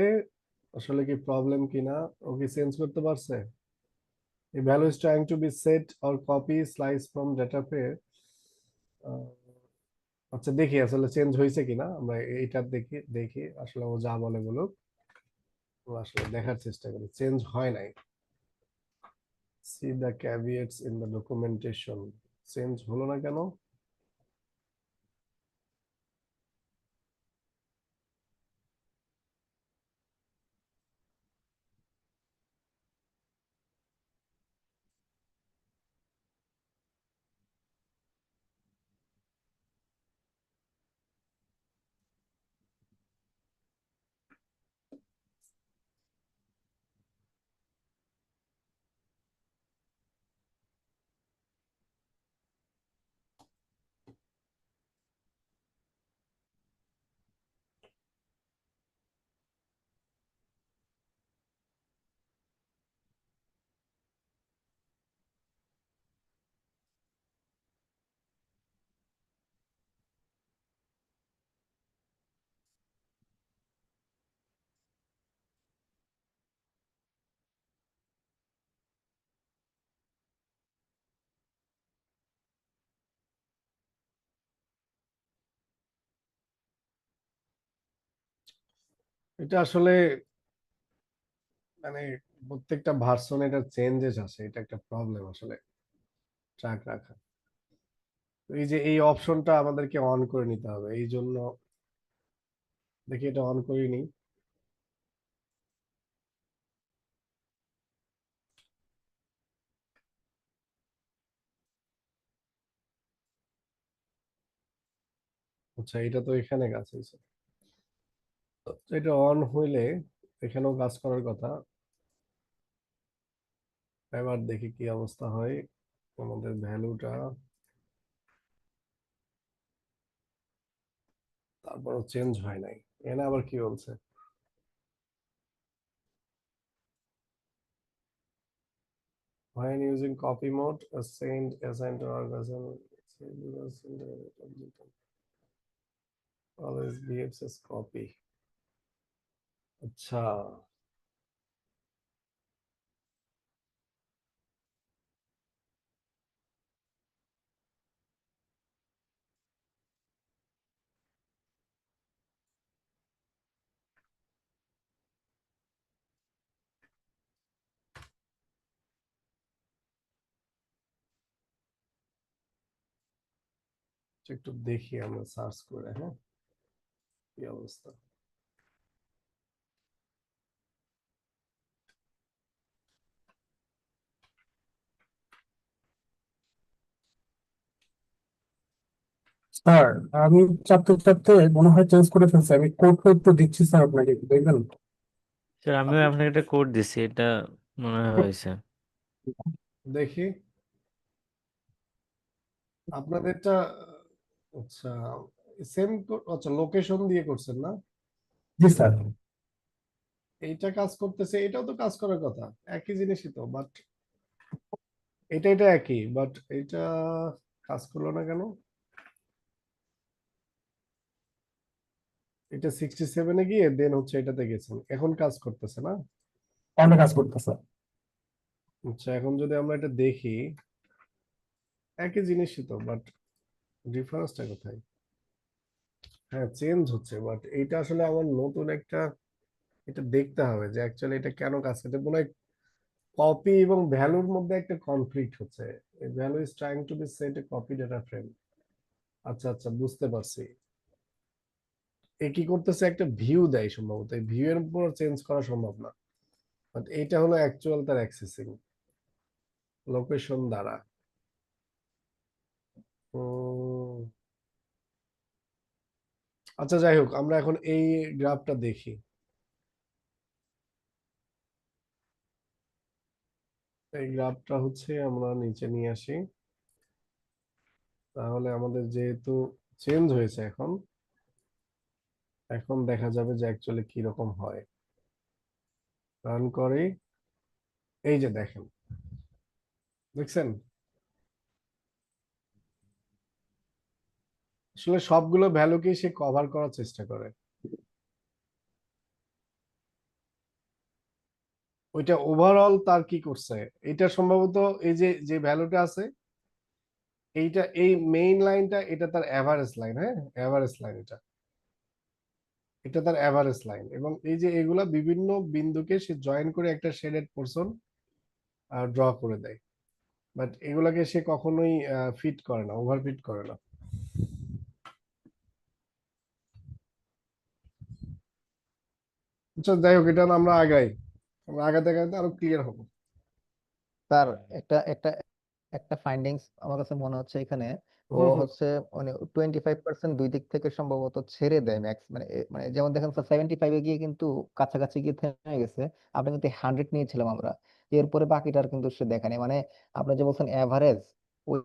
আসলে কি প্রবলেম কিনা, ও কি চেঞ্জ করতে পারছে? A value is trying to be set or copy slice from data pair. আচ্ছা দেখি আসলে চেঞ্জ হয়েছে কিনা, আমরা এইটা দেখি দেখি আসলে ও যা বলে বলুক, ও আসলে দেখার চেষ্টা করি। চেঞ্জ হয় নাই, see the caveats in the documentation, change হলো না কেন? এটা আসলে মানে প্রত্যেকটা ভার্সনে এটা চেঞ্জেস আসে, এটা একটা প্রবলেম আসলে ট্র্যাক রাখা। তো এই যে এই অপশনটা আমাদেরকে অন করে নিতে হবে, এই জন্য দেখি এটা অন করিনি। আচ্ছা এটা তো এখানে কাজ হয়েছে, তো এটা অন হইলে এখানেও কাজ করার কথা। এবার দেখি কি অবস্থা হয়, আমাদের ভ্যালুটা, তারপরও চেঞ্জ হয় নাই। এখানে আবার কি বলছে, when using copy mode assigned to organism always behaves as copy। আচ্ছা একটু দেখি আমরা সার্চ করে, হ্যাঁ কি অবস্থা। স্যার আমি চাপতে চাপতে মনে হয় চেঞ্জ করে ফেলছি, আমি কোডটা একটু দিচ্ছি স্যার আপনাকে, একটু দেখবেন? স্যার আমিও আপনাকে একটা কোড দিছি, এটা মনে হয় হয়েছে। দেখি আপনাদেরটা। আচ্ছা সেম, আচ্ছা লোকেশন দিয়ে করছেন না? জি স্যার। এইটা কাজ করতেছে, এটাও তো কাজ করার কথা, একই জিনিসই তো, বাট এটা একই, বাট এটা কাজ করলো না কেন? এটা 67-এ গিয়ে দেন হচ্ছে এটাতে গেছেন, এখন কাজ করতেছে না? অনেক কাজ করতেছে। আচ্ছা এখন যদি আমরা এটা দেখি, একই জিনিসই তো, বাট ডিফারেন্সটা কোথায়? হ্যাঁ চেঞ্জ হচ্ছে, বাট এটা আসলে আমার নতুন একটা, এটা দেখতে হবে যে অ্যাকচুয়ালি এটা কেন কাজ করতে, মনে হয় কপি এবং ভ্যালুর মধ্যে একটা কনফ্লিক্ট হচ্ছে। Value is trying to be set a copy data frame. আচ্ছা আচ্ছা বুঝতে পারছি। এ কি করতেছে, একটা ভিউ দেয় সম্ভবত, এই ভিউ এর উপর চেঞ্জ করা সম্ভব না, বাট এটা হলো অ্যাকচুয়াল তার অ্যাক্সেসিং লোকেশন দ্বারা। উম, আচ্ছা যাই হোক, আমরা এখন এই গ্রাফটা দেখি। এই গ্রাফটা হচ্ছে আমরা নিচে নিয়ে আসি, তাহলে আমাদের যেহেতু চেঞ্জ হয়েছে এখন, এখন দেখা যাবে যে অ্যাকচুয়ালি কি রকম হয়। রান করি, এই যে দেখেন, দেখছেন আসলে সবগুলো ভ্যালুকেই সে কভার করার চেষ্টা করে। ওইটা ওভারঅল তার কি করছে, এটা সম্ভবত এই যে যে ভ্যালুটা আছে, এইটা এই মেইন লাইনটা, এটা তার এভারেজ লাইন, হ্যাঁ এভারেজ লাইন, এটা এটা তার এভারেজ লাইন, এবং এই যে এগুলা বিভিন্ন বিন্দুকে সে জয়েন করে একটা শেডেড পোরশন ড্র করে দেয়, বাট এগুলাকে সে কখনোই ফিট করে না, ওভার ফিট করে না। আচ্ছা যাই হোক, এটা না আমরা আগাই, আমরা আগাতে আগাতে আরো ক্লিয়ার হবো। স্যার একটা একটা একটা ফাইন্ডিংস আমার কাছে মনে হচ্ছে এখানে, ও হুম হুম। হচ্ছে মানে 25% দুই দিক থেকে সম্ভবত ছেড়ে দেয় ম্যাক্স, মানে যেমন দেখেন স্যার 75-এ গিয়ে কিন্তু কাছাকাছি গিয়ে থেমে গেছে। আপনি কিন্তু 100 নিয়েছিলাম আমরা, এরপরে বাকিটার কিন্তু সে দেখেনি, মানে আপনি যে বলছেন এভারেজ, ওই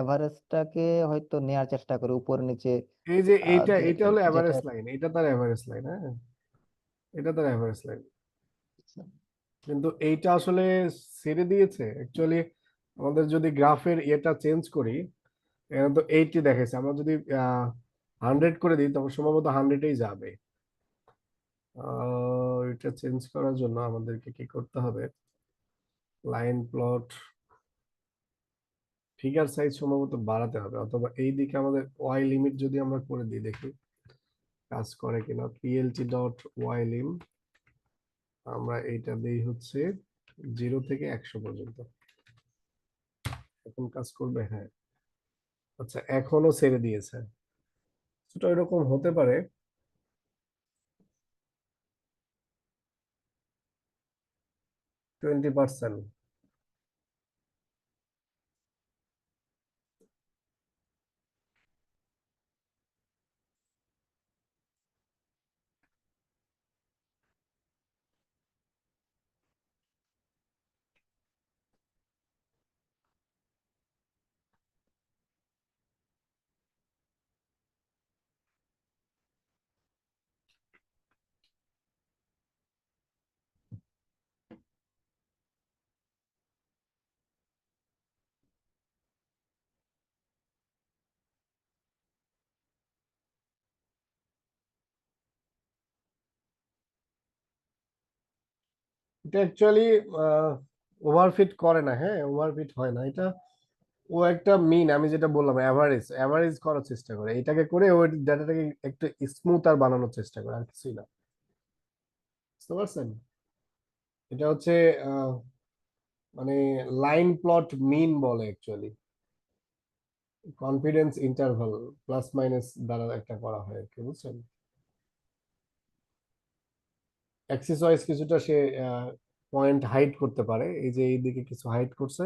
এভারেজটাকে হয়তো নেয়ার চেষ্টা করে উপরে নিচে। এই যে এইটা, যে এটা হলো যেটা এভারেজ লাইন, এটা তার এভারেজ লাইন, হ্যাঁ এটা তার এভারেজ লাইন, কিন্তু এইটা আসলে ছেড়ে দিয়েছে অ্যাকচুয়ালি। আমাদের যদি গ্রাফের এটা চেঞ্জ করি, এখানে তো 80 দেখাইছে, আমরা যদি 100 করে দিই তখন সম্ভবত 100-এই যাবে। এটা চেঞ্জ করার জন্য আমাদেরকে কি করতে হবে, লাইন প্লট ফিগার সাইজ সম্ভবত বাড়াতে হবে, অথবা এই দিকে আমাদের ওয়াই লিমিট যদি আমরা করে দিই, দেখি কাজ করে কিনা। পিএলটি ডট ওয়াই লিম, আমরা এইটা দেই হচ্ছে 0 থেকে 100 পর্যন্ত, এখন কাজ করবে, হ্যাঁ। আচ্ছা এখনো ছেড়ে দিয়েছে, সেটা এরকম হতে পারে। 20%। এটা অ্যাকচুয়ালি ওভারফিট করে না, হ্যাঁ ওভারফিট হয় না এটা। ও একটা মিন, আমি যেটা বললাম এভারেজ, এভারেজ করার চেষ্টা করে, এটাকে করে ওই ডাটাটাকে একটু স্মুথ আর বানানোর চেষ্টা করে, আর কিছুই না। বুঝতে পারছেন? এটা হচ্ছে আহ, মানে লাইন প্লট মিন বলে actually, confidence interval plus minus দ্বারা একটা করা হয় আর কি, বুঝছেন? অ্যাক্সিস ওয়াইজ কিছুটা সে পয়েন্ট হাইড করতে পারে, এই যে এইদিকে কিছু হাইড করছে,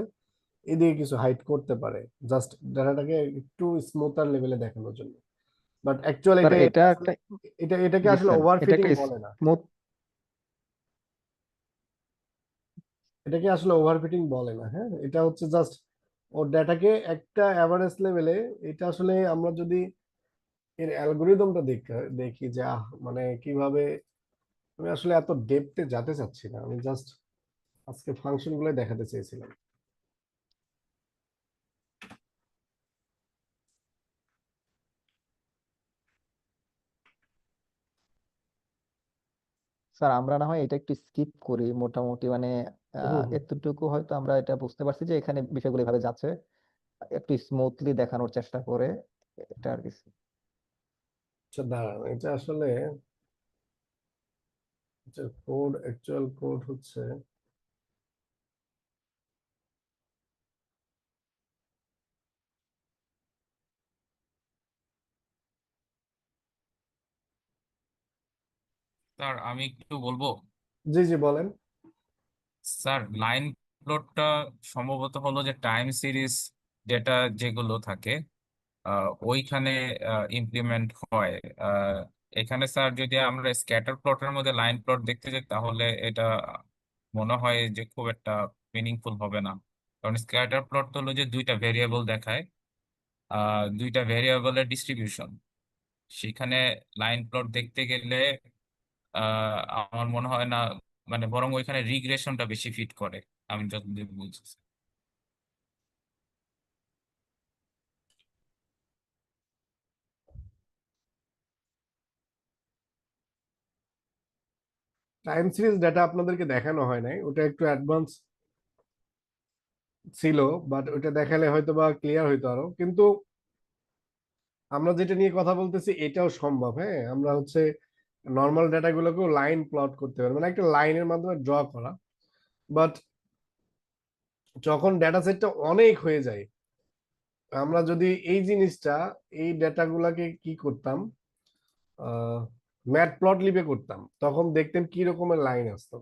এদিকে কিছু হাইড করতে পারে, জাস্ট ডাটাটাকে একটু স্মুথার লেভেলে দেখানোর জন্য, বাট অ্যাকচুয়ালি স্যার এটা এটা এটা একটা, আসলে এটাকে জি আসলে স্যার, এটা ওভারফিটিং একটা বলে না। স্মুথ, এটাকে আসলে ওভারফিটিং বলে না, হ্যাঁ এটা হচ্ছে জাস্ট ওর ডাটাকে একটা অ্যাভারেজ লেভেলে, এটা আসলে আমরা যদি এর অ্যালগোরিদমটা দেখি যে মানে কিভাবে, আমি আসলে এত ডেপথে যেতে চাচ্ছি না, আমি জাস্ট আজকে ফাংশন গুলো দেখাতে চেয়েছিলাম। স্যার আমরা না হয় এটা একটু স্কিপ করি মোটামুটি, মানে হুম হুম। এতটুকু হয়তো আমরা এটা বুঝতে পারছি যে এখানে বিষয়গুলো এভাবে যাচ্ছে, একটু স্মুথলি দেখানোর চেষ্টা করে, এটা আর কি। আচ্ছা দাঁড়ান, এটা আসলে কোড, অ্যাকচুয়াল কোড হচ্ছে স্যার আমি একটু বলবো। জি জি বলেন। স্যার লাইন প্লটটা সম্ভবত হলো যে টাইম সিরিজ ডেটা যেগুলো থাকে ওইখানে ইমপ্লিমেন্ট হয়। আহ, এখানে স্যার যদি আমরা স্ক্যাটার প্লটের মধ্যে লাইন প্লট দেখতে যাই তাহলে এটা মনে হয় যে খুব একটা মিনিংফুল হবে না, কারণ স্ক্যাটার প্লট হলো যে দুইটা ভেরিয়েবল দেখায়, দুইটা ভেরিয়েবলের ডিস্ট্রিবিউশন। সেখানে লাইন প্লট দেখতে গেলে আমার মনে হয় না, মানে বরং ওইখানে রিগ্রেশনটা বেশি ফিট করে, আমি যতদূর বুঝছি। টাইম সিরিজ ডাটা আপনাদেরকে দেখানো হয় নাই, ওটা একটু অ্যাডভান্স ছিল, বাট ওটা দেখালে হয়তো বা ক্লিয়ার হইতো আরো। কিন্তু আমরা যেটা নিয়ে কথা বলতেছি এটাও সম্ভব। হ্যাঁ, আমরা হচ্ছে নর্মাল ডাটা গুলোকেও লাইন প্লট করতে পারি, মানে একটা লাইনের মাধ্যমে ড্র করা। বাট যখন ডেটা সেটটা অনেক হয়ে যায়, আমরা যদি এই জিনিসটা, এই ডেটা গুলাকে কি করতাম, ম্যাট প্লট লিপে করতাম, তখন দেখতেন কি রকমের লাইন আসতো।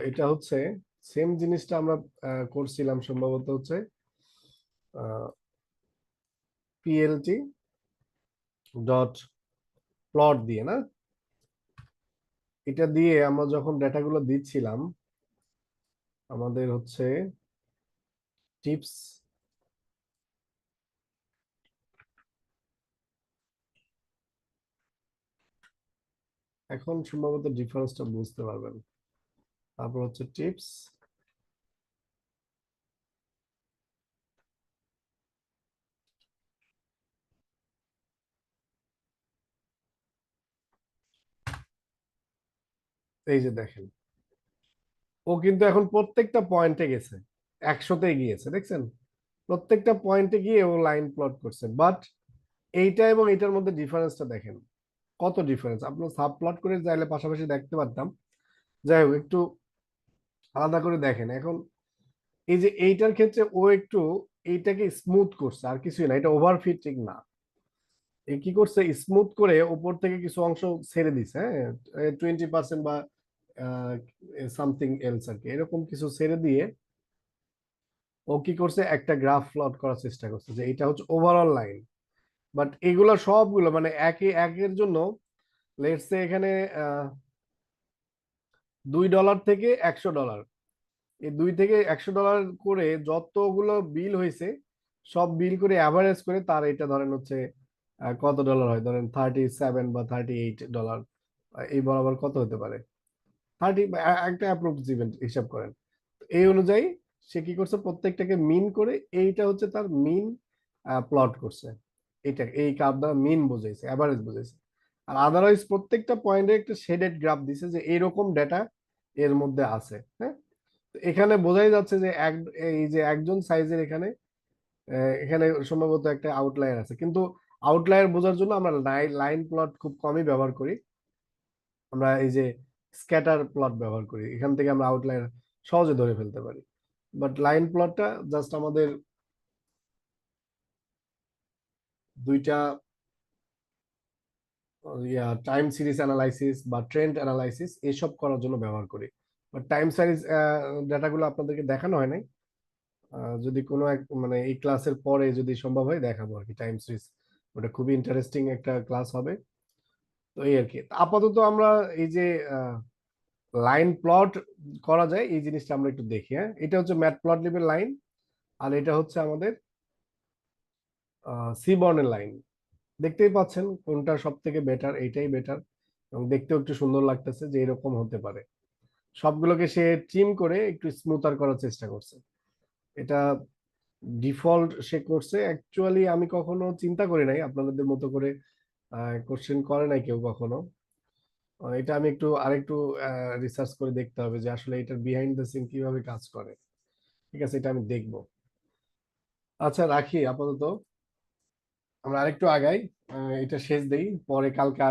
এটা হচ্ছে সেম জিনিসটা আমরা করছিলাম সম্ভবত হচ্ছে পিএলটি ডট প্লট দিয়ে, না? এটা দিয়ে আমরা যখন ডেটাগুলো দিচ্ছিলাম, আমাদের হচ্ছে টিপস, এখন সম্ভবত ডিফারেন্সটা বুঝতে পারবেন। তারপর হচ্ছে টিপস, এই যে দেখেন, ও কিন্তু এখন প্রত্যেকটা পয়েন্টে গেছে, 100তে গিয়েছে, দেখছেন? প্রত্যেকটা পয়েন্টে গিয়ে ও লাইন প্লট করছে। বাট এইটা এবং এটার মধ্যে ডিফারেন্সটা দেখেন, কত ডিফারেন্স। আপনার সাব প্লট করে চাইলে পাশাপাশি দেখতে পারতাম, যাই হোক একটু আলাদা করে দেখেন। এখন এই যে এইটার ক্ষেত্রে ও একটু এইটাকে স্মুথ করছে, আর কিছুই না, এটা ওভারফিটিং না। এ কি করছে, স্মুথ করে উপর থেকে কিছু অংশ ছেড়ে দিছে, হ্যাঁ, 20% বা সামথিং এলস আর কি, এরকম কিছু ছেড়ে দিয়ে ও কি করছে, একটা গ্রাফ প্লট করার চেষ্টা করছে যে এটা হচ্ছে ওভারঅল লাইন। বাট এগুলো সবগুলো মানে একের জন্য, লেটস সে এখানে $2 থেকে $100, এই 2 থেকে $100 করে যতগুলো বিল হয়েছে, সব বিল করে অ্যাভারেজ করে তার এটা ধরেন হচ্ছে কত ডলার হয়, ধরেন 37 বা $38, এই বরাবর কত হতে পারে, 30, একটা অ্যাপ্রক্সিমেট হিসাব করেন। তো এই অনুযায়ী সে কি করছে, প্রত্যেকটাকে মিন করে এইটা হচ্ছে তার মিন প্লট করছে। এটা এই কার্ভ দ্বারা মিন বোঝাইছে, অ্যাভারেজ বোঝাইছে। আর আদারওয়াইজ প্রত্যেকটা পয়েন্টে একটা শেডেড গ্রাফ দিছে যে এইরকম ডেটা এর মধ্যে আছে। হ্যাঁ, তো এখানে বোঝাই যাচ্ছে যে এই যে একজন সাইজের এখানে এখানে সম্ভবত একটা আউটলায়ার আছে, কিন্তু আউটলায়ার বোঝার জন্য আমরা লাইন প্লট খুব কমই ব্যবহার করি। আমরা এই যে স্ক্যাটার প্লট ব্যবহার করি, এখান থেকে আমরা আউটলায়ার সহজে ধরে ফেলতে পারি। বাট লাইন প্লটটা জাস্ট আমাদের দুইটা টাইম সিরিজ অ্যানালাইসিস বা ট্রেন্ড অ্যানালাইসিস এসব করার জন্য ব্যবহার করি। বাট টাইম সিরিজ ডাটাগুলো আপনাদেরকে দেখানো হয় নাই। যদি কোনো এক মানে এই ক্লাসের পরে যদি সম্ভব হয় দেখাবো আর কি টাইম সিরিজ, ওটা খুবই ইন্টারেস্টিং একটা ক্লাস হবে। তো এই আর কি, আপাতত আমরা এই যে লাইন প্লট করা যায় এই জিনিসটা আমরা একটু দেখি। হ্যাঁ, এটা হচ্ছে ম্যাট প্লট লিপের লাইন, আর এটা হচ্ছে আমাদের সিবর্নের লাইন। দেখতেই পাচ্ছেন কোনটা সব থেকে বেটার, এইটাই বেটার, এবং দেখতেও একটু সুন্দর লাগতেছে যে এরকম হতে পারে। সবগুলোকে সে ট্রিম করে একটু স্মুথার করার চেষ্টা করছে। এটা ডিফল্ট সে করছে। অ্যাকচুয়ালি আমি কখনো চিন্তা করি নাই আপনাদের মতো করে কোশ্চেন করে নাই কেউ কখনো। এটা আমি আরেকটু রিসার্চ করে দেখতে হবে যে আসলে এটার বিহাইন্ড দ্য সিন কিভাবে কাজ করে। ঠিক আছে, এটা আমি দেখবো। আচ্ছা, রাখি আপাতত, আমরা আরেকটু আগাই, এটা শেষ দেই, পরে কালকে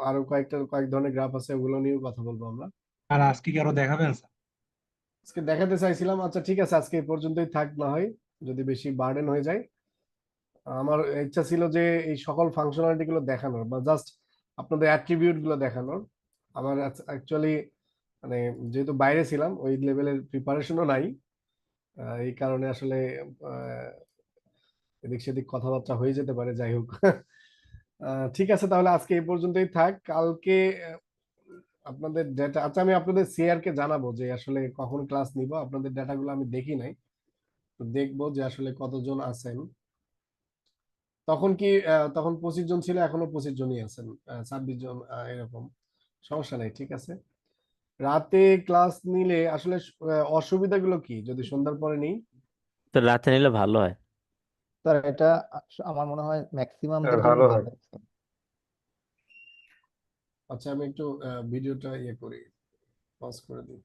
আরো কয়েক ধরনের গ্রাফ আছে, ওগুলো নিয়েও কথা বলবো আমরা। আর আজকে কি আরো দেখাবেন স্যার? আজকে দেখাতে চাইছিলাম। আচ্ছা ঠিক আছে, আজকে এই পর্যন্তই থাক, না হয় যদি বেশি বার্ডেন হয়ে যায়। আমার ইচ্ছা ছিল যে এই সকল ফাংশনালিটি গুলো দেখানোর, বা জাস্ট আপনাদের অ্যাট্রিবিউট গুলো দেখানোর। আমার অ্যাকচুয়ালি মানে যেহেতু বাইরে ছিলাম, ওই লেভেলের প্রিপারেশনও নাই, এই কারণে আসলে আহ, এদিক সেদিক কথাবার্তা হয়ে যেতে পারে, যাই হোক। ঠিক আছে, তাহলে আজকে এই পর্যন্তই থাক। কালকে আপনাদের ডেটা, আচ্ছা আমি আপনাদের সিআর কে জানাবো যে আসলে কখন ক্লাস নিব। আপনাদের ডেটাগুলো আমি দেখি নাই, তো দেখবো যে আসলে কতজন আছেন। তখন 25 জন ছিল, এখনো 25 জনই আছেন, 26 জন এরকম। সমস্যা নাই, ঠিক আছে। রাতে ক্লাস নিলে আসলে অসুবিধাগুলো কি যদি সন্ধ্যার পরে নেই? তো রাতে নিলে ভালো হয়। স্যার এটা আমার মনে হয় ম্যাক্সিমামদের জন্য ভালো হয়। ভালো। আচ্ছা, আমি একটু ভিডিওটা ইয়ে করি, পজ করে দিই।